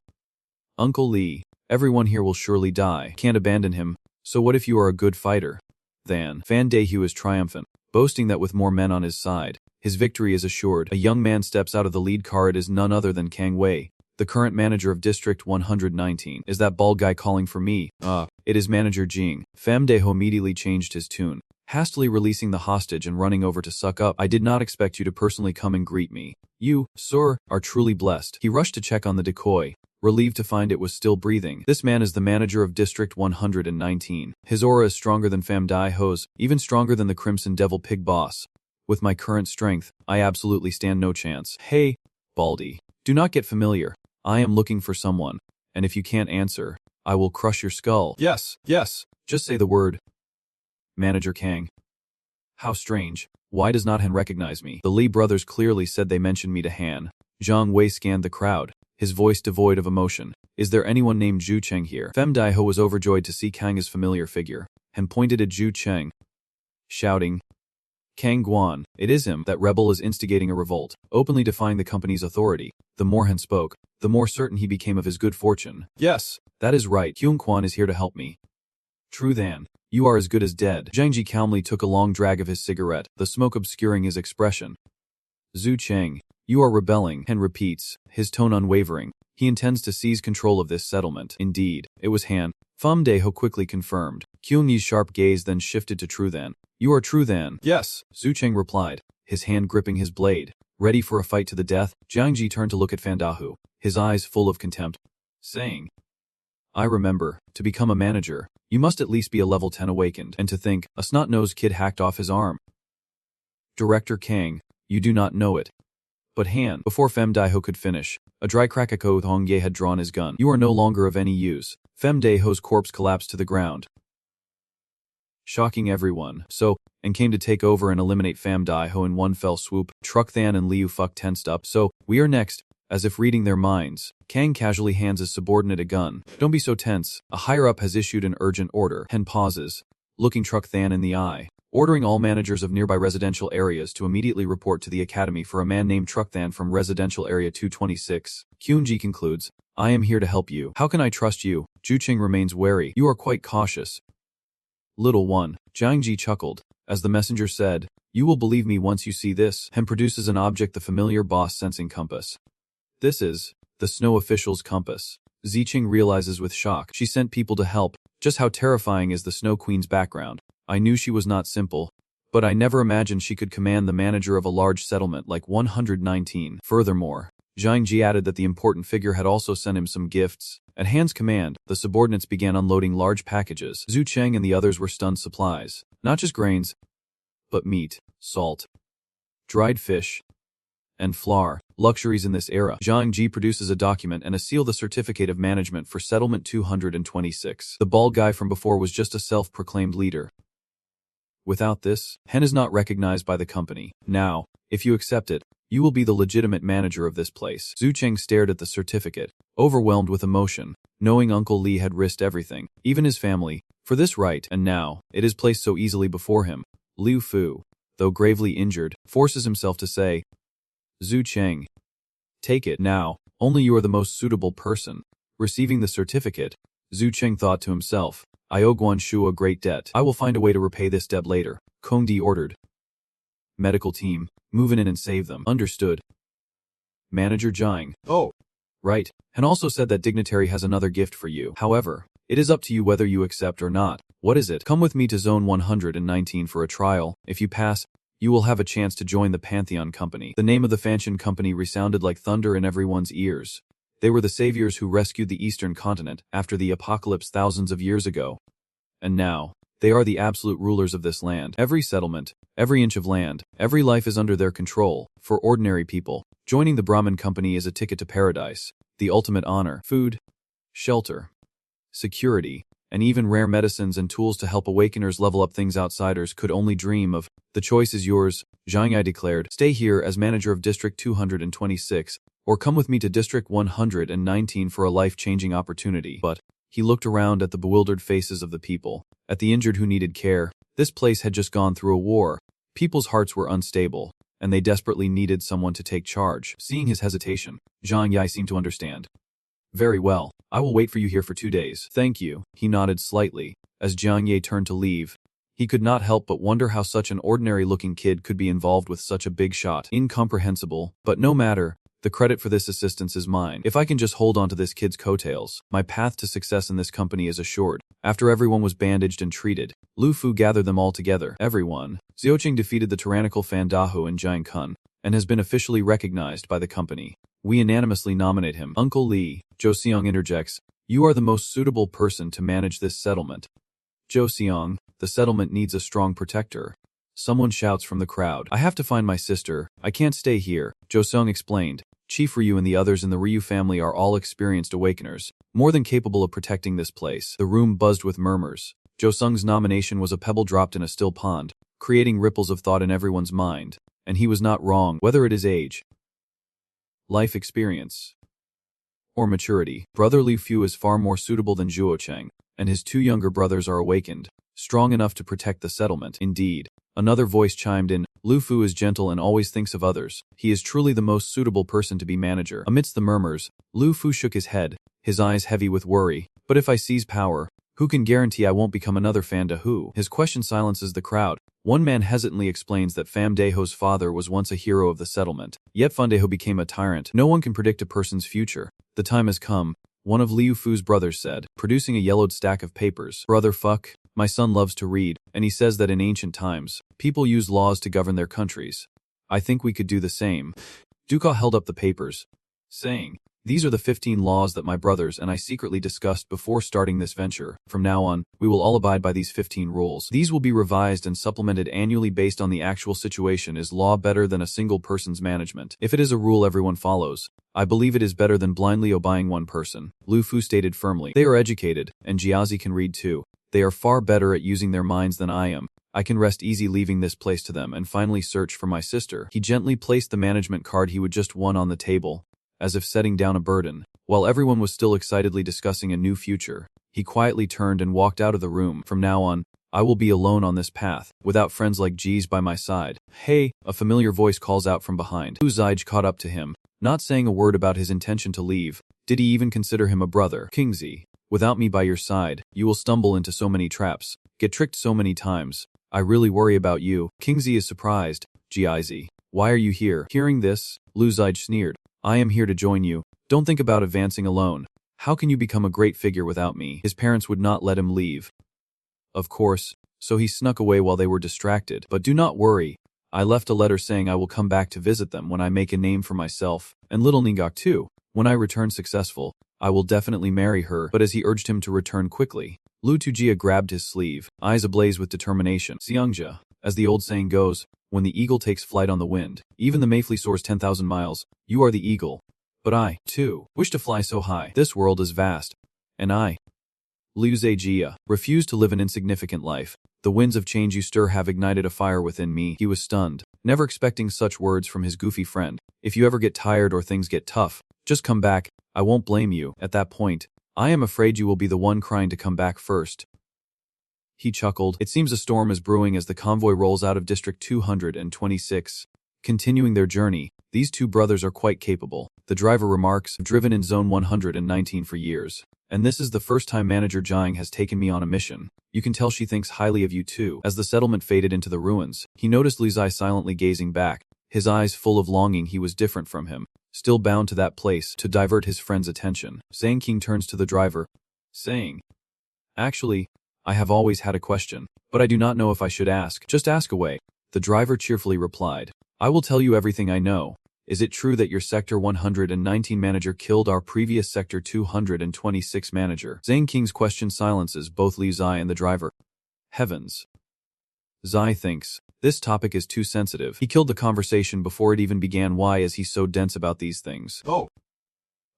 Uncle Lee, everyone here will surely die. Can't abandon him, so what if you are a good fighter? Then, Fandehu is triumphant, boasting that with more men on his side, his victory is assured. A young man steps out of the lead car. It is none other than Kang Wei, the current manager of District 119. Is that bald guy calling for me? It is Manager Jing. Famdeho immediately changed his tune, hastily releasing the hostage and running over to suck up. I did not expect you to personally come and greet me. You, sir, are truly blessed. He rushed to check on the decoy, relieved to find it was still breathing. This man is the manager of District 119. His aura is stronger than Famdeho's, even stronger than the Crimson Devil Pig boss. With my current strength, I absolutely stand no chance. Hey, Baldy, do not get familiar. I am looking for someone, and if you can't answer, I will crush your skull. Yes, just say the word. Manager Kang. How strange. Why does not Han recognize me? The Li brothers clearly said they mentioned me to Han. Zhang Wei scanned the crowd, his voice devoid of emotion. Is there anyone named Zhu Cheng here? Famdeho was overjoyed to see Kang's familiar figure, and pointed at Zhu Cheng, shouting, Kang Guan, it is him. That rebel is instigating a revolt, openly defying the company's authority. The more Han spoke, the more certain he became of his good fortune. Yes, that is right. Kyung Kwan is here to help me. True then. You are as good as dead. Zhang Ji calmly took a long drag of his cigarette, the smoke obscuring his expression. Zhu Cheng, you are rebelling, Han repeats, his tone unwavering. He intends to seize control of this settlement. Indeed, it was Han. Famdeho quickly confirmed. Kyung Yi's sharp gaze then shifted to True Then. You are True Then? Yes, Zhu Cheng replied, his hand gripping his blade, ready for a fight to the death. Zhang Ji turned to look at Fandahu, his eyes full of contempt, saying, I remember, to become a manager, you must at least be a level 10 awakened, and to think, a snot-nosed kid hacked off his arm. Director Kang, you do not know it. But Han, before Famdeho could finish, a dry Krakako Hongye had drawn his gun. You are no longer of any use. Famdeho's corpse collapsed to the ground, shocking everyone. And came to take over and eliminate Famdeho in one fell swoop. Truck Than and Liu Fuck tensed up. So, we are next. As if reading their minds, Kang casually hands his subordinate a gun. Don't be so tense. A higher-up has issued an urgent order. Han pauses, looking Truck Than in the eye, ordering all managers of nearby residential areas to immediately report to the academy for a man named Truck Than from residential area 226. Kyunji concludes, I am here to help you. How can I trust you? Zhu Cheng remains wary. You are quite cautious. Little one, Zhang Ji chuckled, as the messenger said, you will believe me once you see this. Han produces an object, the familiar boss sensing compass. This is the snow official's compass. Ziqing realizes with shock. She sent people to help. Just how terrifying is the Snow Queen's background? I knew she was not simple, but I never imagined she could command the manager of a large settlement like 119. Furthermore, Zhang Ji added that the important figure had also sent him some gifts. At Han's command, the subordinates began unloading large packages. Zhu Cheng and the others were stunned supplies. Not just grains, but meat, salt, dried fish, and flour. Luxuries in this era. Zhang Ji produces a document and a seal, the certificate of management for settlement 226. The bald guy from before was just a self-proclaimed leader. Without this, Han is not recognized by the company. Now, if you accept it, you will be the legitimate manager of this place. Zhu Cheng stared at the certificate, overwhelmed with emotion, knowing Uncle Li had risked everything, even his family, for this right, and now, it is placed so easily before him. Liu Fu, though gravely injured, forces himself to say, Zhu Cheng, take it now, only you are the most suitable person. Receiving the certificate, Zhu Cheng thought to himself, I owe Guanshu a great debt. I will find a way to repay this debt later. Kong Di ordered. Medical team, move in and save them. Understood. Manager Zhang. Oh. Right. And also said that dignitary has another gift for you. However, it is up to you whether you accept or not. What is it? Come with me to Zone 119 for a trial. If you pass, you will have a chance to join the Pantheon Company. The name of the Fantian Company resounded like thunder in everyone's ears. They were the saviors who rescued the Eastern continent after the apocalypse thousands of years ago. And now, they are the absolute rulers of this land. Every settlement, every inch of land, every life is under their control. For ordinary people, joining the Brahmin Company is a ticket to paradise, the ultimate honor, food, shelter, security, and even rare medicines and tools to help awakeners level up things outsiders could only dream of. The choice is yours, Zhang Yi declared. Stay here as manager of District 226, or come with me to District 119 for a life-changing opportunity. But he looked around at the bewildered faces of the people, at the injured who needed care. This place had just gone through a war. People's hearts were unstable, and they desperately needed someone to take charge. Seeing his hesitation, Zhang Yi seemed to understand. Very well, I will wait for you here for 2 days. Thank you, he nodded slightly. As Zhang Yi turned to leave, he could not help but wonder how such an ordinary-looking kid could be involved with such a big shot. Incomprehensible, but no matter. The credit for this assistance is mine. If I can just hold on to this kid's coattails, my path to success in this company is assured. After everyone was bandaged and treated, Lu Fu gathered them all together. Everyone. Xiaoqing defeated the tyrannical Fan Dahu and Jiang Kun, and has been officially recognized by the company. We unanimously nominate him. Uncle Li, Zhou Xiong interjects, you are the most suitable person to manage this settlement. Zhou Xiong, the settlement needs a strong protector. Someone shouts from the crowd. I have to find my sister. I can't stay here, Zhou Xiong explained. Chief Ryu and the others in the Ryu family are all experienced awakeners, more than capable of protecting this place. The room buzzed with murmurs. Zhou Xiong's nomination was a pebble dropped in a still pond, creating ripples of thought in everyone's mind. And he was not wrong, whether it is age, life experience, or maturity. Brother Liu Fu is far more suitable than Zhuo Cheng, and his 2 younger brothers are awakened, strong enough to protect the settlement. Indeed. Another voice chimed in, Lu Fu is gentle and always thinks of others. He is truly the most suitable person to be manager. Amidst the murmurs, Lu Fu shook his head, his eyes heavy with worry. But if I seize power, who can guarantee I won't become another Fan Dahu? His question silences the crowd. One man hesitantly explains that Pham Daho's father was once a hero of the settlement, yet Pham Daho became a tyrant. No one can predict a person's future. The time has come, one of Liu Fu's brothers said, producing a yellowed stack of papers. Brother fuck, my son loves to read, and he says that in ancient times, people used laws to govern their countries. I think we could do the same. Duka held up the papers, saying, these are the 15 laws that my brothers and I secretly discussed before starting this venture. From now on, we will all abide by these 15 rules. These will be revised and supplemented annually based on the actual situation. Is law better than a single person's management? If it is a rule everyone follows, I believe it is better than blindly obeying one person. Lu Fu stated firmly. They are educated, and Jiazi can read too. They are far better at using their minds than I am. I can rest easy leaving this place to them and finally search for my sister. He gently placed the management card he would just won on the table, as if setting down a burden. While everyone was still excitedly discussing a new future, he quietly turned and walked out of the room. From now on, I will be alone on this path, without friends like G's by my side. Hey, a familiar voice calls out from behind. Hu Zij caught up to him, not saying a word about his intention to leave. Did he even consider him a brother? Kingzi, without me by your side, you will stumble into so many traps, get tricked so many times. I really worry about you. Kingzi is surprised. Giz, why are you here? Hearing this, Lu Zij sneered. I am here to join you. Don't think about advancing alone. How can you become a great figure without me? His parents would not let him leave. Of course, so he snuck away while they were distracted. But do not worry, I left a letter saying I will come back to visit them when I make a name for myself, and little Ningok too. When I return successful, I will definitely marry her. But as he urged him to return quickly, Lu Tujia grabbed his sleeve, eyes ablaze with determination. Xiangja, as the old saying goes, when the eagle takes flight on the wind, even the Mayfly soars 10,000 miles, you are the eagle. But I, too, wish to fly so high. This world is vast. And I, Liu Zejia, refuse to live an insignificant life. The winds of change you stir have ignited a fire within me. He was stunned, never expecting such words from his goofy friend. If you ever get tired or things get tough, just come back. I won't blame you. At that point, I am afraid you will be the one crying to come back first. He chuckled. It seems a storm is brewing as the convoy rolls out of District 226. Continuing their journey, these two brothers are quite capable. The driver remarks, driven in Zone 119 for years. And this is the first time Manager Jiang has taken me on a mission. You can tell she thinks highly of you too. As the settlement faded into the ruins, he noticed Li Zai silently gazing back, his eyes full of longing. He was different from him, still bound to that place to divert his friend's attention. Zhang King turns to the driver, saying, actually, I have always had a question, but I do not know if I should ask. Just ask away. The driver cheerfully replied, I will tell you everything I know. Is it true that your Sector 119 manager killed our previous Sector 226 manager? Zhang King's question silences both Li Zai and the driver. Heavens. Zai thinks, this topic is too sensitive. He killed the conversation before it even began. Why is he so dense about these things? Oh.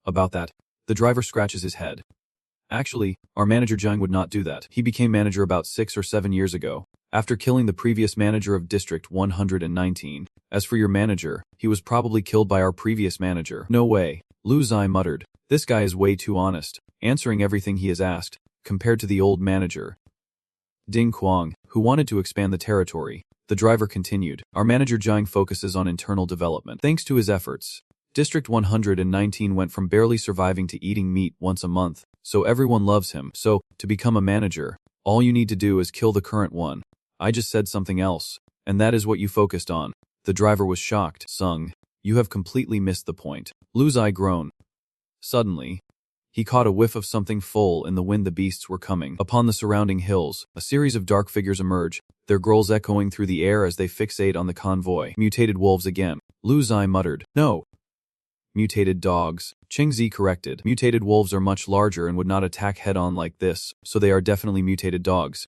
About that, the driver scratches his head. Actually, our manager Jiang would not do that. He became manager about 6 or 7 years ago, after killing the previous manager of District 119. As for your manager, he was probably killed by our previous manager. No way, Lu Zai muttered. This guy is way too honest, answering everything he is asked, compared to the old manager. Ding Kuang, who wanted to expand the territory. The driver continued, our manager Jiang focuses on internal development. Thanks to his efforts, District 119 went from barely surviving to eating meat once a month, so everyone loves him. So, to become a manager, all you need to do is kill the current one. I just said something else, and that is what you focused on. The driver was shocked. Sung, you have completely missed the point. Lu Zai groaned. Suddenly, he caught a whiff of something full in the wind. The beasts were coming. Upon the surrounding hills, a series of dark figures emerge, their growls echoing through the air as they fixate on the convoy. Mutated wolves again. Lu Zai muttered, no. Mutated dogs. Cheng Zi corrected. Mutated wolves are much larger and would not attack head-on like this, so they are definitely mutated dogs.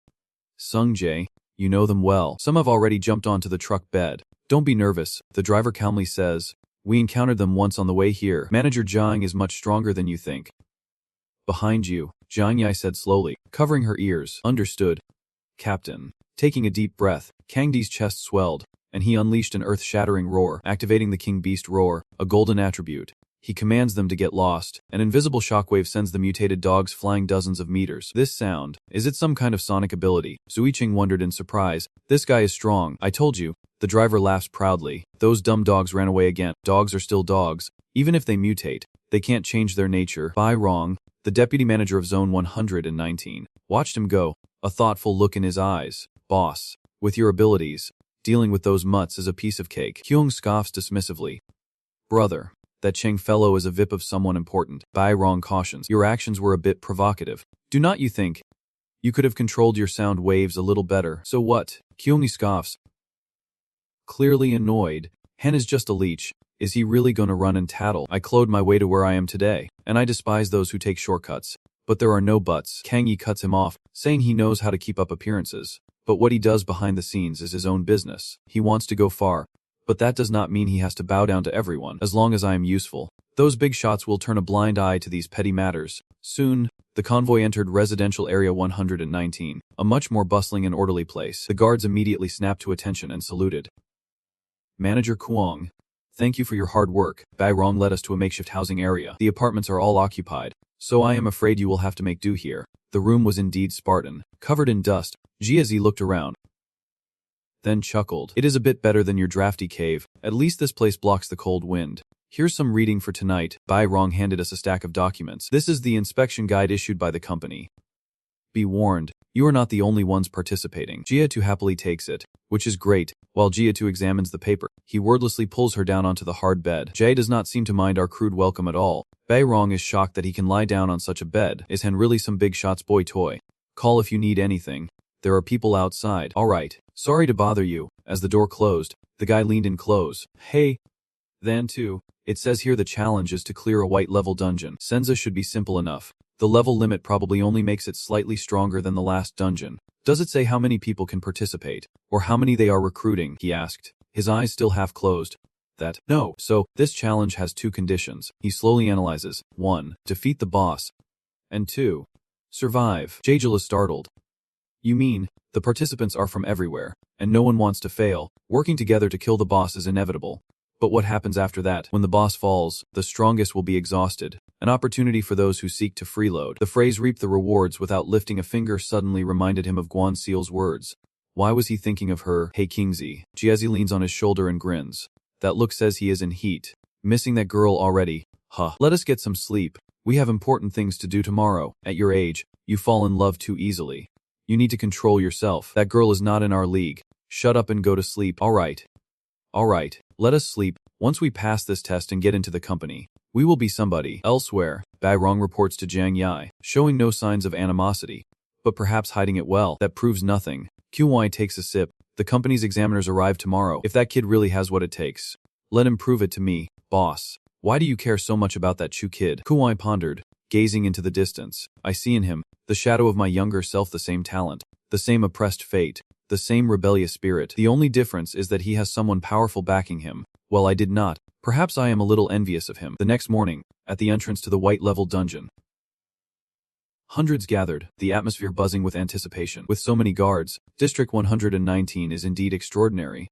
Sung Jae, you know them well. Some have already jumped onto the truck bed. Don't be nervous, the driver calmly says. We encountered them once on the way here. Manager Jiang is much stronger than you think. Behind you, Jiang Yai said slowly, covering her ears. Understood. Captain. Taking a deep breath, Kang Di's chest swelled, and he unleashed an earth-shattering roar, activating the King Beast roar, a golden attribute. He commands them to get lost. An invisible shockwave sends the mutated dogs flying dozens of meters. This sound, is it some kind of sonic ability? Zuiching wondered in surprise. This guy is strong. I told you. The driver laughs proudly. Those dumb dogs ran away again. Dogs are still dogs. Even if they mutate, they can't change their nature. Bai Rong, the deputy manager of Zone 119, watched him go, a thoughtful look in his eyes. Boss, with your abilities, dealing with those mutts is a piece of cake. Kyung scoffs dismissively. Brother, that Cheng fellow is a VIP of someone important. Bai Rong cautions. Your actions were a bit provocative. Do not you think you could have controlled your sound waves a little better? So what? Kyung scoffs. Clearly annoyed. Hen is just a leech. Is he really gonna run and tattle? I clawed my way to where I am today, and I despise those who take shortcuts. But there are no buts. Kang Yi cuts him off, saying he knows how to keep up appearances. But what he does behind the scenes is his own business. He wants to go far. But that does not mean he has to bow down to everyone. As long as I am useful, those big shots will turn a blind eye to these petty matters. Soon, the convoy entered residential area 119, a much more bustling and orderly place. The guards immediately snapped to attention and saluted. Manager Kuang, thank you for your hard work. Bai Rong led us to a makeshift housing area. The apartments are all occupied, so I am afraid you will have to make do here. The room was indeed Spartan, covered in dust. Jiazi looked around, then chuckled. It is a bit better than your drafty cave. At least this place blocks the cold wind. Here's some reading for tonight. Bai Rong handed us a stack of documents. This is the inspection guide issued by the company. Be warned, you are not the only ones participating. Jia2 happily takes it, which is great. While Jia2 examines the paper, he wordlessly pulls her down onto the hard bed. Jay does not seem to mind our crude welcome at all. Bai Rong is shocked that he can lie down on such a bed. Is Hen really some big shots boy toy? Call if you need anything. There are people outside. Alright, sorry to bother you. As the door closed, The guy leaned in close. Hey. Then too. It says here the challenge is to clear a white level dungeon. Senza should be simple enough. The level limit probably only makes it slightly stronger than the last dungeon. Does it say how many people can participate? Or how many they are recruiting? He asked, his eyes still half closed. That. No. So, this challenge has 2 conditions. He slowly analyzes. 1. Defeat the boss. And 2. Survive. Jajal is startled. You mean, the participants are from everywhere, and no one wants to fail. Working together to kill the boss is inevitable. But what happens after that? When the boss falls, the strongest will be exhausted. An opportunity for those who seek to freeload. The phrase reap the rewards without lifting a finger suddenly reminded him of Guan Seal's words. Why was he thinking of her? Hey Kingsley. Jiezi leans on his shoulder and grins. That look says he is in heat. Missing that girl already. Huh. Let us get some sleep. We have important things to do tomorrow. At your age, you fall in love too easily. You need to control yourself. That girl is not in our league. Shut up and go to sleep. Alright. Alright. Let us sleep. Once we pass this test and get into the company, we will be somebody. Elsewhere, Bai Rong reports to Jiang Yai, showing no signs of animosity, but perhaps hiding it well. That proves nothing. QY takes a sip. The company's examiners arrive tomorrow. If that kid really has what it takes, let him prove it to me, boss. Why do you care so much about that Chu kid? Kuai pondered, gazing into the distance. I see in him, the shadow of my younger self, the same talent, the same oppressed fate, the same rebellious spirit. The only difference is that he has someone powerful backing him. Well, I did not. Perhaps I am a little envious of him. The next morning, at the entrance to the white level dungeon, hundreds gathered, the atmosphere buzzing with anticipation. With so many guards, District 119 is indeed extraordinary.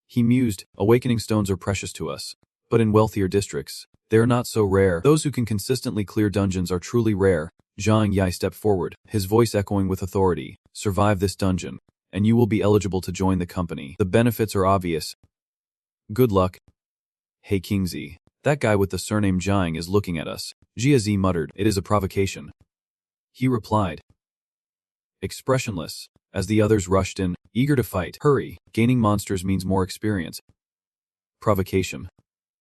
He mused, awakening stones are precious to us. But in wealthier districts, they are not so rare. Those who can consistently clear dungeons are truly rare. Zhang Yai stepped forward, his voice echoing with authority. Survive this dungeon, and you will be eligible to join the company. The benefits are obvious. Good luck. Hey Kingsley, that guy with the surname Jiang is looking at us. Jia Zi muttered, it is a provocation. He replied, expressionless, as the others rushed in, eager to fight. Hurry, gaining monsters means more experience. Provocation.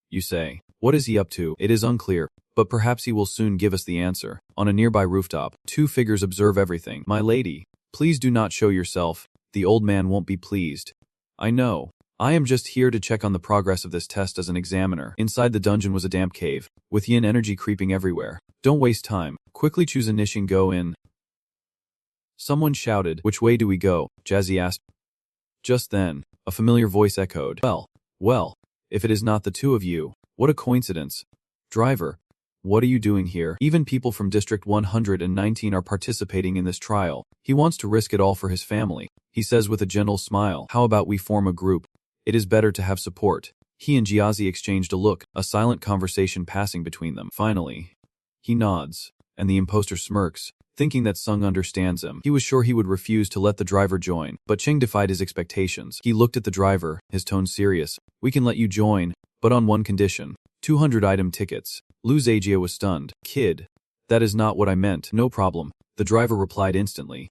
You say, what is he up to? It is unclear, but perhaps he will soon give us the answer. On a nearby rooftop, 2 figures observe everything. My lady, please do not show yourself. The old man won't be pleased. I know. I am just here to check on the progress of this test as an examiner. Inside the dungeon was a damp cave, with yin energy creeping everywhere. Don't waste time. Quickly choose a niche and go in. Someone shouted, which way do we go? Jazzy asked. Just then, a familiar voice echoed. Well, if it is not the 2 of you, what a coincidence. Driver, what are you doing here? Even people from District 119 are participating in this trial. He wants to risk it all for his family. He says with a gentle smile, how about we form a group? It is better to have support. He and Jiazi exchanged a look, a silent conversation passing between them. Finally, he nods, and the imposter smirks, thinking that Sung understands him. He was sure he would refuse to let the driver join, but Cheng defied his expectations. He looked at the driver, his tone serious. We can let you join, but on one condition. 200 item tickets. Lu Zajia was stunned. Kid, that is not what I meant. No problem. The driver replied instantly,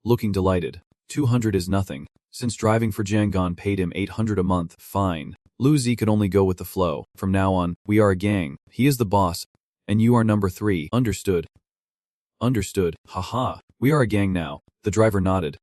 looking delighted. 200 is nothing. Since driving for Jiangan paid him 800 a month. Fine. Lu Zi could only go with the flow. From now on, we are a gang. He is the boss, and you are number 3. Understood. Understood. Haha. We are a gang now. The driver nodded.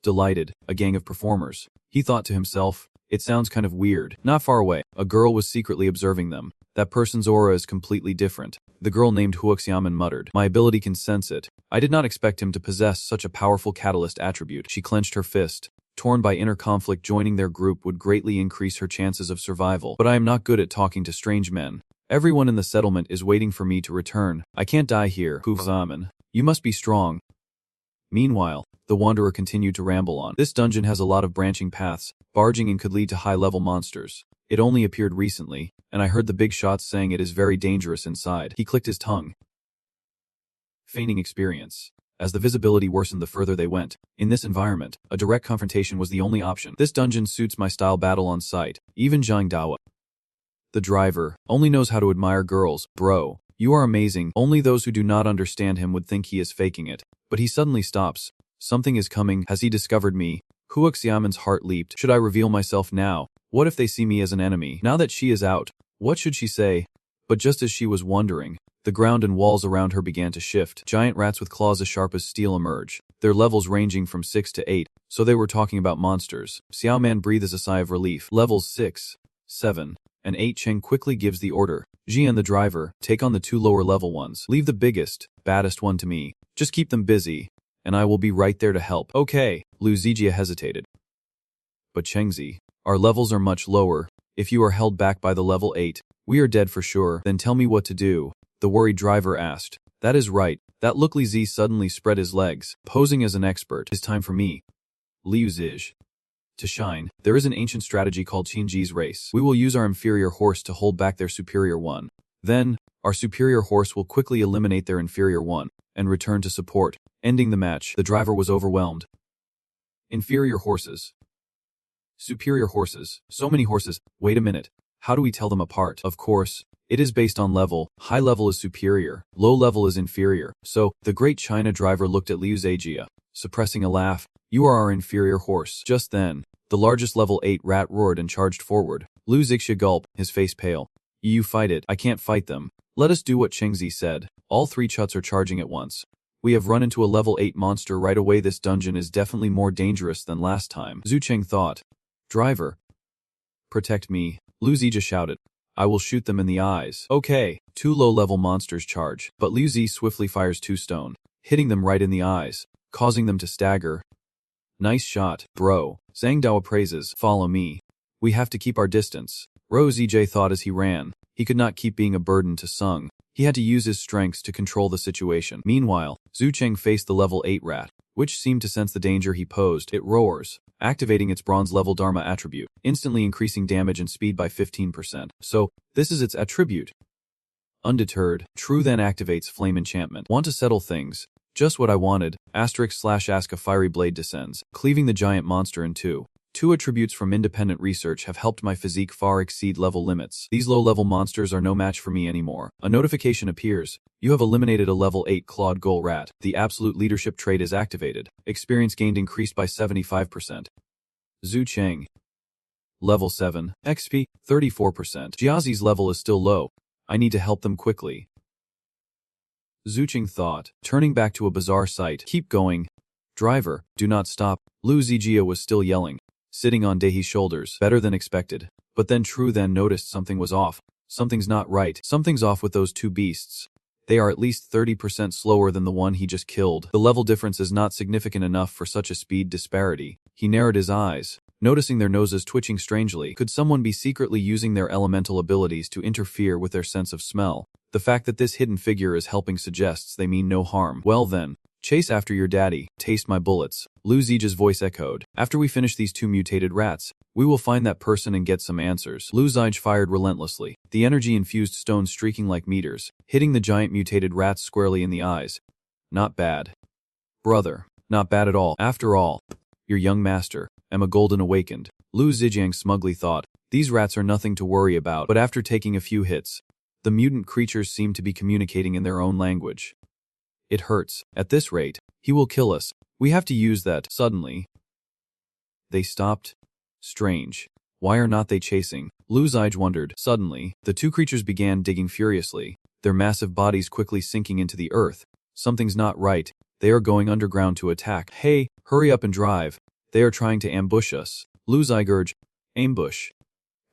Delighted. A gang of performers. He thought to himself, it sounds kind of weird. Not far away, a girl was secretly observing them. That person's aura is completely different. The girl named Huoxiamen muttered. My ability can sense it. I did not expect him to possess such a powerful catalyst attribute. She clenched her fist. Torn by inner conflict, joining their group would greatly increase her chances of survival. But I am not good at talking to strange men. Everyone in the settlement is waiting for me to return. I can't die here. Huoxiamen, you must be strong. Meanwhile, the wanderer continued to ramble on. This dungeon has a lot of branching paths. Barging in could lead to high-level monsters. It only appeared recently, and I heard the big shots saying it is very dangerous inside. He clicked his tongue, feigning experience. As the visibility worsened the further they went, in this environment, a direct confrontation was the only option. This dungeon suits my style. Battle on sight. Even Zhang Dawa, the driver, only knows how to admire girls. Bro, you are amazing. Only those who do not understand him would think he is faking it. But he suddenly stops. Something is coming. Has he discovered me? Huoxiamen's heart leaped. Should I reveal myself now? What if they see me as an enemy? Now that she is out, what should she say? But just as she was wondering, The ground and walls around her began to shift. Giant rats with claws as sharp as steel emerge, their levels ranging from 6 to 8, so they were talking about monsters. Xiao Man breathes a sigh of relief. Levels 6, 7, and 8. Cheng quickly gives the order. Jian the driver, take on the 2 lower level ones. Leave the biggest, baddest one to me. Just keep them busy, and I will be right there to help. Okay, Lu Zijia hesitated. But Chengzi, our levels are much lower. If you are held back by the level 8, we are dead for sure. Then tell me what to do, the worried driver asked. That is right. That look. Li Zi suddenly spread his legs, posing as an expert. It's time for me, Liu Zij, to shine. There is an ancient strategy called Qinji's race. We will use our inferior horse to hold back their superior one. Then, our superior horse will quickly eliminate their inferior one, and return to support, ending the match. The driver was overwhelmed. Inferior horses. Superior horses. So many horses. Wait a minute. How do we tell them apart? Of course, it is based on level. High level is superior, low level is inferior. So, the great China driver looked at Liu Zijia, suppressing a laugh. You are our inferior horse. Just then, the largest level 8 rat roared and charged forward. Liu Zixia gulped, his face pale. You fight it. I can't fight them. Let us do what Chengzi said. All 3 chuts are charging at once. We have run into a level 8 monster right away. This dungeon is definitely more dangerous than last time. Zhu Cheng thought. Driver, protect me, Liu Zijia shouted. I will shoot them in the eyes. Okay, 2 low-level monsters charge, but Liu Zi swiftly fires 2 stone, hitting them right in the eyes, causing them to stagger. Nice shot, bro. Zhang Dao praises. Follow me. We have to keep our distance. Ro Zj thought as he ran. He could not keep being a burden to Sung. He had to use his strengths to control the situation. Meanwhile, Zhu Cheng faced the level 8 rat, which seemed to sense the danger he posed. It roars, activating its bronze level Dharma attribute, instantly increasing damage and speed by 15%. So, this is its attribute. Undeterred, True then activates Flame Enchantment. Want to settle things? Just what I wanted. Ask a fiery blade descends, cleaving the giant monster in 2. 2 attributes from independent research have helped my physique far exceed level limits. These low-level monsters are no match for me anymore. A notification appears. You have eliminated a level 8 clawed ghoul rat. The absolute leadership trait is activated. Experience gained increased by 75%. Zhu Cheng. Level 7. XP, 34%. Jiazi's level is still low. I need to help them quickly. Zhu Cheng thought, turning back to a bizarre sight. Keep going. Driver, do not stop. Liu Zijia was still yelling, sitting on Dehi's shoulders. Better than expected. But then True then noticed something was off. Something's not right. Something's off with those 2 beasts. They are at least 30% slower than the one he just killed. The level difference is not significant enough for such a speed disparity. He narrowed his eyes, noticing their noses twitching strangely. Could someone be secretly using their elemental abilities to interfere with their sense of smell? The fact that this hidden figure is helping suggests they mean no harm. Well then, chase after your daddy, taste my bullets. Liu Zijia's voice echoed. After we finish these 2 mutated rats, we will find that person and get some answers. Liu Zij fired relentlessly, the energy-infused stones streaking like meteors, hitting the giant mutated rats squarely in the eyes. Not bad. Brother, not bad at all. After all, your young master, Emma Golden awakened. Liu Zijiang smugly thought, these rats are nothing to worry about. But after taking a few hits, the mutant creatures seem to be communicating in their own language. It hurts. At this rate, he will kill us. We have to use that. Suddenly, they stopped. Strange. Why are not they chasing? Liu Zij wondered. Suddenly, the 2 creatures began digging furiously, their massive bodies quickly sinking into the earth. Something's not right. They are going underground to attack. Hey, hurry up and drive. They are trying to ambush us. Liu Zij urged. Ambush.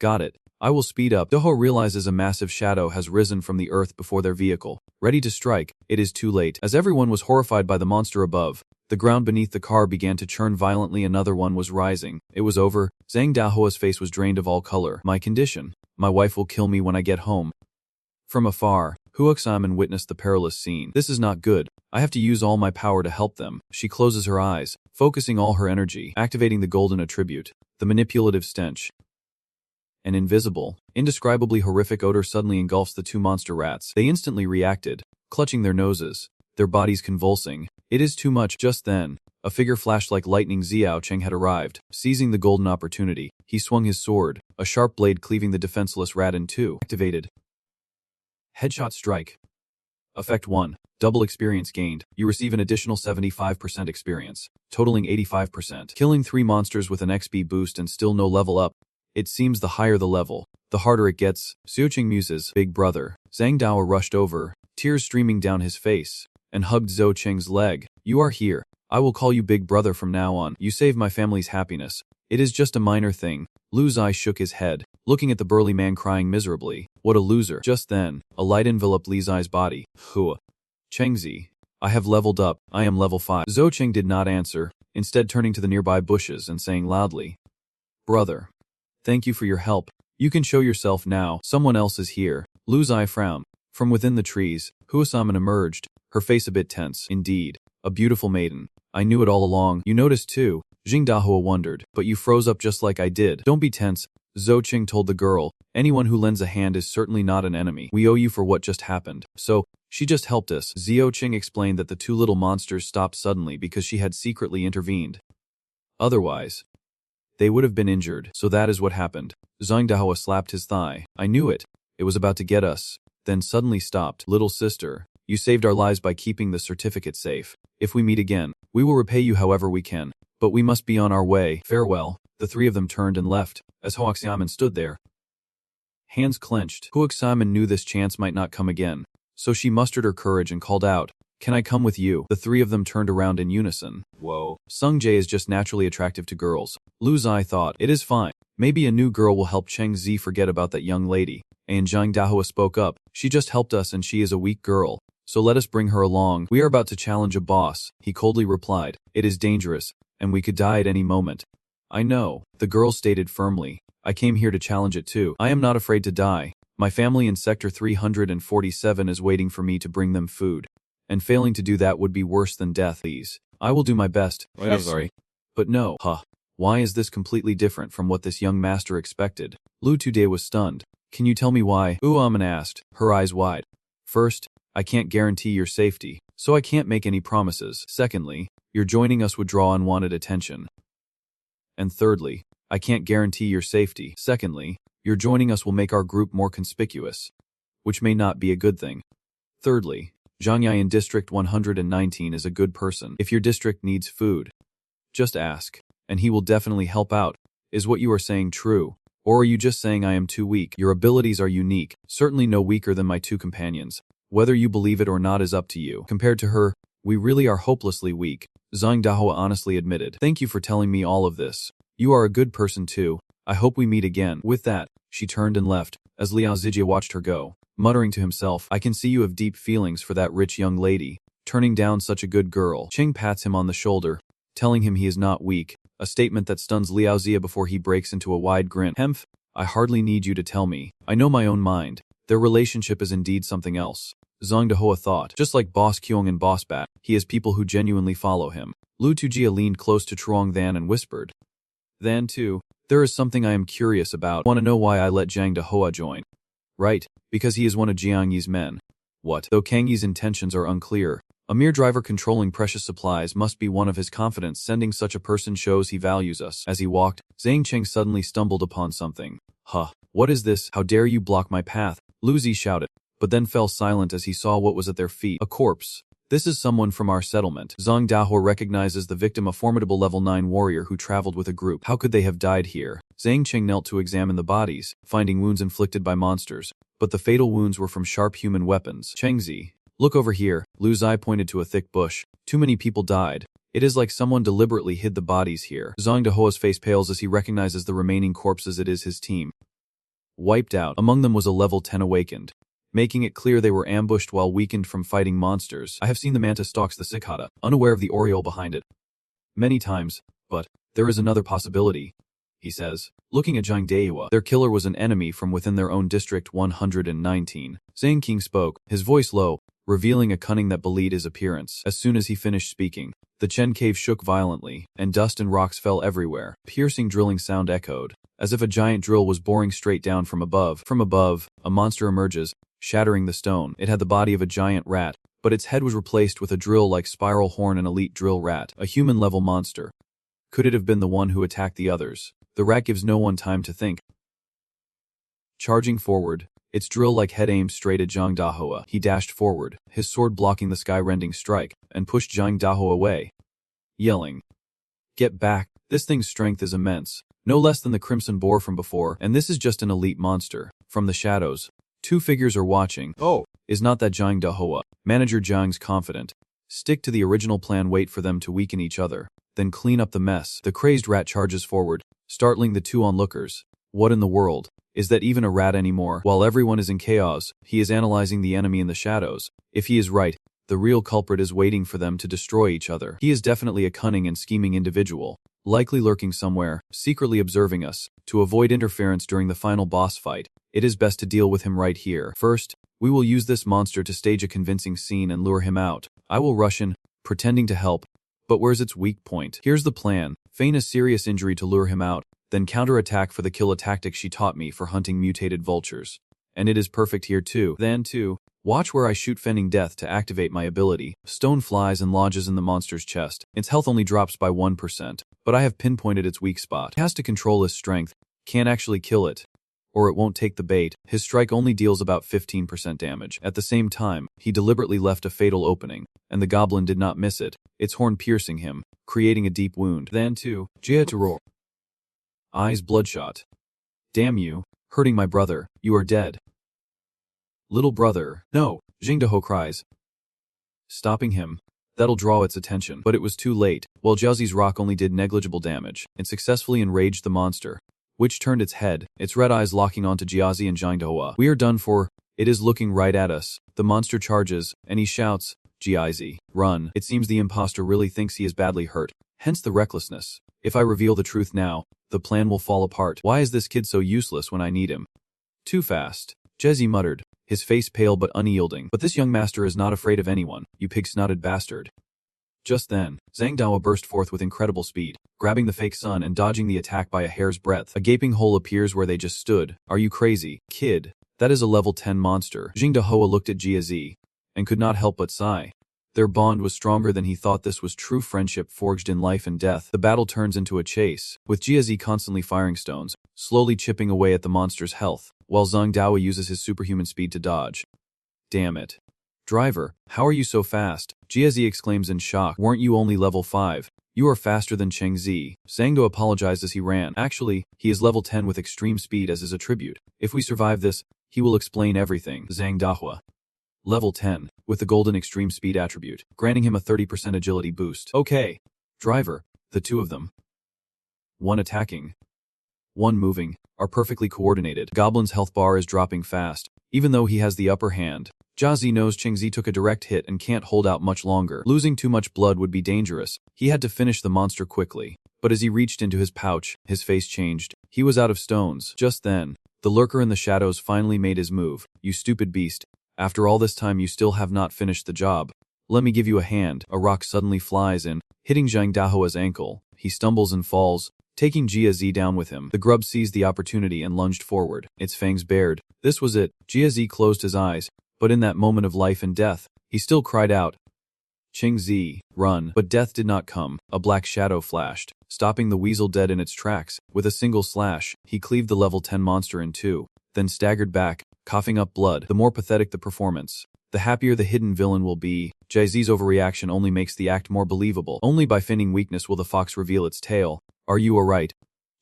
Got it. I will speed up. Doho realizes a massive shadow has risen from the earth before their vehicle. Ready to strike, it is too late. As everyone was horrified by the monster above, the ground beneath the car began to churn violently. Another one was rising. It was over. Zhang Daohua's face was drained of all color. My condition. My wife will kill me when I get home. From afar, Huoxiamen witnessed the perilous scene. This is not good. I have to use all my power to help them. She closes her eyes, focusing all her energy, activating the golden attribute, the manipulative stench. An invisible, indescribably horrific odor suddenly engulfs the 2 monster rats. They instantly reacted, clutching their noses, their bodies convulsing. It is too much. Just then, a figure flashed like lightning. Xiao Cheng had arrived. Seizing the golden opportunity, he swung his sword, a sharp blade cleaving the defenseless rat in 2. Activated. Headshot strike. Effect 1. Double experience gained. You receive an additional 75% experience, totaling 85%. Killing 3 monsters with an XP boost and still no level up. It seems the higher the level, the harder it gets. Xiuqing muses. Big brother. Zhang Dao rushed over, tears streaming down his face, and hugged Zhou Qing's leg. "You are here. I will call you Big Brother from now on. You saved my family's happiness. It is just a minor thing." Lu Zai shook his head, looking at the burly man crying miserably. What a loser. Just then, a light enveloped Li Zai's body. Hua. Chengzi. I have leveled up. I am level 5. Zhou Qing did not answer, instead turning to the nearby bushes and saying loudly, "Brother. Thank you for your help. You can show yourself now. Someone else is here." Lu Zai frowned. From within the trees, Huasaman emerged, her face a bit tense. "Indeed. A beautiful maiden. I knew it all along." "You noticed too," Jing Dahua wondered. "But you froze up just like I did." "Don't be tense," Zhou Qing told the girl. "Anyone who lends a hand is certainly not an enemy. We owe you for what just happened. So, she just helped us." Zhou Qing explained that the two little monsters stopped suddenly because she had secretly intervened. Otherwise, they would have been injured. "So that is what happened." Zhang Dahua slapped his thigh. "I knew it. It was about to get us." Then suddenly stopped. "Little sister, you saved our lives by keeping the certificate safe. If we meet again, we will repay you however we can. But we must be on our way. Farewell." The three of them turned and left, as Huaxiamen stood there, hands clenched. Huaxiamen knew this chance might not come again, so she mustered her courage and called out, "Can I come with you?" The three of them turned around in unison. Whoa. Sung Jae is just naturally attractive to girls. Lu Zai thought, it is fine. Maybe a new girl will help Cheng Zi forget about that young lady. And Zhang Dahua spoke up. "She just helped us and she is a weak girl. So let us bring her along. We are about to challenge a boss," he coldly replied. "It is dangerous, and we could die at any moment." "I know," the girl stated firmly. "I came here to challenge it too. I am not afraid to die. My family in Sector 347 is waiting for me to bring them food. And failing to do that would be worse than death. Please. I will do my best." I'm sorry. But no. Why is this completely different from what this young master expected? Lu Tude was stunned. "Can you tell me why?" Uaman asked, her eyes wide. "First, I can't guarantee your safety, so I can't make any promises. Secondly, your joining us would draw unwanted attention. And thirdly, I can't guarantee your safety. Secondly, your joining us will make our group more conspicuous, which may not be a good thing. Thirdly, Zhang Yai in District 119 is a good person. If your district needs food, just ask, and he will definitely help out. Is what you are saying true? Or are you just saying I am too weak? Your abilities are unique, certainly no weaker than my two companions. Whether you believe it or not is up to you. Compared to her, we really are hopelessly weak," Zhang Dahua honestly admitted. "Thank you for telling me all of this. You are a good person too. I hope we meet again." With that, she turned and left, as Liao Zijie watched her go, muttering to himself, "I can see you have deep feelings for that rich young lady, turning down such a good girl." Ching pats him on the shoulder, telling him he is not weak, a statement that stuns Liao Zia before he breaks into a wide grin. "Hemph, I hardly need you to tell me. I know my own mind. Their relationship is indeed something else." Zhang Dahua thought. Just like Boss Kyung and Boss Bat, he has people who genuinely follow him. Lu Tujia leaned close to Truong Than and whispered, "Than too, there is something I am curious about. Want to know why I let Zhang Dahua join?" "Right, because he is one of Jiang Yi's men." "What?" Though Kang Yi's intentions are unclear, a mere driver controlling precious supplies must be one of his confidence. Sending such a person shows he values us. As he walked, Zhang Cheng suddenly stumbled upon something. What is this? How dare you block my path?" Lu Zi shouted, but then fell silent as he saw what was at their feet. A corpse. "This is someone from our settlement." Zhang Dahua recognizes the victim, a formidable level 9 warrior who traveled with a group. How could they have died here? Zhang Cheng knelt to examine the bodies, finding wounds inflicted by monsters, but the fatal wounds were from sharp human weapons. "Chengzi, look over here." Lu Zai pointed to a thick bush. "Too many people died. It is like someone deliberately hid the bodies here." Zhang Dahua's face pales as he recognizes the remaining corpses. It is his team. Wiped out. Among them was a level 10 awakened, making it clear they were ambushed while weakened from fighting monsters. "I have seen the manta stalks the cicada, unaware of the oriole behind it, many times, but there is another possibility," he says, looking at Zhang Deihua. "Their killer was an enemy from within their own District 119. Zhang King spoke, his voice low, revealing a cunning that belied his appearance. As soon as he finished speaking, the Chen cave shook violently, and dust and rocks fell everywhere. Piercing drilling sound echoed, as if a giant drill was boring straight down from above. From above, a monster emerges, shattering the stone. It had the body of a giant rat, but its head was replaced with a drill-like spiral horn. An elite drill rat, a human-level monster. Could it have been the one who attacked the others? The rat gives no one time to think. Charging forward, its drill-like head aimed straight at Zhang Dahua. He dashed forward, his sword blocking the sky-rending strike, and pushed Zhang Dahua away, yelling, "Get back!" This thing's strength is immense, no less than the Crimson Boar from before, and this is just an elite monster. From the shadows, two figures are watching. "Oh, Is not that Jiang Dahua? Manager Jiang's confident. Stick to the original plan, wait for them to weaken each other, then clean up the mess. The crazed rat charges forward, startling the two onlookers. What in the world? Is that even a rat anymore? While everyone is in chaos, he is analyzing the enemy in the shadows. If he is right, the real culprit is waiting for them to destroy each other. He is definitely a cunning and scheming individual, likely lurking somewhere, secretly observing us. To avoid interference during the final boss fight, it is best to deal with him right here. First, we will use this monster to stage a convincing scene and lure him out. I will rush in, pretending to help. But where's its weak point? Here's the plan. Feign a serious injury to lure him out, then counterattack for the killer tactic she taught me for hunting mutated vultures. And it is perfect here too. Then too, watch where I shoot feigning death to activate my ability. Stone flies and lodges in the monster's chest. Its health only drops by 1%, but I have pinpointed its weak spot. It has to control his strength, can't actually kill it, or it won't take the bait. His strike only deals about 15% damage. At the same time, he deliberately left a fatal opening, and the goblin did not miss it, its horn piercing him, creating a deep wound. Then too, Jia to roar. Eyes bloodshot. Damn you, hurting my brother, you are dead. Little brother, no, Jingdaho cries. Stopping him, that'll draw its attention. But it was too late. While Jiazi's rock only did negligible damage, it successfully enraged the monster, which turned its head, its red eyes locking onto Jiazi and Jingdaho. We are done for. It is looking right at us. The monster charges, and he shouts, Jiazi, run. It seems the imposter really thinks he is badly hurt, hence the recklessness. If I reveal the truth now, the plan will fall apart. Why is this kid so useless when I need him? Too fast, Jezi muttered, his face pale but unyielding. But this young master is not afraid of anyone, you pig-snouted bastard. Just then, Zhang Dao burst forth with incredible speed, grabbing the fake sun and dodging the attack by a hair's breadth. A gaping hole appears where they just stood. Are you crazy, kid? That is a level 10 monster. Jingdaho looked at Jiazi, and could not help but sigh. Their bond was stronger than he thought. This was true friendship forged in life and death. The battle turns into a chase, with Jiazi constantly firing stones, slowly chipping away at the monster's health, while Zhang Dao uses his superhuman speed to dodge. Damn it. Driver, how are you so fast? Jiazi exclaims in shock. Weren't you only level 5? You are faster than Cheng Zi. Zhangdo apologized as he ran. Actually, he is level 10 with extreme speed as his attribute. If we survive this, he will explain everything. Zhang Dahua. Level 10, with the golden extreme speed attribute, granting him a 30% agility boost. Okay. Driver, the two of them, one attacking, one moving, are perfectly coordinated. Goblin's health bar is dropping fast, even though he has the upper hand. Jiazi knows Chengzi took a direct hit and can't hold out much longer. Losing too much blood would be dangerous. He had to finish the monster quickly. But as he reached into his pouch, his face changed. He was out of stones. Just then, the lurker in the shadows finally made his move. You stupid beast. After all this time you still have not finished the job. Let me give you a hand. A rock suddenly flies in, hitting Zhang Dahoa's ankle. He stumbles and falls, taking Jiazi down with him. The grub seized the opportunity and lunged forward, its fangs bared. This was it. Jiazi closed his eyes, but in that moment of life and death, he still cried out, Chengzi, run. But death did not come. A black shadow flashed, stopping the weasel dead in its tracks. With a single slash, he cleaved the level 10 monster in two, then staggered back, coughing up blood. The more pathetic the performance, the happier the hidden villain will be. Jiazi's overreaction only makes the act more believable. Only by feigning weakness will the fox reveal its tail. Are you alright,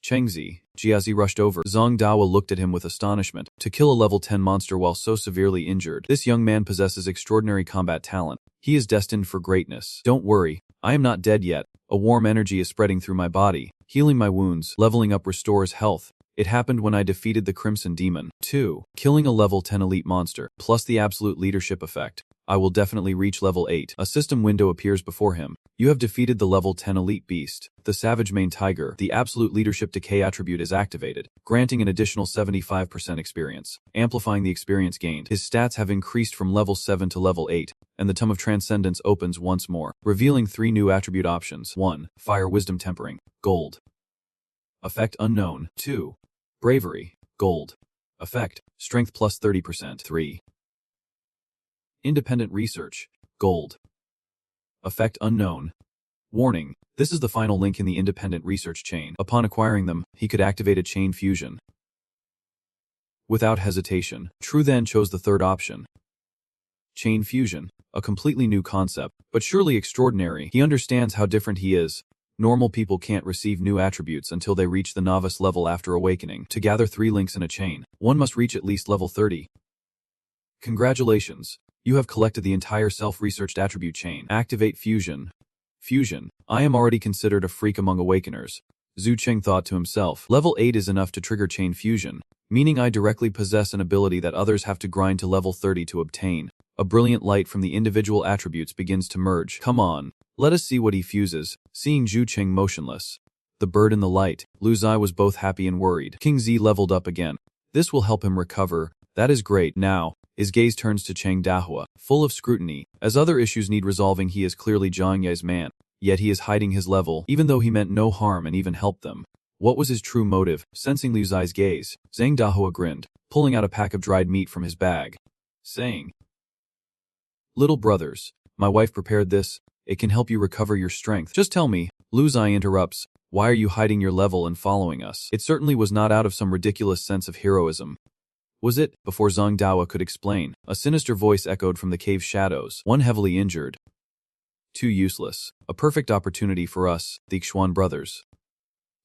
Chengzi? Jiazi rushed over. Zhang Dao looked at him with astonishment. To kill a level 10 monster while so severely injured, this young man possesses extraordinary combat talent. He is destined for greatness. Don't worry, I am not dead yet. A warm energy is spreading through my body, healing my wounds. Leveling up restores health. It happened when I defeated the Crimson Demon. 2. Killing a level 10 elite monster, plus the absolute leadership effect. I will definitely reach level 8. A system window appears before him. You have defeated the level 10 elite beast, the Savage Mane Tiger. The absolute leadership decay attribute is activated, granting an additional 75% experience, amplifying the experience gained. His stats have increased from level 7 to level 8, and the Tome of Transcendence opens once more, revealing 3 new attribute options. 1. Fire Wisdom Tempering, gold. Effect unknown. 2. Bravery, gold. Effect, strength plus 30%. 3. Independent research, gold. Effect unknown. Warning, this is the final link in the independent research chain. Upon acquiring them, he could activate a chain fusion. Without hesitation, True then chose the third option. Chain fusion, a completely new concept, but surely extraordinary. He understands how different he is. Normal people can't receive new attributes until they reach the novice level after awakening. To gather 3 links in a chain, one must reach at least level 30. Congratulations. You have collected the entire self-researched attribute chain. Activate fusion. Fusion. I am already considered a freak among awakeners. Zhu Cheng thought to himself. Level 8 is enough to trigger chain fusion, meaning I directly possess an ability that others have to grind to level 30 to obtain. A brilliant light from the individual attributes begins to merge. Come on, let us see what he fuses. Seeing Zhu Cheng motionless, the bird in the light, Lu Zai was both happy and worried. King Z leveled up again. This will help him recover. That is great. Now, his gaze turns to Chang Dahua, full of scrutiny. As other issues need resolving, he is clearly Zhang Ye's man. Yet he is hiding his level, even though he meant no harm and even helped them. What was his true motive? Sensing Liu Zai's gaze, Zhang Dahua grinned, pulling out a pack of dried meat from his bag, saying, "Little brothers, my wife prepared this. It can help you recover your strength. Just tell me." Liu Zai interrupts, "Why are you hiding your level and following us?" It certainly was not out of some ridiculous sense of heroism. Was it? Before Zhang Dahua could explain, a sinister voice echoed from the cave's shadows. One heavily injured. Too useless. A perfect opportunity for us, the Xuan brothers,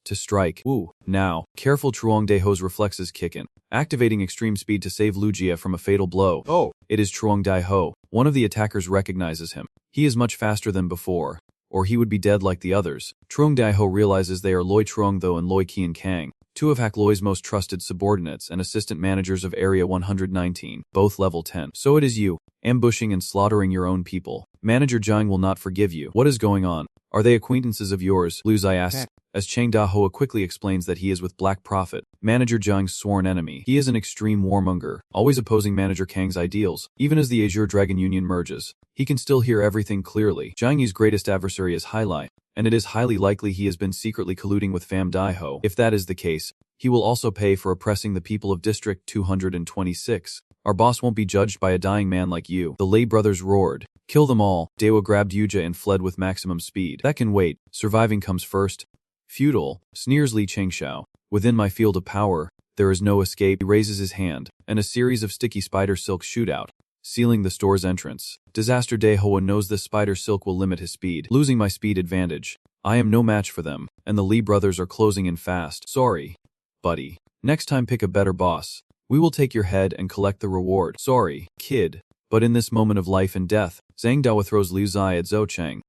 to strike. Woo. Now, careful Truong Daiho's reflexes kick in, activating extreme speed to save Lu Jia from a fatal blow. Oh, it is Truong Daiho. One of the attackers recognizes him. He is much faster than before, or he would be dead like the others. Truong Daiho realizes they are Loi Truong Tho and Loi Qian Kang, two of Hak Loi's most trusted subordinates and assistant managers of Area 119, both level 10. So it is you, ambushing and slaughtering your own people. Manager Zhang will not forgive you. What is going on? Are they acquaintances of yours? Lu Zai asks, as Chang Dahua quickly explains that he is with Black Prophet, Manager Zhang's sworn enemy. He is an extreme warmonger, always opposing Manager Kang's ideals. Even as the Azure Dragon Union merges, he can still hear everything clearly. Zhang Yi's greatest adversary is Hailai, and it is highly likely he has been secretly colluding with Pham Daiho. If that is the case, he will also pay for oppressing the people of District 226. Our boss won't be judged by a dying man like you. The Lei brothers roared. Kill them all. Dewa grabbed Yuja and fled with maximum speed. That can wait. Surviving comes first. Feudal, sneers Li Chengxiao. Within my field of power, there is no escape. He raises his hand, and a series of sticky spider silks shoot out, sealing the store's entrance. Disaster Daihoa knows this spider silk will limit his speed. Losing my speed advantage. I am no match for them, and the Li brothers are closing in fast. Sorry, buddy. Next time pick a better boss. We will take your head and collect the reward. Sorry, kid. But in this moment of life and death, Zhang Dahua throws Liu Zai at Zhou Cheng.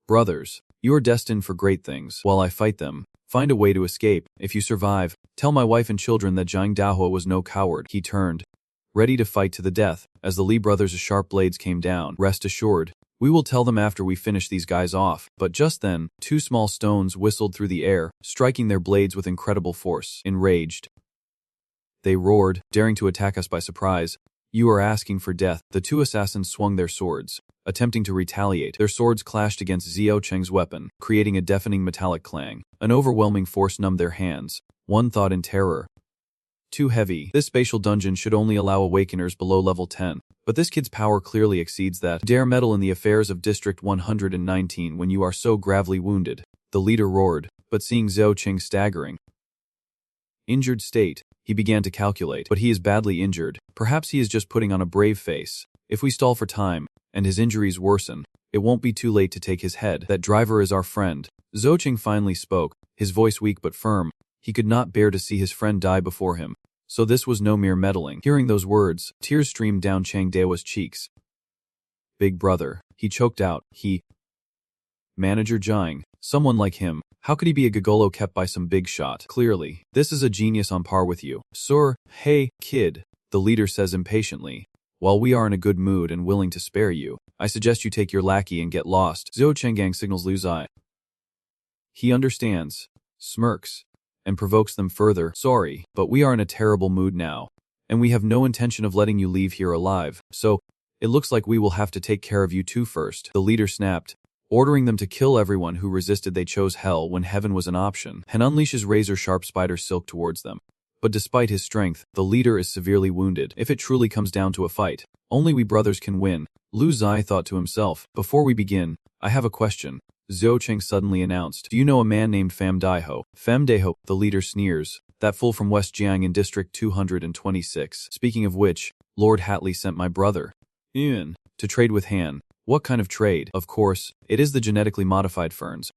Brothers, you are destined for great things. While I fight them, find a way to escape. If you survive, tell my wife and children that Zhang Dahua was no coward. He turned, ready to fight to the death, as the Li brothers' sharp blades came down. Rest assured, we will tell them after we finish these guys off. But just then, two small stones whistled through the air, striking their blades with incredible force. Enraged, they roared, daring to attack us by surprise. You are asking for death. The two assassins swung their swords, attempting to retaliate. Their swords clashed against Xiao Cheng's weapon, creating a deafening metallic clang. An overwhelming force numbed their hands. One thought in terror. Too heavy. This spatial dungeon should only allow awakeners below level 10. But this kid's power clearly exceeds that. Dare meddle in the affairs of District 119 when you are so gravely wounded. The leader roared, but seeing Xiao Cheng staggering, injured state, he began to calculate. But he is badly injured. Perhaps he is just putting on a brave face. If we stall for time, and his injuries worsen, it won't be too late to take his head. That driver is our friend. Zhou Cheng finally spoke, his voice weak but firm. He could not bear to see his friend die before him. So this was no mere meddling. Hearing those words, tears streamed down Chang Daewa's cheeks. Big brother, he choked out. Manager Zhang, someone like him, how could he be a gigolo kept by some big shot? Clearly, this is a genius on par with you. Sir, hey, kid, the leader says impatiently. While we are in a good mood and willing to spare you, I suggest you take your lackey and get lost. Zhou Chenggang signals Liu Zai. He understands, smirks, and provokes them further. Sorry, but we are in a terrible mood now, and we have no intention of letting you leave here alive, so it looks like we will have to take care of you two first. The leader snapped, ordering them to kill everyone who resisted. They chose hell when heaven was an option, and unleashes razor-sharp spider silk towards them. But despite his strength, the leader is severely wounded. If it truly comes down to a fight, only we brothers can win. Liu Zai thought to himself. Before we begin, I have a question. Zhou Cheng suddenly announced. Do you know a man named Pham Daiho? Pham Daiho, the leader sneers. That fool from West Jiang in District 226. Speaking of which, Lord Hatley sent my brother, Yun, to trade with Han. What kind of trade? Of course, it is the genetically modified ferns,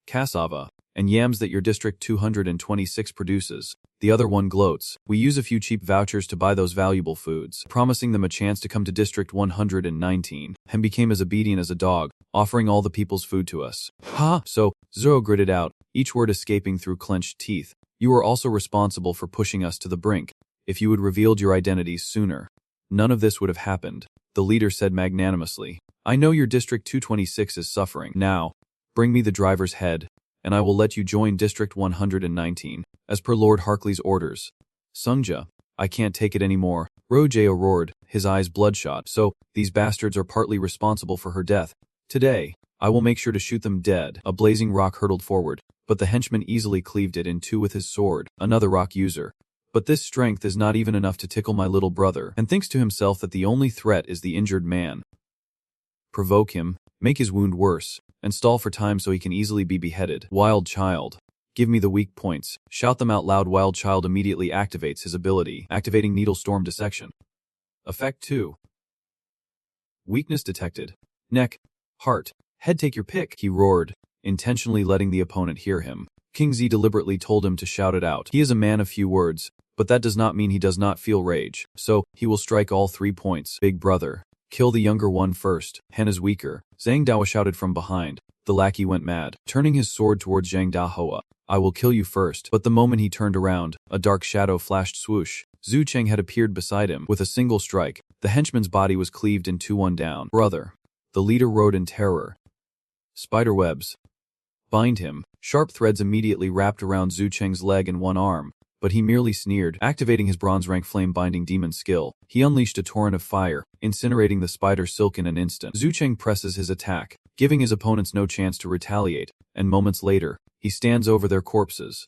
cassava, and yams that your District 226 produces. The other one gloats. We use a few cheap vouchers to buy those valuable foods, promising them a chance to come to District 119, and became as obedient as a dog, offering all the people's food to us. Ha! So, Zoro gritted out, each word escaping through clenched teeth. You are also responsible for pushing us to the brink. If you had revealed your identities sooner, none of this would have happened, the leader said magnanimously. I know your District 226 is suffering. Now, bring me the driver's head, and I will let you join District 119, as per Lord Harkley's orders. Sungja, I can't take it anymore. Rojeo roared, his eyes bloodshot. So, these bastards are partly responsible for her death. Today, I will make sure to shoot them dead. A blazing rock hurtled forward, but the henchman easily cleaved it in two with his sword, another rock user. But this strength is not even enough to tickle my little brother, and thinks to himself that the only threat is the injured man. Provoke him, make his wound worse, and stall for time so he can easily be beheaded. Wild Child. Give me the weak points. Shout them out loud. Wild Child immediately activates his ability, activating Needle Storm Dissection. Effect 2. Weakness detected. Neck, heart, head, take your pick, he roared, intentionally letting the opponent hear him. King Z deliberately told him to shout it out. He is a man of few words, but that does not mean he does not feel rage, so he will strike all 3 points. Big brother. Kill the younger one first. Hen is weaker. Zhang Dao shouted from behind. The lackey went mad, turning his sword towards Zhang Daohua. I will kill you first. But the moment he turned around, a dark shadow flashed swoosh. Zhu Cheng had appeared beside him. With a single strike, the henchman's body was cleaved in two. One down. Brother. The leader rode in terror. Spider webs. Bind him. Sharp threads immediately wrapped around Zhu Cheng's leg and one arm. But he merely sneered, activating his bronze rank flame-binding demon skill. He unleashed a torrent of fire, incinerating the spider silk in an instant. Zhu Cheng presses his attack, giving his opponents no chance to retaliate, and moments later, he stands over their corpses,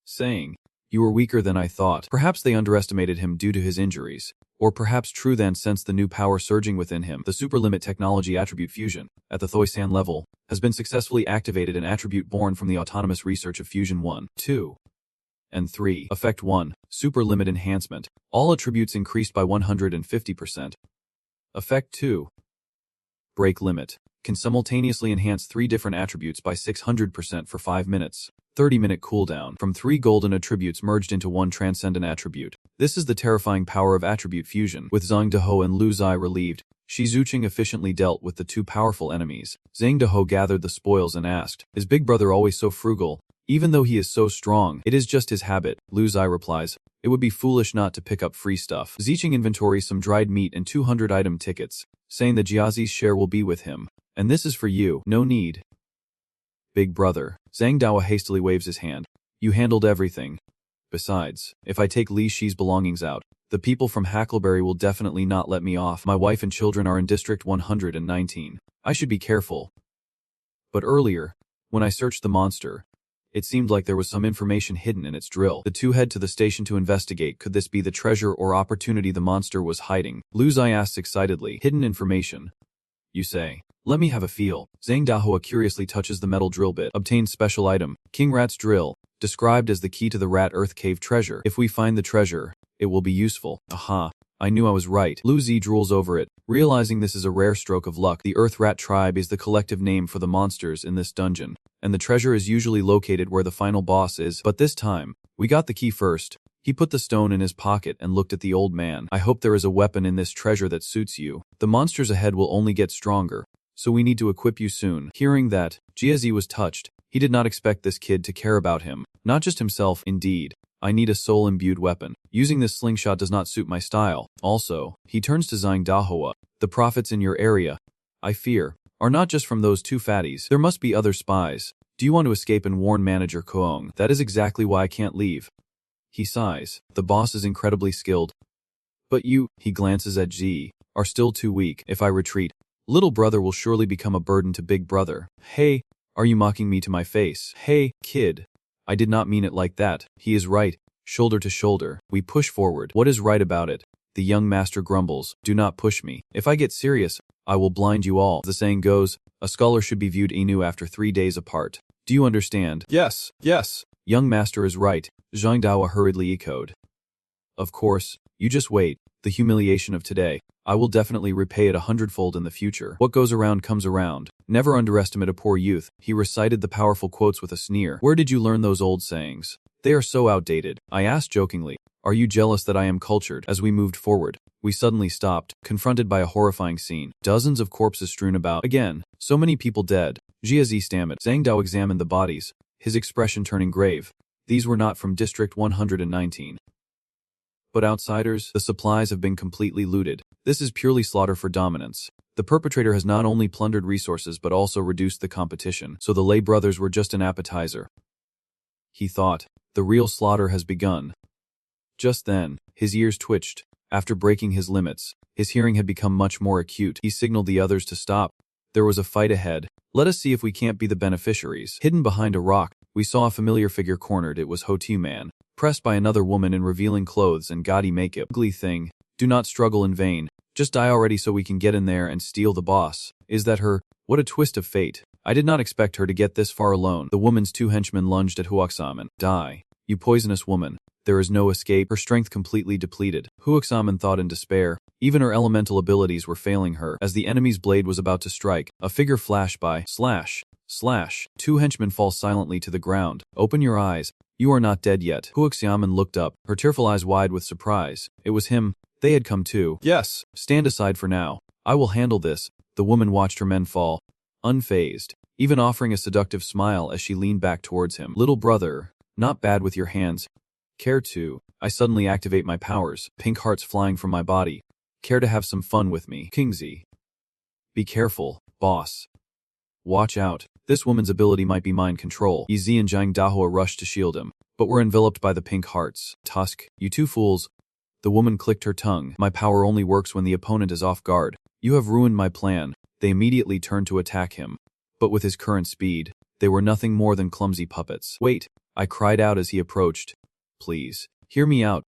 saying, You were weaker than I thought. Perhaps they underestimated him due to his injuries, or perhaps True Than sensed the new power surging within him. The Superlimit Technology Attribute Fusion, at the Thoisan level, has been successfully activated, an attribute born from the autonomous research of Fusion 1, 2, and 3. Effect 1. Super Limit Enhancement. All attributes increased by 150%. Effect 2. Break Limit. Can simultaneously enhance 3 different attributes by 600% for 5 minutes. 30-minute cooldown. From 3 golden attributes merged into 1 transcendent attribute. This is the terrifying power of attribute fusion. With Zhang Deho and Lu Zai relieved, Shi Zuqing efficiently dealt with the 2 powerful enemies. Zhang Deho gathered the spoils and asked, Is Big Brother always so frugal? Even though he is so strong, it is just his habit. Lu Zai replies, It would be foolish not to pick up free stuff. Ziqing inventories some dried meat and 200 item tickets, saying the Jiazi's share will be with him. And this is for you. No need. Big brother. Zhang Dao hastily waves his hand. You handled everything. Besides, if I take Li Shi's belongings out, the people from Hackleberry will definitely not let me off. My wife and children are in District 119. I should be careful. But earlier, when I searched the monster, it seemed like there was some information hidden in its drill. The two head to the station to investigate. Could this be the treasure or opportunity the monster was hiding? Lu Zai asks excitedly. Hidden information. You say. Let me have a feel. Zhang Dahua curiously touches the metal drill bit. Obtained special item. King Rat's drill. Described as the key to the Rat Earth Cave treasure. If we find the treasure, it will be useful. Aha. I knew I was right. Lu Zi drools over it, realizing this is a rare stroke of luck. The Earth Rat tribe is the collective name for the monsters in this dungeon, and the treasure is usually located where the final boss is. But this time, we got the key first. He put the stone in his pocket and looked at the old man. I hope there is a weapon in this treasure that suits you. The monsters ahead will only get stronger, so we need to equip you soon. Hearing that, Jiazi was touched. He did not expect this kid to care about him. Not just himself, indeed. I need a soul-imbued weapon. Using this slingshot does not suit my style. Also, he turns to Zhang Dahua. The profits in your area, I fear, are not just from those 2 fatties. There must be other spies. Do you want to escape and warn Manager Koong? That is exactly why I can't leave. He sighs. The boss is incredibly skilled. But you, he glances at Ji, are still too weak. If I retreat, little brother will surely become a burden to big brother. Hey, are you mocking me to my face? Hey, kid. I did not mean it like that. He is right. Shoulder to shoulder, we push forward. What is right about it? The young master grumbles. Do not push me. If I get serious, I will blind you all. The saying goes, a scholar should be viewed anew after 3 days apart. Do you understand? Yes, yes. Young master is right, Zhang Dao hurriedly echoed. Of course, you just wait. The humiliation of today. I will definitely repay it 100-fold in the future. What goes around comes around. Never underestimate a poor youth. He recited the powerful quotes with a sneer. Where did you learn those old sayings? They are so outdated. I asked jokingly. Are you jealous that I am cultured? As we moved forward, we suddenly stopped, confronted by a horrifying scene. Dozens of corpses strewn about. Again, so many people dead. Jiazi stammered. Zhang Dao examined the bodies, his expression turning grave. These were not from District 119. But outsiders, the supplies have been completely looted. This is purely slaughter for dominance. The perpetrator has not only plundered resources but also reduced the competition, so the lay brothers were just an appetizer. He thought, the real slaughter has begun. Just then, his ears twitched. After breaking his limits, his hearing had become much more acute. He signaled the others to stop. There was a fight ahead. Let us see if we can't be the beneficiaries. Hidden behind a rock, we saw a familiar figure cornered. It was Ho-Tu Man, pressed by another woman in revealing clothes and gaudy makeup. Ugly thing, do not struggle in vain. Just die already so we can get in there and steal the boss. Is that her? What a twist of fate. I did not expect her to get this far alone. The woman's two henchmen lunged at Huoxaman. Die, you poisonous woman. There is no escape, her strength completely depleted. Huoxaman thought in despair. Even her elemental abilities were failing her. As the enemy's blade was about to strike, a figure flashed by. Slash. Slash. Two henchmen fall silently to the ground. Open your eyes. You are not dead yet. Huoxaman looked up, her tearful eyes wide with surprise. It was him. They had come too. Yes. Stand aside for now. I will handle this. The woman watched her men fall, unfazed, even offering a seductive smile as she leaned back towards him. Little brother, not bad with your hands. Care to? I suddenly activate my powers, pink hearts flying from my body. Care to have some fun with me? Kingsley. Be careful, boss. Watch out. This woman's ability might be mind control. Yi and Zhang Dahua rushed to shield him, but were enveloped by the pink hearts. Tusk, you two fools. The woman clicked her tongue. My power only works when the opponent is off guard. You have ruined my plan. They immediately turned to attack him. But with his current speed, they were nothing more than clumsy puppets. Wait, I cried out as he approached. Please, hear me out.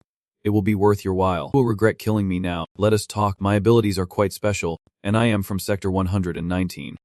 It will be worth your while. You will regret killing me now. Let us talk. My abilities are quite special, and I am from Sector 119.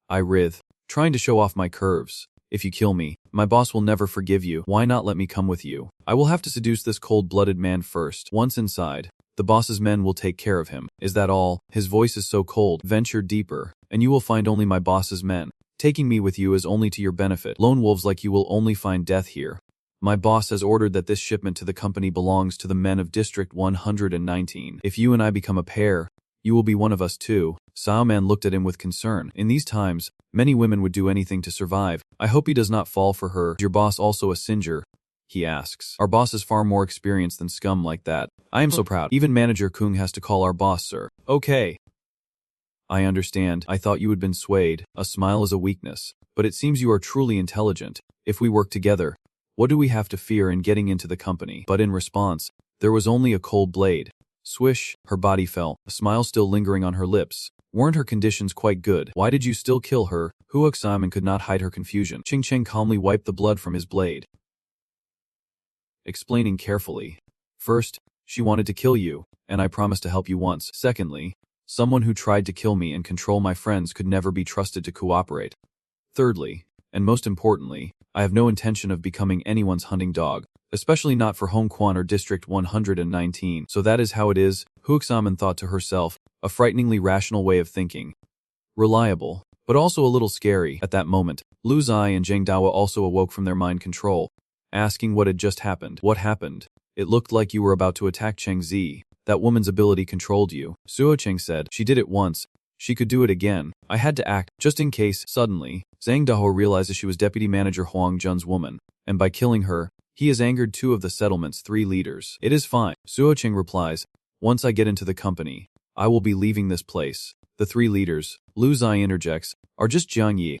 I writhed, trying to show off my curves. If you kill me, my boss will never forgive you. Why not let me come with you? I will have to seduce this cold-blooded man first. Once inside, the boss's men will take care of him. Is that all? His voice is so cold. Venture deeper, and you will find only my boss's men. Taking me with you is only to your benefit. Lone wolves like you will only find death here. My boss has ordered that this shipment to the company belongs to the men of District 119. If you and I become a pair, you will be one of us too. Sao Man looked at him with concern. In these times, many women would do anything to survive. I hope he does not fall for her. Is your boss also a singer? He asks. Our boss is far more experienced than scum like that. I am so proud. Even Manager Kung has to call our boss sir. Okay. I understand. I thought you had been swayed. A smile is a weakness. But it seems you are truly intelligent. If we work together, what do we have to fear in getting into the company? But in response, there was only a cold blade. Swish, her body fell, a smile still lingering on her lips. Weren't her conditions quite good? Why did you still kill her? Huoxaman could not hide her confusion. Ching Cheng calmly wiped the blood from his blade, explaining carefully. First, she wanted to kill you, and I promised to help you once. Secondly, someone who tried to kill me and control my friends could never be trusted to cooperate. Thirdly, and most importantly, I have no intention of becoming anyone's hunting dog, especially not for Hong Quan or District 119. So that is how it is, Huoxaman thought to herself, a frighteningly rational way of thinking. Reliable, but also a little scary. At that moment, Lu Zai and Zhang Dawa also awoke from their mind control, asking what had just happened. What happened? It looked like you were about to attack Cheng Zi. That woman's ability controlled you. Suo Cheng said. She did it once. She could do it again. I had to act, just in case. Suddenly, Zhang Dahou realizes she was Deputy Manager Huang Jun's woman, and by killing her, he has angered two of the settlement's 3 leaders. It is fine. Suo Cheng replies. Once I get into the company, I will be leaving this place. The 3 leaders, Lu Zai interjects, are just Jiang Yi,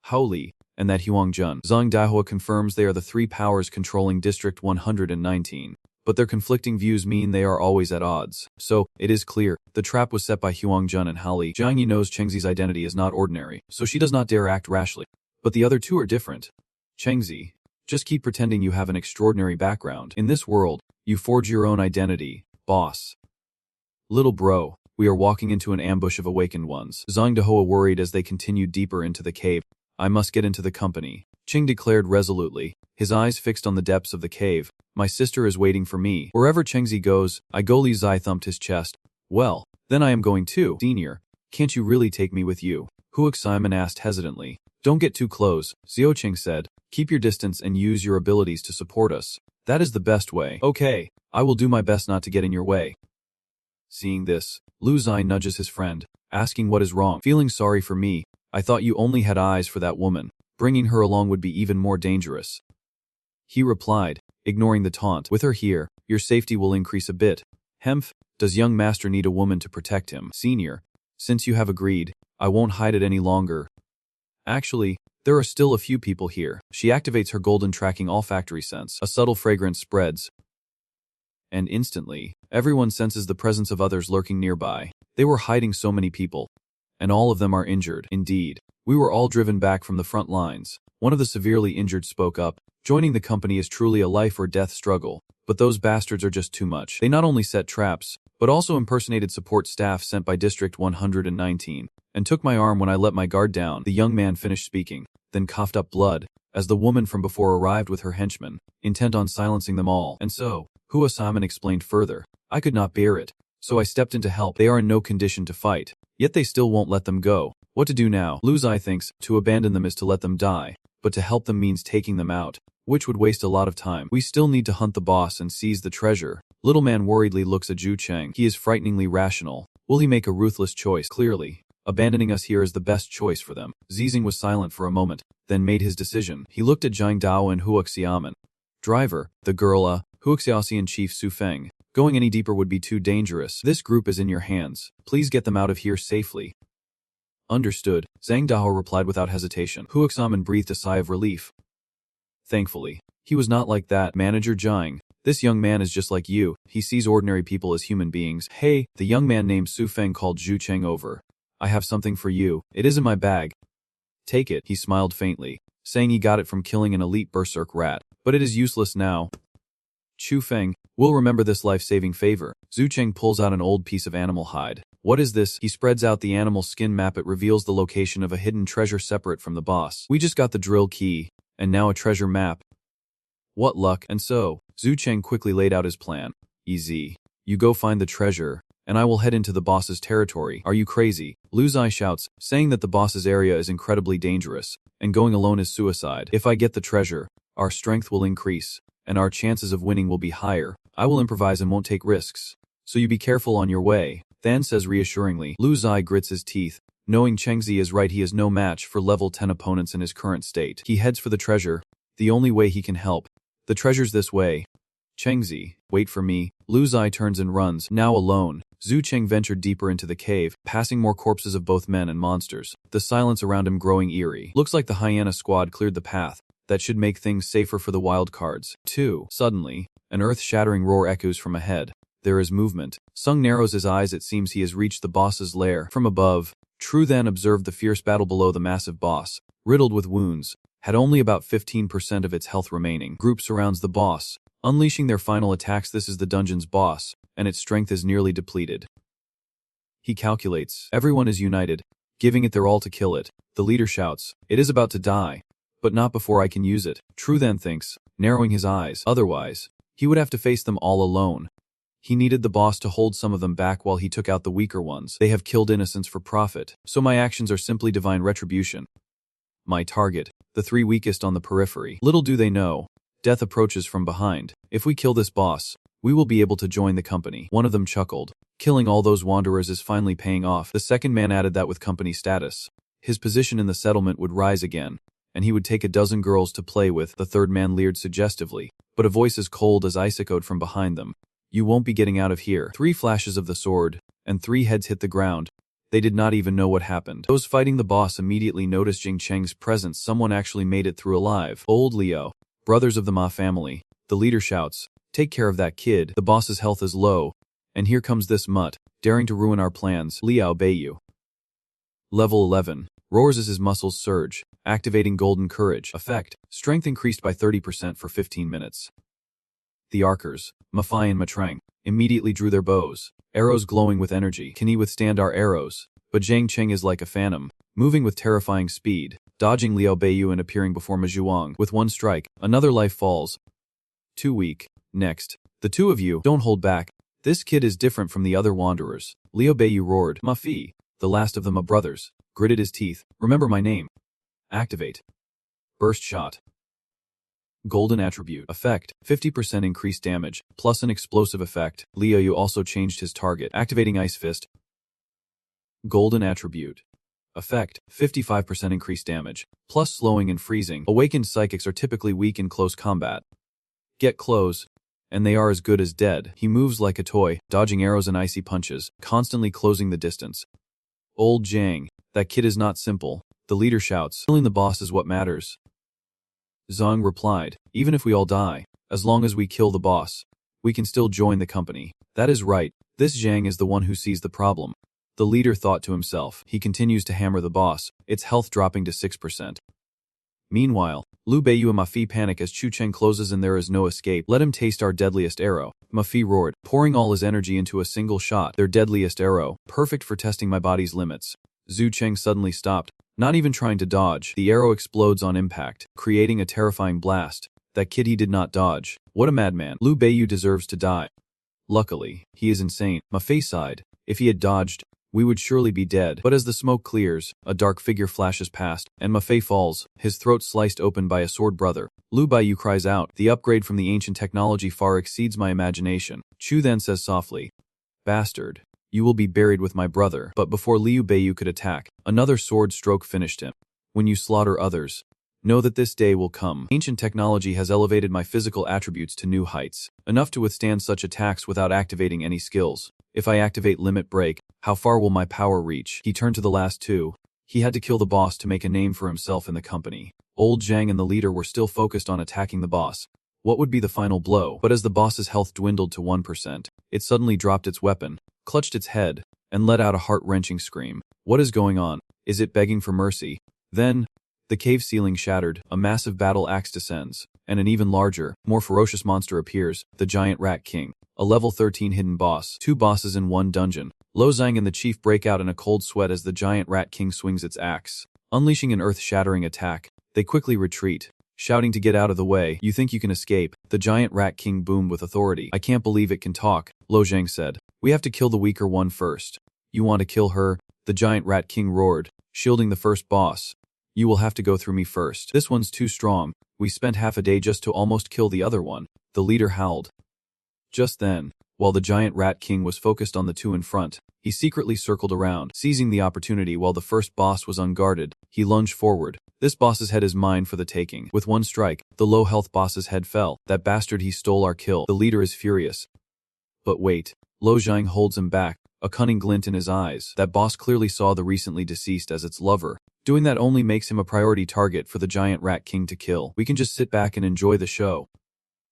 Hao Li, and that Huang Jun. Zhang Dahua confirms they are the 3 powers controlling District 119. But their conflicting views mean they are always at odds. So, it is clear, the trap was set by Huang Jun and Hao Li. Jiang Yi knows Cheng Zi's identity is not ordinary, so she does not dare act rashly. But the other 2 are different. Cheng Zi, just keep pretending you have an extraordinary background. In this world, you forge your own identity, boss. Little bro, we are walking into an ambush of awakened ones. Zhang Dahua worried as they continued deeper into the cave. I must get into the company, Cheng declared resolutely. his eyes fixed on the depths of the cave. My sister is waiting for me. Wherever Chengzi goes, I go. Li Zai thumped his chest. Well, then I am going too. Senior, can't you really take me with you? Huok Simon asked hesitantly. Don't get too close, Xiaoqing said. Keep your distance and use your abilities to support us. That is the best way. Okay, I will do my best not to get in your way. Seeing this, Lu Zai nudges his friend, asking what is wrong. Feeling sorry for me, I thought you only had eyes for that woman. Bringing her along would be even more dangerous. He replied, ignoring the taunt. With her here, your safety will increase a bit. Hemph, does young master need a woman to protect him? Senior, since you have agreed, I won't hide it any longer. Actually, there are still a few people here. She activates her golden tracking olfactory sense. A subtle fragrance spreads. And instantly, everyone senses the presence of others lurking nearby. They were hiding so many people. And all of them are injured. Indeed, we were all driven back from the front lines. One of the severely injured spoke up. Joining the company is truly a life or death struggle. But those bastards are just too much. They not only set traps, but also impersonated support staff sent by District 119, and took my arm when I let my guard down. The young man finished speaking, then coughed up blood, as the woman from before arrived with her henchmen, intent on silencing them all. And so, Hua Simon explained further, I could not bear it, so I stepped in to help. They are in no condition to fight, yet they still won't let them go. What to do now? Lu Zai thinks, to abandon them is to let them die, but to help them means taking them out, which would waste a lot of time. We still need to hunt the boss and seize the treasure. Little man worriedly looks at Zhu Cheng. He is frighteningly rational. Will he make a ruthless choice? Clearly, abandoning us here is the best choice for them. Zizing was silent for a moment, then made his decision. He looked at Zhang Dao and Huok Xiamen. Driver, the girl, Huok Xiaoxian Chief Su Feng. Going any deeper would be too dangerous. This group is in your hands. Please get them out of here safely. Understood, Zhang Dao replied without hesitation. Huok Xiamen breathed a sigh of relief. Thankfully, he was not like that. Manager Zhang, this young man is just like you. He sees ordinary people as human beings. Hey, the young man named Su Feng called Zhu Cheng over. I have something for you. It is in my bag. Take it. He smiled faintly, saying he got it from killing an elite berserk rat. But it is useless now. Chu Feng, we'll remember this life-saving favor. Zhu Cheng pulls out an old piece of animal hide. What is this? He spreads out the animal skin map. It reveals the location of a hidden treasure separate from the boss. We just got the drill key, and now a treasure map. What luck. And so, Zhu Cheng quickly laid out his plan. Easy. You go find the treasure, and I will head into the boss's territory. Are you crazy? Lu Zai shouts, saying that the boss's area is incredibly dangerous, and going alone is suicide. If I get the treasure, our strength will increase, and our chances of winning will be higher. I will improvise and won't take risks. So you be careful on your way, Than says reassuringly. Lu Zai grits his teeth. Knowing Chengzi is right, he is no match for level 10 opponents in his current state. He heads for the treasure, the only way he can help. The treasure's this way. Chengzi, wait for me. Lu Zai turns and runs, now alone. Zhu Cheng ventured deeper into the cave, passing more corpses of both men and monsters, the silence around him growing eerie. Looks like the hyena squad cleared the path. That should make things safer for the wild cards. 2. Suddenly, an earth-shattering roar echoes from ahead. There is movement. Sung narrows his eyes. It seems he has reached the boss's lair. From above, True then observed the fierce battle below. The massive boss, riddled with wounds, had only about 15% of its health remaining. Group surrounds the boss, unleashing their final attacks. This is the dungeon's boss, and its strength is nearly depleted. He calculates. Everyone is united, giving it their all to kill it. The leader shouts, it is about to die, but not before I can use it. True then thinks, narrowing his eyes. Otherwise, he would have to face them all alone. He needed the boss to hold some of them back while he took out the weaker ones. They have killed innocents for profit, so my actions are simply divine retribution. My target, the 3 weakest on the periphery. Little do they know, death approaches from behind. If we kill this boss, we will be able to join the company. One of them chuckled. Killing all those wanderers is finally paying off. The second man added that with company status, his position in the settlement would rise again, and he would take a dozen girls to play with. The third man leered suggestively, but a voice as cold as ice echoed from behind them. You won't be getting out of here. 3 flashes of the sword, and 3 heads hit the ground. They did not even know what happened. Those fighting the boss immediately noticed Jing Cheng's presence. Someone actually made it through alive. Old Liao, brothers of the Ma family. The leader shouts, take care of that kid. The boss's health is low, and here comes this mutt, daring to ruin our plans. Liao Beiyu. Level 11. Roars as his muscles surge, activating Golden Courage. Effect, strength increased by 30% for 15 minutes. The archers, Mafai and Matrang, immediately drew their bows, arrows glowing with energy. Can he withstand our arrows? But Zhang Cheng is like a phantom, moving with terrifying speed. dodging Liu Beiyu and appearing before Ma Zhuang. With one strike, another life falls. Too weak. Next. The two of you, don't hold back. This kid is different from the other wanderers. Liu Beiyu roared. Ma Fi, the last of the Ma brothers, gritted his teeth. Remember my name. Activate. Burst shot. Golden attribute. Effect. 50% increased damage, plus an explosive effect. Liu Yu also changed his target, activating Ice Fist. Golden attribute. Effect. 55% increased damage, plus slowing and freezing. Awakened psychics are typically weak in close combat. Get close, and they are as good as dead. He moves like a toy, dodging arrows and icy punches, constantly closing the distance. Old Zhang, that kid is not simple. The leader shouts, killing the boss is what matters. Zhang replied, even if we all die, as long as we kill the boss, we can still join the company. That is right, this Zhang is the one who sees the problem. The leader thought to himself. He continues to hammer the boss, its health dropping to 6%. Meanwhile, Liu Beiyu and Ma Fi panic as Chu Cheng closes and there is no escape. Let him taste our deadliest arrow. Ma Fi roared, pouring all his energy into a single shot. Their deadliest arrow, perfect for testing my body's limits. Zhu Cheng suddenly stopped, not even trying to dodge. The arrow explodes on impact, creating a terrifying blast. That kid, he did not dodge. What a madman. Liu Beiyu deserves to die. Luckily, he is insane. Ma Fei sighed. If he had dodged, we would surely be dead. But as the smoke clears, a dark figure flashes past, and Ma Fei falls, his throat sliced open by a sword brother. Liu Beiyu cries out, the upgrade from the ancient technology far exceeds my imagination. Chu then says softly, bastard, you will be buried with my brother. But before Liu Beiyu could attack, another sword stroke finished him. When you slaughter others, know that this day will come. Ancient technology has elevated my physical attributes to new heights, enough to withstand such attacks without activating any skills. If I activate Limit Break, how far will my power reach? He turned to the last two. He had to kill the boss to make a name for himself in the company. Old Zhang and the leader were still focused on attacking the boss. What would be the final blow? But as the boss's health dwindled to 1%, it suddenly dropped its weapon, clutched its head, and let out a heart-wrenching scream. What is going on? Is it begging for mercy? Then, the cave ceiling shattered, a massive battle axe descends, and an even larger, more ferocious monster appears, the Giant Rat King. A level 13 hidden boss. 2 bosses in one dungeon. Lo Zhang and the chief break out in a cold sweat as the Giant Rat King swings its axe, unleashing an earth-shattering attack. They quickly retreat, shouting to get out of the way. You think you can escape? The Giant Rat King boomed with authority. I can't believe it can talk, Lo Zhang said. We have to kill the weaker one first. You want to kill her? The Giant Rat King roared, shielding the first boss. You will have to go through me first. This one's too strong. We spent half a day just to almost kill the other one. The leader howled. Just then, while the Giant Rat King was focused on the two in front, he secretly circled around, seizing the opportunity while the first boss was unguarded. He lunged forward. This boss's head is mine for the taking. With one strike, the low-health boss's head fell. That bastard, he stole our kill. The leader is furious. But wait. Lo Zhang holds him back, a cunning glint in his eyes. That boss clearly saw the recently deceased as its lover. Doing that only makes him a priority target for the Giant Rat King to kill. We can just sit back and enjoy the show.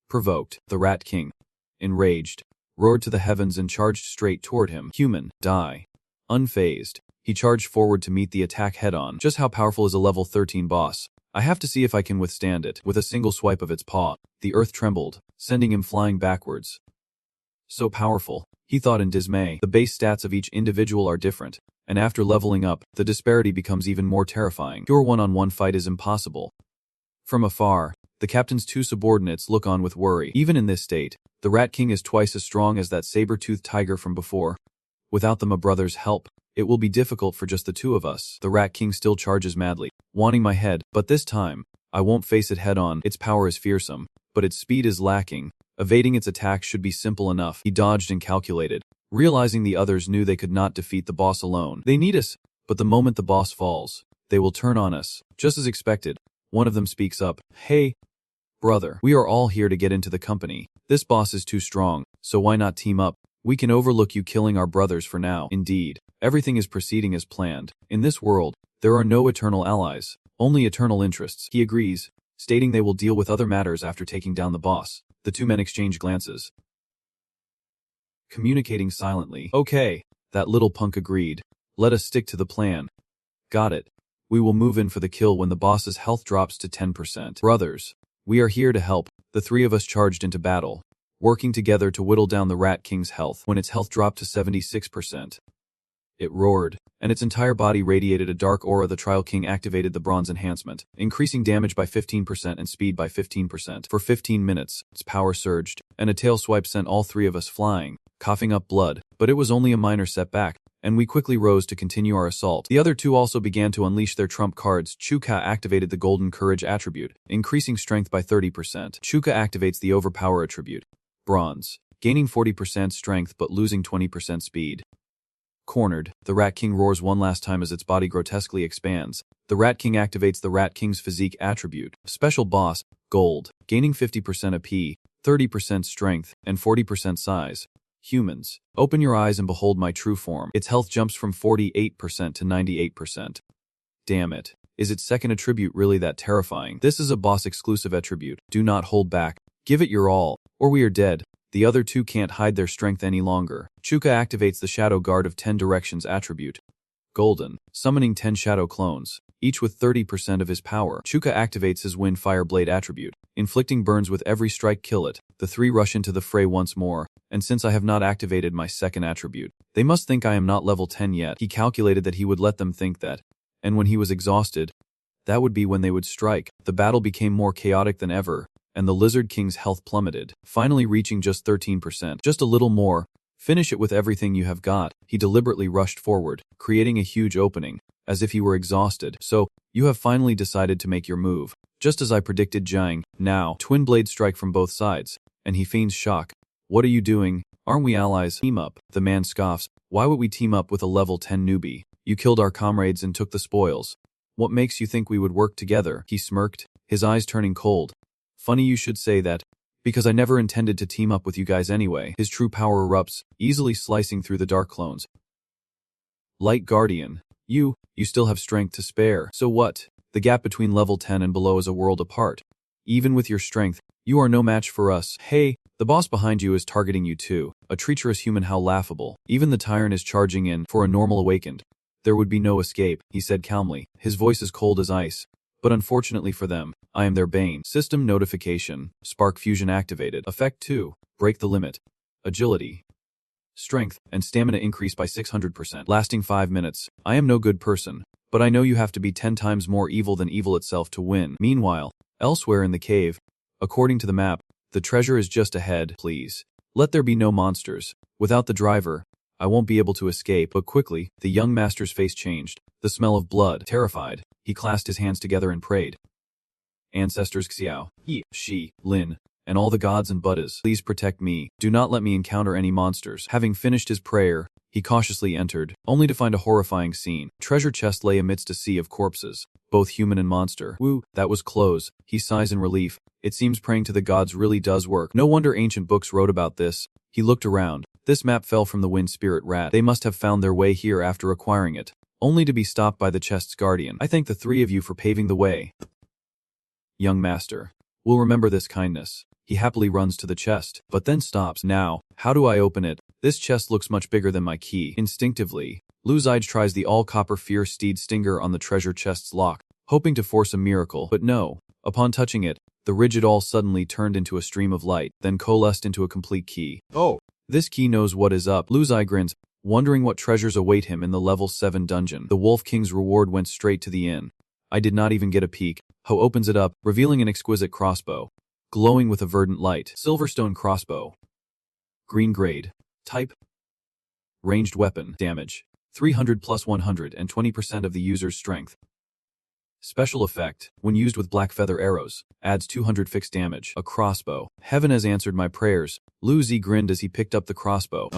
Provoked, the Rat King, enraged, roared to the heavens and charged straight toward him. Human, die. Unfazed, he charged forward to meet the attack head-on. Just how powerful is a level 13 boss? I have to see if I can withstand it. With a single swipe of its paw, the earth trembled, sending him flying backwards. So powerful, he thought in dismay. The base stats of each individual are different, and after leveling up, the disparity becomes even more terrifying. Pure one-on-one fight is impossible. From afar, the captain's 2 subordinates look on with worry. Even in this state, the Rat King is twice as strong as that saber-toothed tiger from before. Without the Ma brothers' help, it will be difficult for just the 2 of us. The Rat King still charges madly, wanting my head, but this time, I won't face it head-on. Its power is fearsome, but its speed is lacking. Evading its attack should be simple enough. He dodged and calculated, realizing the others knew they could not defeat the boss alone. They need us, but the moment the boss falls, they will turn on us. Just as expected, one of them speaks up. Hey, brother, we are all here to get into the company. This boss is too strong, so why not team up? We can overlook you killing our brothers for now. Indeed, everything is proceeding as planned. In this world, there are no eternal allies, only eternal interests. He agrees, stating they will deal with other matters after taking down the boss. The 2 men exchange glances, communicating silently. Okay, that little punk agreed. Let us stick to the plan. Got it. We will move in for the kill when the boss's health drops to 10%. Brothers, we are here to help. The 3 of us charged into battle, working together to whittle down the Rat King's health. When its health dropped to 76%, It roared, and its entire body radiated a dark aura. The Trial King activated the bronze enhancement, increasing damage by 15% and speed by 15%. For 15 minutes, its power surged, and a tail swipe sent all three of us flying, coughing up blood, but it was only a minor setback, and we quickly rose to continue our assault. The other two also began to unleash their trump cards. Chuka activated the Golden Courage attribute, increasing strength by 30%. Chuka activates the Overpower attribute, bronze, gaining 40% strength but losing 20% speed. Cornered, the Rat King roars one last time as its body grotesquely expands. The Rat King activates the Rat King's physique attribute, special boss, gold, gaining 50% AP, 30% strength, and 40% size. Humans, open your eyes and behold my true form. Its health jumps from 48% to 98%. Damn it. Is its second attribute really that terrifying? This is a boss-exclusive attribute. Do not hold back. Give it your all, or we are dead. The other two can't hide their strength any longer. Chuka activates the Shadow Guard of 10 Directions attribute, golden, summoning 10 shadow clones, each with 30% of his power. Chuka activates his Wind Fire Blade attribute, inflicting burns with every strike. Kill it. The three rush into the fray once more, and since I have not activated my second attribute, they must think I am not level 10 yet. He calculated that he would let them think that, and when he was exhausted, that would be when they would strike. The battle became more chaotic than ever, and the Lizard King's health plummeted, finally reaching just 13%. Just a little more. Finish it with everything you have got. He deliberately rushed forward, creating a huge opening, as if he were exhausted. So, you have finally decided to make your move. Just as I predicted. Jiang, now, twin blades strike from both sides, and he feigns shock. What are you doing? Aren't we allies? Team up. The man scoffs. Why would we team up with a level 10 newbie? You killed our comrades and took the spoils. What makes you think we would work together? He smirked, his eyes turning cold. Funny you should say that, because I never intended to team up with you guys anyway. His true power erupts, easily slicing through the dark clones. Light Guardian, you still have strength to spare. So what? The gap between level 10 and below is a world apart. Even with your strength, you are no match for us. Hey, the boss behind you is targeting you too. A treacherous human, how laughable. Even the tyrant is charging in. For a normal awakened, there would be no escape, he said calmly, his voice as cold as ice. But unfortunately for them, I am their bane. System notification. Spark fusion activated. Effect 2. Break the limit. Agility, strength, and stamina increase by 600%. Lasting 5 minutes. I am no good person, but I know you have to be 10 times more evil than evil itself to win. Meanwhile, elsewhere in the cave, according to the map, the treasure is just ahead. Please, let there be no monsters. Without the driver, I won't be able to escape. But quickly, the young master's face changed. The smell of blood. Terrified, he clasped his hands together and prayed. Ancestors Xiao, Yi, Shi, Lin, and all the gods and Buddhas, please protect me. Do not let me encounter any monsters. Having finished his prayer, he cautiously entered, only to find a horrifying scene. Treasure chest lay amidst a sea of corpses, both human and monster. Woo, that was close. He sighs in relief. It seems praying to the gods really does work. No wonder ancient books wrote about this. He looked around. This map fell from the Wind Spirit Rat. They must have found their way here after acquiring it, only to be stopped by the chest's guardian. I thank the three of you for paving the way. Young master, we'll remember this kindness. He happily runs to the chest, but then stops. Now, how do I open it? This chest looks much bigger than my key. Instinctively, Lu Zige tries the all-copper Fierce Steed Stinger on the treasure chest's lock, hoping to force a miracle. But no. Upon touching it, the rigid all suddenly turned into a stream of light, then coalesced into a complete key. Oh, this key knows what is up. Lu Zige grins, wondering what treasures await him in the level 7 dungeon. The Wolf King's reward went straight to the inn. I did not even get a peek. Ho opens it up, revealing an exquisite crossbow, glowing with a verdant light. Silverstone crossbow. Green grade. Type. Ranged weapon. Damage. 300 plus 120% of the user's strength. Special effect. When used with black feather arrows, adds 200 fixed damage. A crossbow. Heaven has answered my prayers. Lu Zi grinned as he picked up the crossbow.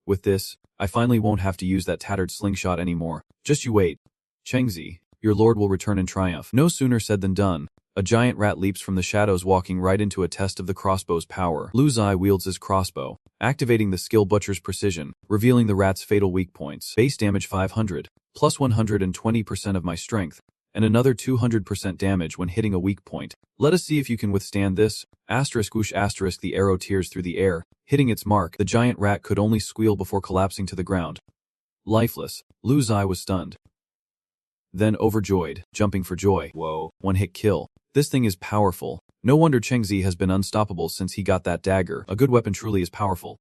With this, I finally won't have to use that tattered slingshot anymore. Just you wait. Chengzi, your lord will return in triumph. No sooner said than done. A giant rat leaps from the shadows, walking right into a test of the crossbow's power. Lu Zai wields his crossbow, activating the skill Butcher's Precision, revealing the rat's fatal weak points. Base damage 500, plus 120% of my strength, and another 200% damage when hitting a weak point. Let us see if you can withstand this. Asterisk whoosh asterisk. The arrow tears through the air, hitting its mark. The giant rat could only squeal before collapsing to the ground. Lifeless, Lu Zai was stunned. Then overjoyed, jumping for joy. Whoa. One hit kill. This thing is powerful. No wonder Chengzi has been unstoppable since he got that dagger. A good weapon truly is powerful.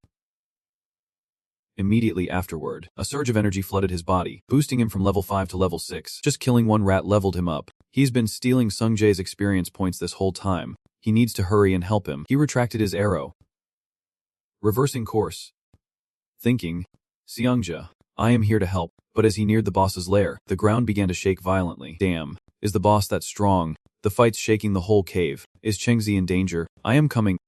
Immediately afterward, a surge of energy flooded his body, boosting him from level 5 to level 6. Just killing one rat leveled him up. He's been stealing Sungjae's experience points this whole time. He needs to hurry and help him. He retracted his arrow, reversing course. Thinking, Seongja, I am here to help. But as he neared the boss's lair, the ground began to shake violently. Damn, is the boss that strong? The fight's shaking the whole cave. Is Chengzi in danger? I am coming.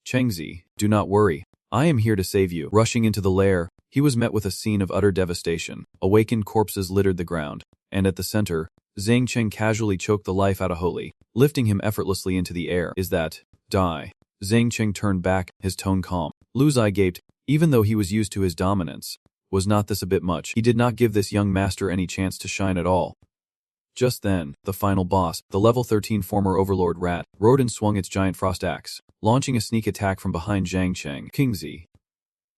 Chengzi, do not worry. I am here to save you. Rushing into the lair, he was met with a scene of utter devastation. Awakened corpses littered the ground, and at the center, Zhang Cheng casually choked the life out of Holy, lifting him effortlessly into the air. Is that, die? Zhang Cheng turned back, his tone calm. Lu Zai gaped, even though he was used to his dominance. Was not this a bit much? He did not give this young master any chance to shine at all. Just then, the final boss, the level 13 former overlord rat, roared and swung its giant frost axe, launching a sneak attack from behind Zhang Cheng. Kingzi,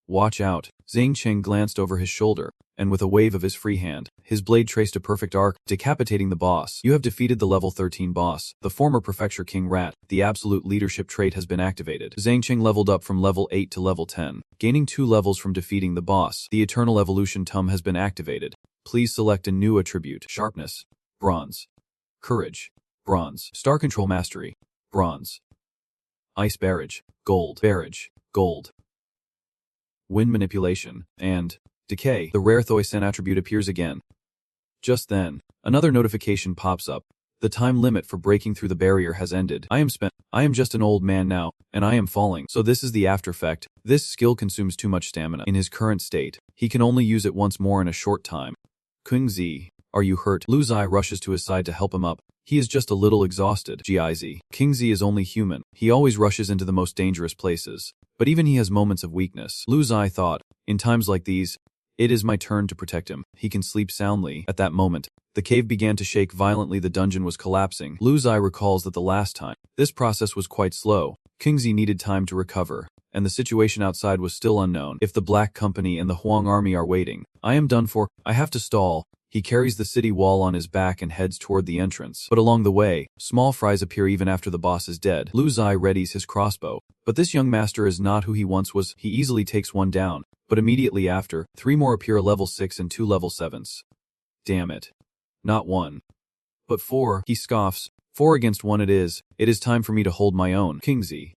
watch out. Zhang Cheng glanced over his shoulder, and with a wave of his free hand, his blade traced a perfect arc, decapitating the boss. You have defeated the level 13 boss, the former prefecture king rat. The absolute leadership trait has been activated. Zhang Cheng leveled up from level 8 to level 10, gaining 2 levels from defeating the boss. The eternal evolution tum has been activated. Please select a new attribute. Sharpness, bronze. Courage, bronze. Star control mastery, bronze. Ice barrage, gold. Barrage, gold. Wind manipulation, and decay. The rare Thoisen attribute appears again. Just then, another notification pops up. The time limit for breaking through the barrier has ended. I am just an old man now, and I am falling. So this is the after effect. This skill consumes too much stamina. In his current state, he can only use it once more in a short time. Kungzi, are you hurt? Lu Zai rushes to his side to help him up. He is just a little exhausted. Giz. Kingzi is only human. He always rushes into the most dangerous places. But even he has moments of weakness. Lu Zai thought, in times like these, it is my turn to protect him. He can sleep soundly. At that moment, the cave began to shake violently. The dungeon was collapsing. Lu Zai recalls that the last time, this process was quite slow. Kingzi needed time to recover, and the situation outside was still unknown. If the Black Company and the Huang army are waiting, I am done for. I have to stall. He carries the city wall on his back and heads toward the entrance. But along the way, small fries appear even after the boss is dead. Lu Zai readies his crossbow. But this young master is not who he once was. He easily takes one down. But immediately after, 3 more appear, a level 6 and 2 level 7s. Damn it. Not 1. But 4, he scoffs. 4 against 1 it is. It is time for me to hold my own. Kingzi.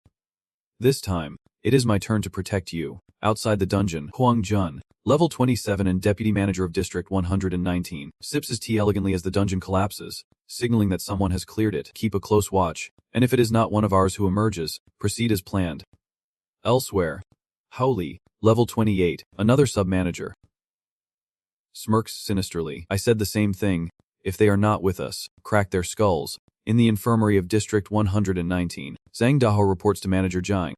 This time, it is my turn to protect you. Outside the dungeon, Huang Jun, level 27 and deputy manager of District 119, sips his tea elegantly as the dungeon collapses, signaling that someone has cleared it. Keep a close watch, and if it is not one of ours who emerges, proceed as planned. Elsewhere, Howley, level 28, another sub-manager, smirks sinisterly. I said the same thing. If they are not with us, crack their skulls. In the infirmary of District 119, Zhang Dahou reports to Manager Jiang.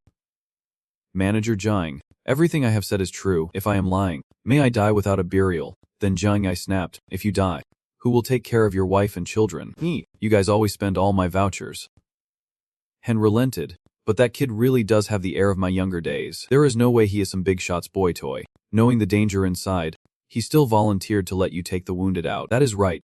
Manager Jiang, everything I have said is true. If I am lying, may I die without a burial. Then Jiang, I snapped. If you die, who will take care of your wife and children? Me. You guys always spend all my vouchers. Hen relented, but that kid really does have the air of my younger days. There is no way he is some big shot's boy toy. Knowing the danger inside, he still volunteered to let you take the wounded out. That is right,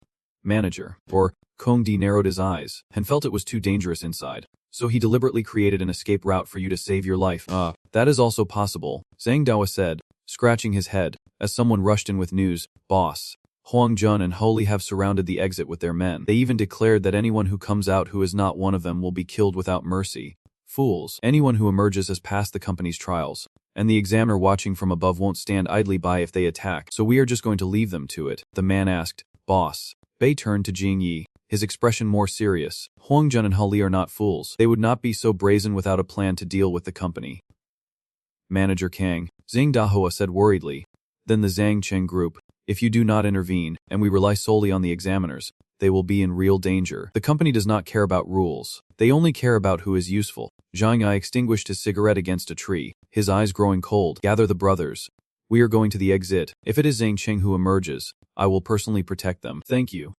Manager. Or, Kong Di narrowed his eyes, and felt it was too dangerous inside. So he deliberately created an escape route for you to save your life. That is also possible, Zhang Dao said, scratching his head, as someone rushed in with news. Boss, Huang Jun and Holy have surrounded the exit with their men. They even declared that anyone who comes out who is not one of them will be killed without mercy. Fools. Anyone who emerges has passed the company's trials, and the examiner watching from above won't stand idly by if they attack, so we are just going to leave them to it. The man asked. Boss. Bei turned to Jing Yi, his expression more serious. Huang Jun and Holy are not fools. They would not be so brazen without a plan to deal with the company. Manager Kang, Zhang Dahua said worriedly. Then the Zhang Cheng group, if you do not intervene, and we rely solely on the examiners, they will be in real danger. The company does not care about rules. They only care about who is useful. Zhang Yi extinguished his cigarette against a tree, his eyes growing cold. Gather the brothers. We are going to the exit. If it is Zhang Cheng who emerges, I will personally protect them. Thank you.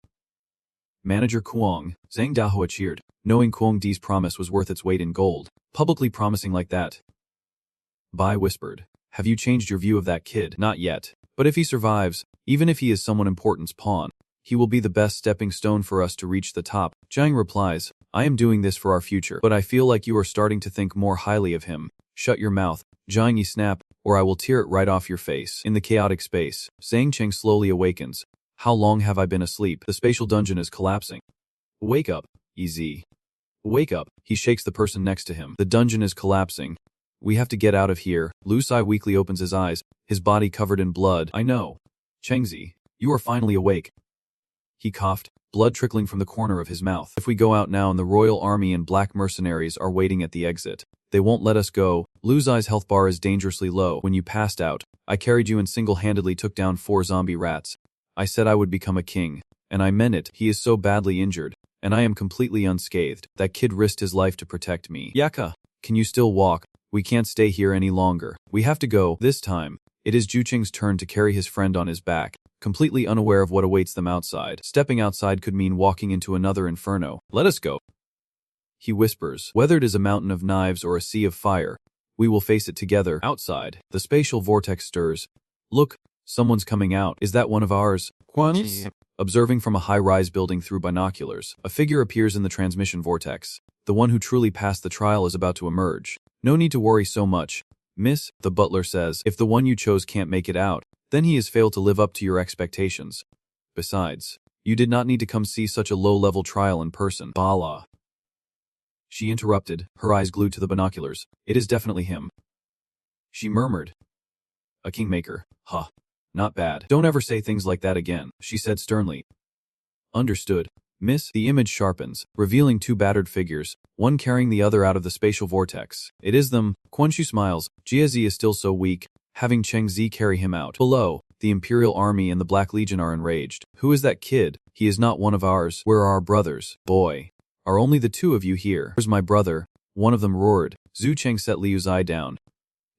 Manager Kuang, Zhang Dahua cheered, knowing Kuang Di's promise was worth its weight in gold. Publicly promising like that. Bai whispered, have you changed your view of that kid? Not yet. But if he survives, even if he is someone important's pawn, he will be the best stepping stone for us to reach the top. Jiang replies, I am doing this for our future, but I feel like you are starting to think more highly of him. Shut your mouth. Jiang Yi snap, or I will tear it right off your face. In the chaotic space, Zhang Cheng slowly awakens. How long have I been asleep? The spatial dungeon is collapsing. Wake up, EZ. Wake up. He shakes the person next to him. The dungeon is collapsing. We have to get out of here. Lu Sai weakly opens his eyes, his body covered in blood. I know. Chengzi, you are finally awake. He coughed, blood trickling from the corner of his mouth. If we go out now and the royal army and black mercenaries are waiting at the exit, they won't let us go. Lu Zai's health bar is dangerously low. When you passed out, I carried you and single-handedly took down 4 zombie rats. I said I would become a king, and I meant it. He is so badly injured, and I am completely unscathed. That kid risked his life to protect me. Yaka, can you still walk? We can't stay here any longer. We have to go. This time, it is Juqing's turn to carry his friend on his back, completely unaware of what awaits them outside. Stepping outside could mean walking into another inferno. Let us go. He whispers, whether it is a mountain of knives or a sea of fire, we will face it together. Outside, the spatial vortex stirs. Look, someone's coming out. Is that one of ours? Quans? Observing from a high-rise building through binoculars, a figure appears in the transmission vortex. The one who truly passed the trial is about to emerge. No need to worry so much. Miss, the butler says, if the one you chose can't make it out, then he has failed to live up to your expectations. Besides, you did not need to come see such a low-level trial in person. Bala. She interrupted, her eyes glued to the binoculars. It is definitely him. She murmured. A kingmaker. Huh. Not bad. Don't ever say things like that again, she said sternly. Understood. Miss, the image sharpens, revealing 2 battered figures, one carrying the other out of the spatial vortex. It is them. Quan Shu smiles. Jiazi is still so weak, having Cheng Zi carry him out. Below, the Imperial Army and the Black Legion are enraged. Who is that kid? He is not one of ours. Where are our brothers? Boy. Are only the 2 of you here? Where's my brother? One of them roared. Zhu Cheng set Liu Zai down.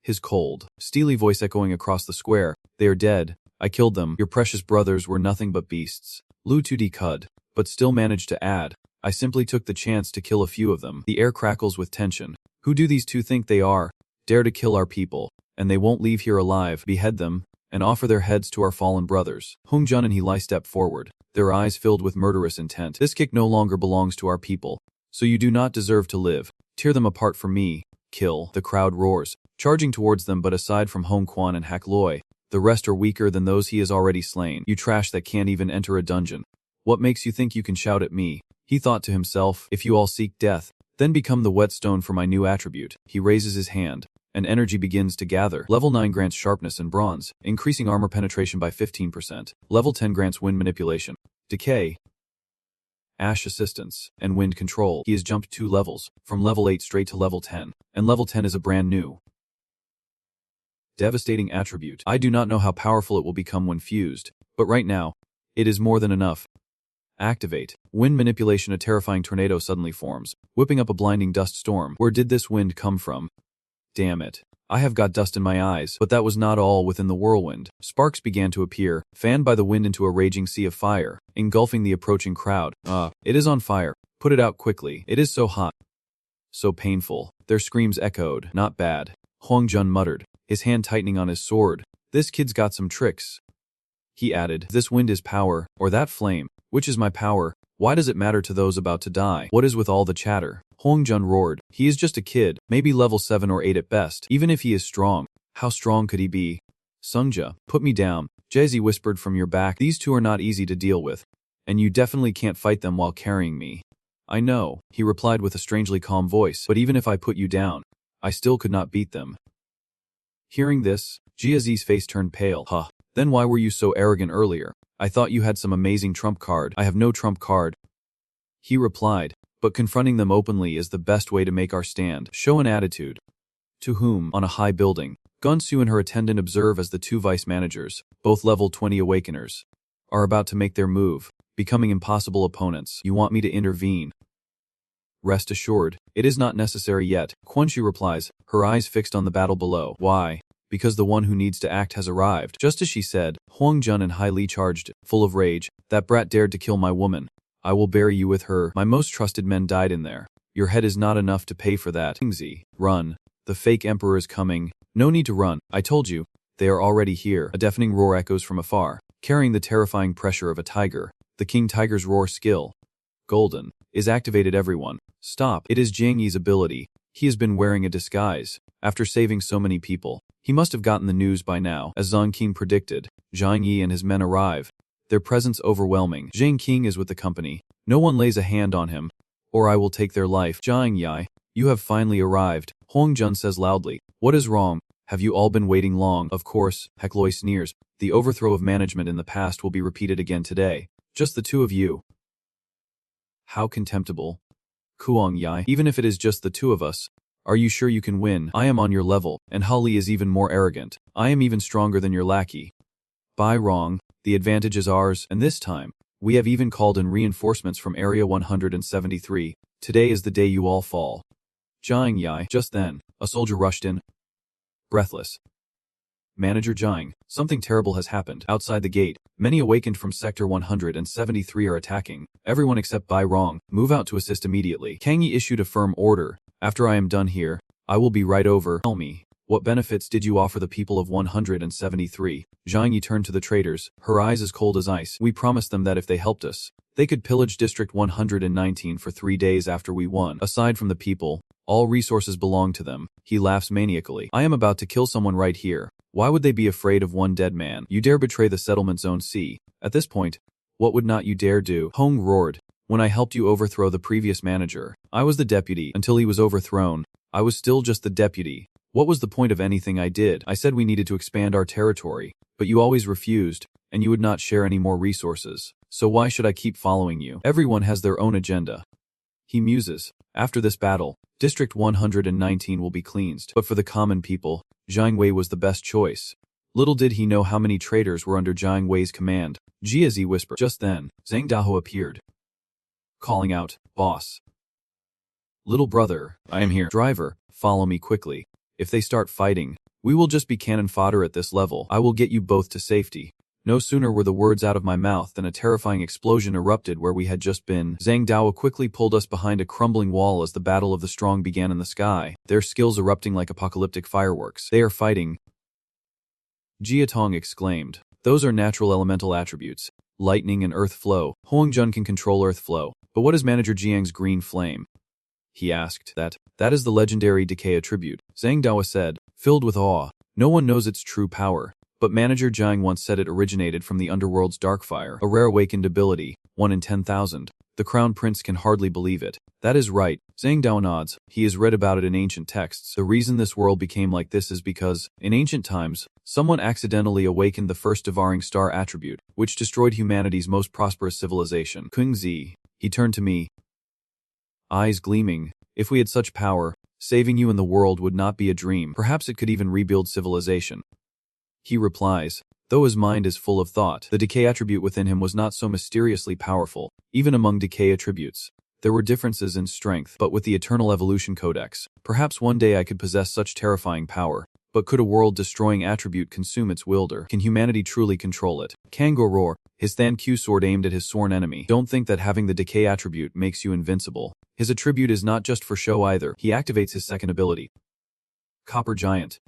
His cold, steely voice echoing across the square. They are dead. I killed them. Your precious brothers were nothing but beasts. Lu Tudi cud, but still managed to add. I simply took the chance to kill a few of them. The air crackles with tension. Who do these 2 think they are? Dare to kill our people, and they won't leave here alive. Behead them, and offer their heads to our fallen brothers. Hong Jun and He step forward, their eyes filled with murderous intent. This kick no longer belongs to our people, so you do not deserve to live. Tear them apart for me. Kill. The crowd roars, charging towards them, but aside from Hong Quan and Hak Loi, the rest are weaker than those he has already slain. You trash that can't even enter a dungeon. What makes you think you can shout at me? He thought to himself, if you all seek death, then become the whetstone for my new attribute. He raises his hand, and energy begins to gather. Level 9 grants sharpness and bronze, increasing armor penetration by 15%. Level 10 grants wind manipulation, decay, ash assistance, and wind control. He has jumped 2 levels, from level 8 straight to level 10, and level 10 is a brand new devastating attribute. I do not know how powerful it will become when fused, but right now, it is more than enough. Activate. Wind manipulation. A terrifying tornado suddenly forms, whipping up a blinding dust storm. Where did this wind come from? Damn it. I have got dust in my eyes. But that was not all. Within the whirlwind, sparks began to appear, fanned by the wind into a raging sea of fire, engulfing the approaching crowd. It is on fire. Put it out quickly. It is so hot. So painful. Their screams echoed. Not bad. Huang Jun muttered, his hand tightening on his sword. This kid's got some tricks. He added, this wind is power, or that flame. Which is my power? Why does it matter to those about to die? What is with all the chatter? Huang Jun roared. He is just a kid, maybe level 7 or 8 at best. Even if he is strong, how strong could he be? Sungja, put me down. Jezi whispered from your back. These 2 are not easy to deal with, and you definitely can't fight them while carrying me. I know, he replied with a strangely calm voice, but even if I put you down, I still could not beat them. Hearing this, Jiazi's face turned pale. Huh. Then why were you so arrogant earlier? I thought you had some amazing trump card. I have no trump card, he replied, but confronting them openly is the best way to make our stand. Show an attitude. To whom, on a high building, Gunsu and her attendant observe as the 2 vice managers, both level 20 awakeners, are about to make their move, becoming impossible opponents. You want me to intervene? Rest assured, it is not necessary yet. Quan Shu replies, her eyes fixed on the battle below. Why? Because the one who needs to act has arrived. Just as she said, Huang Jun and Hai Li charged, full of rage. That brat dared to kill my woman. I will bury you with her. My most trusted men died in there. Your head is not enough to pay for that. Xingzi, run. The fake emperor is coming. No need to run. I told you. They are already here. A deafening roar echoes from afar, carrying the terrifying pressure of a tiger. The king tiger's roar skill, golden, is activated. Everyone, stop. It is Jiang Yi's ability. He has been wearing a disguise. After saving so many people, He must have gotten the news by now. As Zhang Qing predicted, Zhang Yi and his men arrive. Their presence overwhelming. Zhang Qing is with the company. No one lays a hand on him, or I will take their life. Zhang Yi, you have finally arrived, Huang Jun says loudly. What is wrong? Have you all been waiting long? Of course, Hecloi sneers. The overthrow of management in the past will be repeated again today. Just the two of you. How contemptible. Kuang Yi, even if it is just the two of us, are you sure you can win? I am on your level, and Hali is even more arrogant. I am even stronger than your lackey. Bai Rong, the advantage is ours, and this time, we have even called in reinforcements from Area 173. Today is the day you all fall. Jiang Yi, just then, a soldier rushed in. Breathless. Manager Jiang, something terrible has happened. Outside the gate, many awakened from Sector 173 are attacking. Everyone except Bai Rong, move out to assist immediately. Kang Yi issued a firm order. After I am done here, I will be right over. Tell me, what benefits did you offer the people of 173? Zhang Yi turned to the traders, her eyes as cold as ice. We promised them that if they helped us, they could pillage District 119 for 3 days after we won. Aside from the people, all resources belong to them. He laughs maniacally. I am about to kill someone right here. Why would they be afraid of one dead man? You dare betray the settlement zone C. At this point, what would not you dare do? Hong roared. When I helped you overthrow the previous manager, I was the deputy. Until he was overthrown, I was still just the deputy. What was the point of anything I did? I said we needed to expand our territory, but you always refused, and you would not share any more resources. So why should I keep following you? Everyone has their own agenda. He muses. After this battle, District 119 will be cleansed. But for the common people, Zhang Wei was the best choice. Little did he know how many traitors were under Zhang Wei's command. Jiazi whispered. Just then, Zhang Dahou appeared, calling out, Boss. Little brother, I am here. Driver, follow me quickly. If they start fighting, we will just be cannon fodder at this level. I will get you both to safety. No sooner were the words out of my mouth than a terrifying explosion erupted where we had just been. Zhang Dao quickly pulled us behind a crumbling wall as the battle of the strong began in the sky, their skills erupting like apocalyptic fireworks. They are fighting. Jia Tong exclaimed. Those are natural elemental attributes. Lightning and earth flow. Huang Jun can control earth flow. But what is Manager Jiang's green flame? He asked. That is the legendary decay attribute, Zhang Dao said, filled with awe. No one knows its true power. But Manager Jiang once said it originated from the underworld's dark fire, a rare awakened ability, 1 in 10,000. The Crown Prince can hardly believe it. That is right, Zhang Dao nods. He has read about it in ancient texts. The reason this world became like this is because, in ancient times, someone accidentally awakened the first devouring star attribute, which destroyed humanity's most prosperous civilization. Kungzi. He turned to me, eyes gleaming. If we had such power, saving you and the world would not be a dream. Perhaps it could even rebuild civilization. He replies, though his mind is full of thought. The decay attribute within him was not so mysteriously powerful. Even among decay attributes, there were differences in strength. But with the Eternal Evolution Codex, perhaps one day I could possess such terrifying power. But could a world-destroying attribute consume its wielder? Can humanity truly control it? Kango roar, his Than Q sword aimed at his sworn enemy. Don't think that having the decay attribute makes you invincible. His attribute is not just for show either. He activates his second ability. Copper Giant.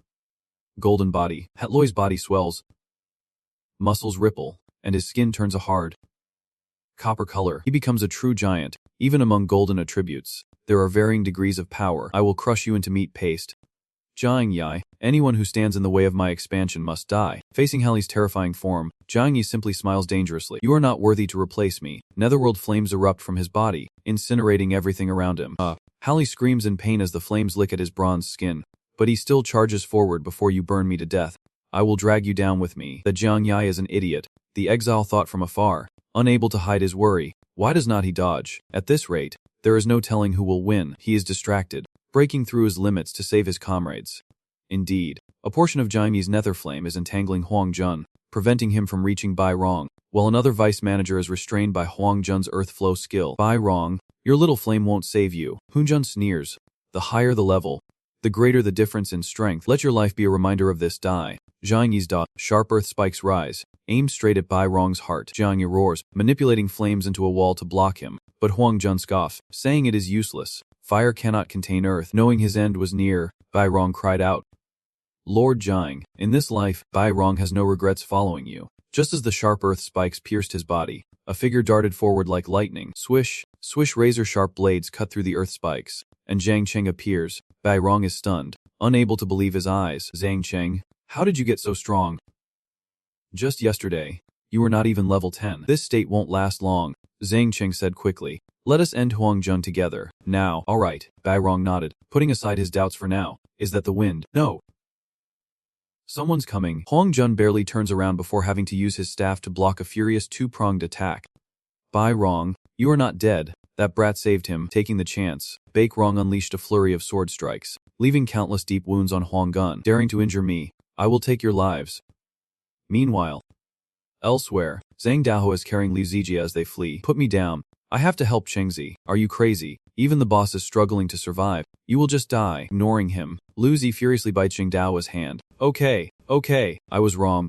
Golden body. Hetloi's body swells. Muscles ripple, and his skin turns a hard copper color. He becomes a true giant. Even among golden attributes, there are varying degrees of power. I will crush you into meat paste. Jiang Yi, anyone who stands in the way of my expansion must die. Facing Hali's terrifying form, Jiang Yi simply smiles dangerously. You are not worthy to replace me. Netherworld flames erupt from his body, incinerating everything around him. Hali screams in pain as the flames lick at his bronze skin. But he still charges forward. Before you burn me to death, I will drag you down with me. That Jiang Yi is an idiot, the exile thought from afar, unable to hide his worry. Why does not he dodge? At this rate, there is no telling who will win. He is distracted, breaking through his limits to save his comrades. Indeed, a portion of Jiang Yi's nether flame is entangling Huang Jun, preventing him from reaching Bai Rong, while another vice manager is restrained by Huang Jun's earth flow skill. Bai Rong, your little flame won't save you. Huang Jun sneers. The higher the level, the greater the difference in strength. Let your life be a reminder of this. Die. Zhang Yi's sharp earth spikes rise, aimed straight at Bai Rong's heart. Zhang Yi roars, manipulating flames into a wall to block him, but Huang Jun scoffs, saying it is useless. Fire cannot contain earth. Knowing his end was near, Bai Rong cried out. Lord Jiang, in this life, Bai Rong has no regrets following you. Just as the sharp earth spikes pierced his body, a figure darted forward like lightning. Swish, swish, razor-sharp blades cut through the earth spikes, and Zhang Cheng appears. Bai Rong is stunned. unable to believe his eyes. Zhang Cheng, how did you get so strong? Just yesterday. You were not even level 10. This state won't last long, Zhang Cheng said quickly. Let us end Huang Jun together. Now. Alright, Bai Rong nodded, putting aside his doubts for now. Is that the wind? No. Someone's coming. Huang Jun barely turns around before having to use his staff to block a furious two-pronged attack. Bai Rong, you are not dead. That brat saved him, taking the chance. Bai Rong unleashed a flurry of sword strikes, leaving countless deep wounds on Huang Gun. Daring to injure me, I will take your lives. Meanwhile, elsewhere, Zhang Daohua is carrying Liu Zijie as they flee. Put me down. I have to help Chengzi. Are you crazy? Even the boss is struggling to survive. You will just die. Ignoring him, Liu Zi furiously bites Zhang Daohua's hand. Okay. I was wrong.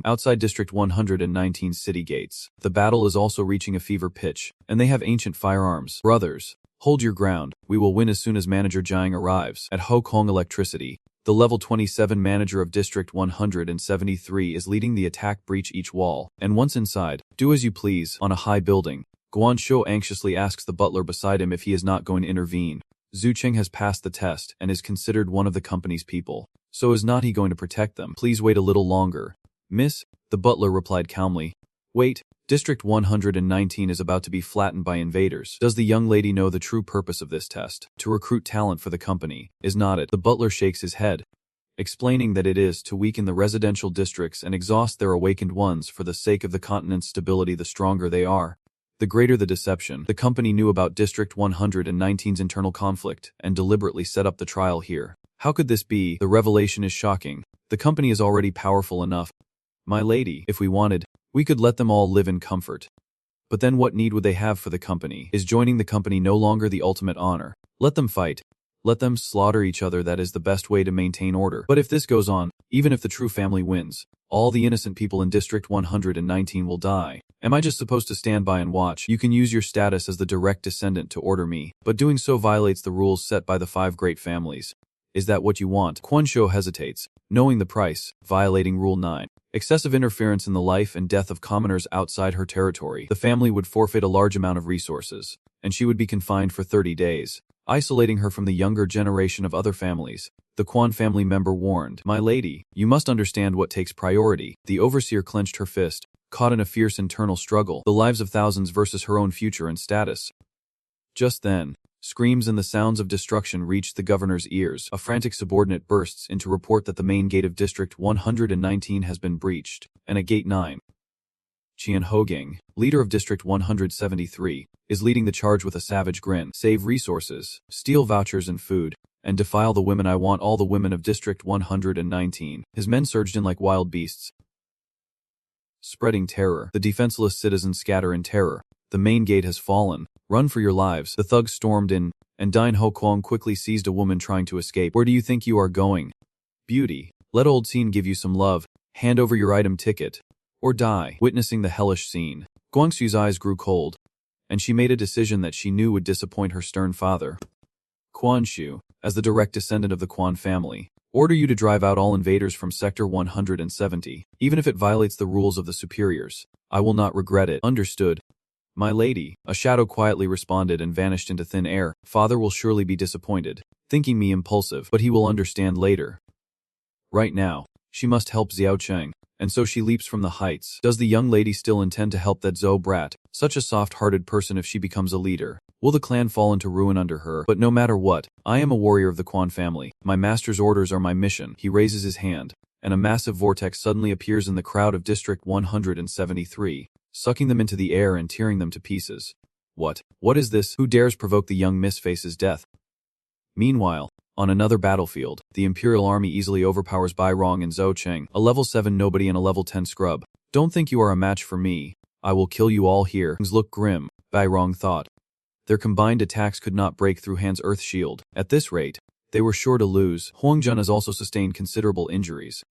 Outside District 119 city gates, the battle is also reaching a fever pitch, and they have ancient firearms. Brothers, hold your ground. We will win as soon as Manager Jiang arrives. At Ho Kong Electricity, the level 27 manager of District 173 is leading the attack. Breach each wall, and once inside, do as you please. On a high building, Guan Shou anxiously asks the butler beside him if he is not going to intervene. Zhu Qing has passed the test and is considered one of the company's people. So is not he going to protect them? Please wait a little longer. Miss, the butler replied calmly. Wait, District 119 is about to be flattened by invaders. Does the young lady know the true purpose of this test? To recruit talent for the company, is not it? The butler shakes his head, explaining that it is to weaken the residential districts and exhaust their awakened ones for the sake of the continent's stability. The stronger they are, the greater the deception. The company knew about District 119's internal conflict and deliberately set up the trial here. How could this be? The revelation is shocking. The company is already powerful enough. My lady, if we wanted, we could let them all live in comfort. But then what need would they have for the company? Is joining the company no longer the ultimate honor? Let them fight. Let them slaughter each other. That is the best way to maintain order. But if this goes on, even if the true family wins, all the innocent people in District 119 will die. Am I just supposed to stand by and watch? You can use your status as the direct descendant to order me, but doing so violates the rules set by the 5 great families. Is that what you want? Quan Shou hesitates, knowing the price, violating Rule 9. Excessive interference in the life and death of commoners outside her territory. The family would forfeit a large amount of resources, and she would be confined for 30 days, isolating her from the younger generation of other families. The Quan family member warned. My lady, you must understand what takes priority. The overseer clenched her fist, caught in a fierce internal struggle. The lives of thousands versus her own future and status. Just then, screams and the sounds of destruction reached the governor's ears. A frantic subordinate bursts in to report that the main gate of District 119 has been breached, and at Gate 9, Qian Hogang, leader of District 173, is leading the charge with a savage grin. Save resources, steal vouchers and food, and defile the women. I want all the women of District 119. His men surged in like wild beasts, spreading terror. The defenseless citizens scatter in terror. The main gate has fallen. Run for your lives. The thugs stormed in, and Dine Ho Kwong quickly seized a woman trying to escape. Where do you think you are going? Beauty, let old scene give you some love. Hand over your item ticket, or die. Witnessing the hellish scene, Guangxu's eyes grew cold, and she made a decision that she knew would disappoint her stern father. Quan Shu, as the direct descendant of the Quan family, order you to drive out all invaders from Sector 170, even if it violates the rules of the superiors. I will not regret it. Understood. My lady, a shadow quietly responded and vanished into thin air. Father will surely be disappointed, thinking me impulsive, but he will understand later. Right now, she must help Xiao Cheng, and so she leaps from the heights. Does the young lady still intend to help that Zhou brat, such a soft-hearted person? If she becomes a leader, will the clan fall into ruin under her? But no matter what, I am a warrior of the Quan family. My master's orders are my mission. He raises his hand, and a massive vortex suddenly appears in the crowd of District 173. Sucking them into the air and tearing them to pieces. What is this? Who dares provoke the young Miss Face's death? Meanwhile, on another battlefield, the Imperial Army easily overpowers Bai Rong and Zhou Cheng, a level 7 nobody and a level 10 scrub. Don't think you are a match for me. I will kill you all here. Things look grim, Bai Rong thought. Their combined attacks could not break through Han's earth shield. At this rate, they were sure to lose. Huang Jun has also sustained considerable injuries.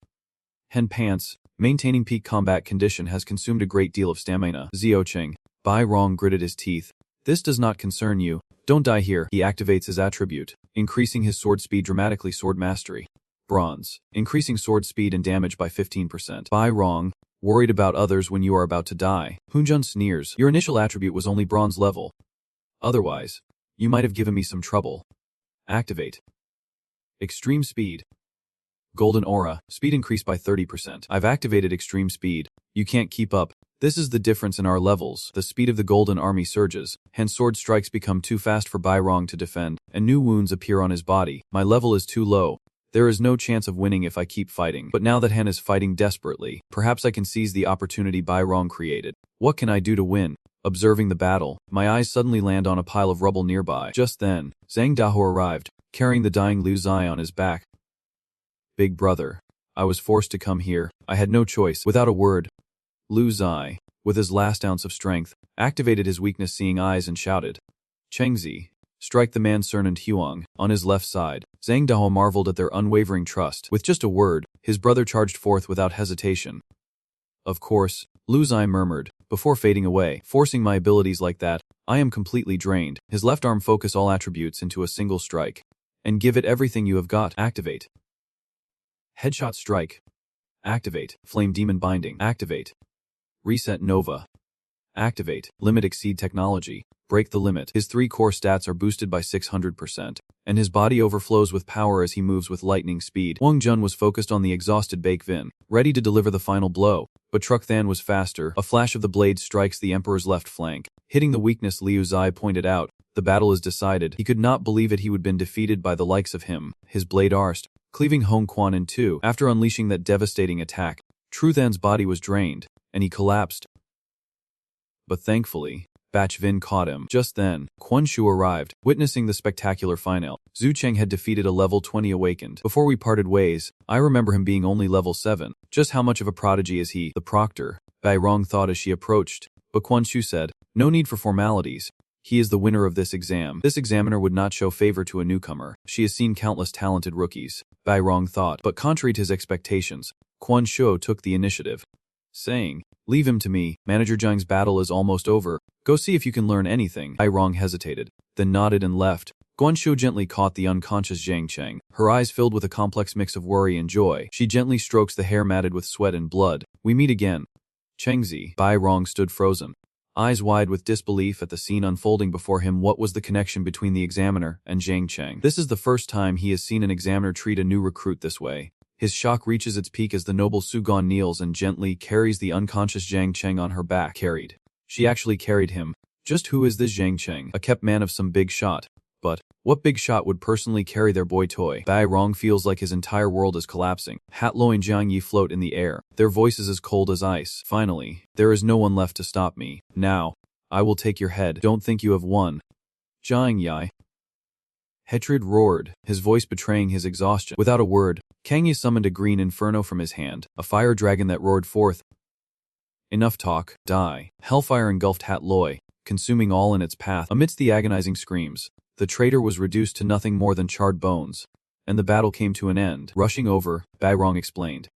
Han Pants, maintaining peak combat condition, has consumed a great deal of stamina. Xiao Cheng, Bai Rong gritted his teeth. This does not concern you. Don't die here. He activates his attribute, increasing his sword speed dramatically. Sword mastery. Bronze, increasing sword speed and damage by 15%. Bai Rong, worried about others when you are about to die. Hunjun sneers. Your initial attribute was only bronze level. Otherwise, you might have given me some trouble. Activate. Extreme speed. Golden aura. Speed increased by 30%. I've activated extreme speed. You can't keep up. This is the difference in our levels. The speed of the golden army surges, hence sword strikes become too fast for Bairong to defend, and new wounds appear on his body. My level is too low. There is no chance of winning if I keep fighting. But now that Han is fighting desperately, perhaps I can seize the opportunity Bairong created. What can I do to win? Observing the battle, my eyes suddenly land on a pile of rubble nearby. Just then, Zhang Dahou arrived, carrying the dying Liu Zai on his back. Big brother. I was forced to come here. I had no choice. Without a word, Liu Zai, with his last ounce of strength, activated his weakness-seeing eyes and shouted, Chengzi, strike the man surnamed Huang, on his left side. Zhang Dahou marveled at their unwavering trust. With just a word, his brother charged forth without hesitation. Of course, Liu Zai murmured, before fading away, forcing my abilities like that, I am completely drained. His left arm focus all attributes into a single strike. And give it everything you have got. Activate. Headshot strike. Activate. Flame demon binding. Activate. Reset Nova. Activate. Limit exceed technology. Break the limit. His 3 core stats are boosted by 600%, and his body overflows with power as he moves with lightning speed. Wang Jun was focused on the exhausted Baek Vin, ready to deliver the final blow, but Truck Than was faster. A flash of the blade strikes the Emperor's left flank, hitting the weakness Liu Zai pointed out. The battle is decided. He could not believe it. He would been defeated by the likes of him. His blade arsed, cleaving Hong Quan in two. After unleashing that devastating attack, Tru Than's body was drained, and he collapsed. But thankfully, Bach Vin caught him. Just then, Quan Shu arrived, witnessing the spectacular final. Zhu Cheng had defeated a level 20 awakened. Before we parted ways, I remember him being only level 7. Just how much of a prodigy is he? The proctor, Bairong thought as she approached, but Quan Shu said, no need for formalities. He is the winner of this exam. This examiner would not show favor to a newcomer. She has seen countless talented rookies, Bairong thought, but contrary to his expectations, Quan Shu took the initiative, saying, leave him to me. Manager Zhang's battle is almost over. Go see if you can learn anything. Bairong hesitated, then nodded and left. Guanshu gently caught the unconscious Zhang Cheng, her eyes filled with a complex mix of worry and joy. She gently strokes the hair matted with sweat and blood. We meet again. Chengzi. Bairong stood frozen, eyes wide with disbelief at the scene unfolding before him. What was the connection between the examiner and Zhang Cheng? This is the first time he has seen an examiner treat a new recruit this way. His shock reaches its peak as the noble Su Gan kneels and gently carries the unconscious Zhang Cheng on her back. Carried. She actually carried him. Just who is this Zhang Cheng? A kept man of some big shot. But what big shot would personally carry their boy toy? Bairong feels like his entire world is collapsing. Hat Lo and Jiang Yi float in the air, their voices as cold as ice. Finally, there is no one left to stop me. Now, I will take your head. Don't think you have won. Jiang Yi. Hetrid roared, his voice betraying his exhaustion. Without a word, Kang Yi summoned a green inferno from his hand, a fire dragon that roared forth. Enough talk, die. Hellfire engulfed Hat Loi, consuming all in its path. Amidst the agonizing screams, the traitor was reduced to nothing more than charred bones, and the battle came to an end. Rushing over, Bairong explained.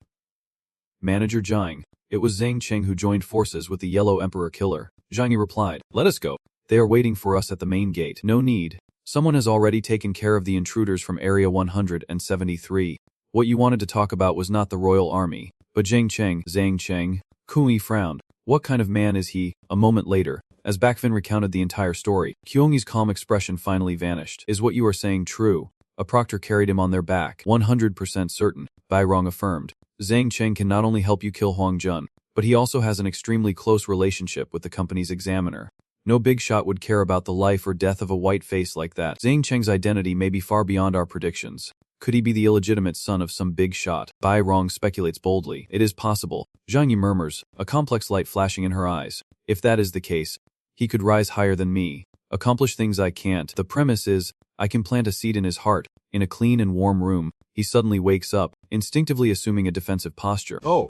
Manager Zhang, it was Zhang Cheng who joined forces with the Yellow Emperor killer. Zhang Yi replied, let us go. They are waiting for us at the main gate. No need. Someone has already taken care of the intruders from Area 173. What you wanted to talk about was not the royal army, but Zhang Cheng. Kui frowned. What kind of man is he? A moment later, as Baek Vin recounted the entire story, Kyongyi's calm expression finally vanished. Is what you are saying true? A proctor carried him on their back. 100% certain, Bairong affirmed. Zhang Cheng can not only help you kill Huang Jun, but he also has an extremely close relationship with the company's examiner. No big shot would care about the life or death of a white face like that. Zhang Cheng's identity may be far beyond our predictions. Could he be the illegitimate son of some big shot? Bairong speculates boldly. It is possible. Zhang Yi murmurs, a complex light flashing in her eyes. If that is the case, he could rise higher than me. Accomplish things I can't. The premise is, I can plant a seed in his heart. In a clean and warm room, he suddenly wakes up, instinctively assuming a defensive posture. Oh!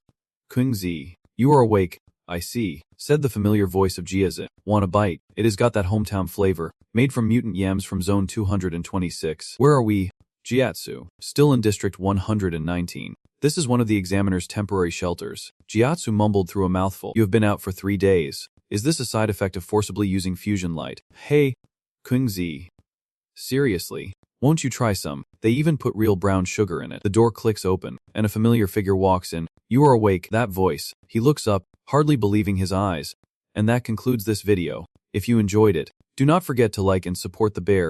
Kungzi, you are awake. I see, said the familiar voice of Jiazi. Want a bite? It has got that hometown flavor, made from mutant yams from Zone 226. Where are we? Jiatsu, still in District 119. This is one of the examiner's temporary shelters. Jiatsu mumbled through a mouthful. You have been out for 3 days. Is this a side effect of forcibly using fusion light? Hey, Kungzi. Seriously, won't you try some? They even put real brown sugar in it. The door clicks open, and a familiar figure walks in. You are awake. That voice. He looks up, hardly believing his eyes. And that concludes this video. If you enjoyed it, do not forget to like and support the bear.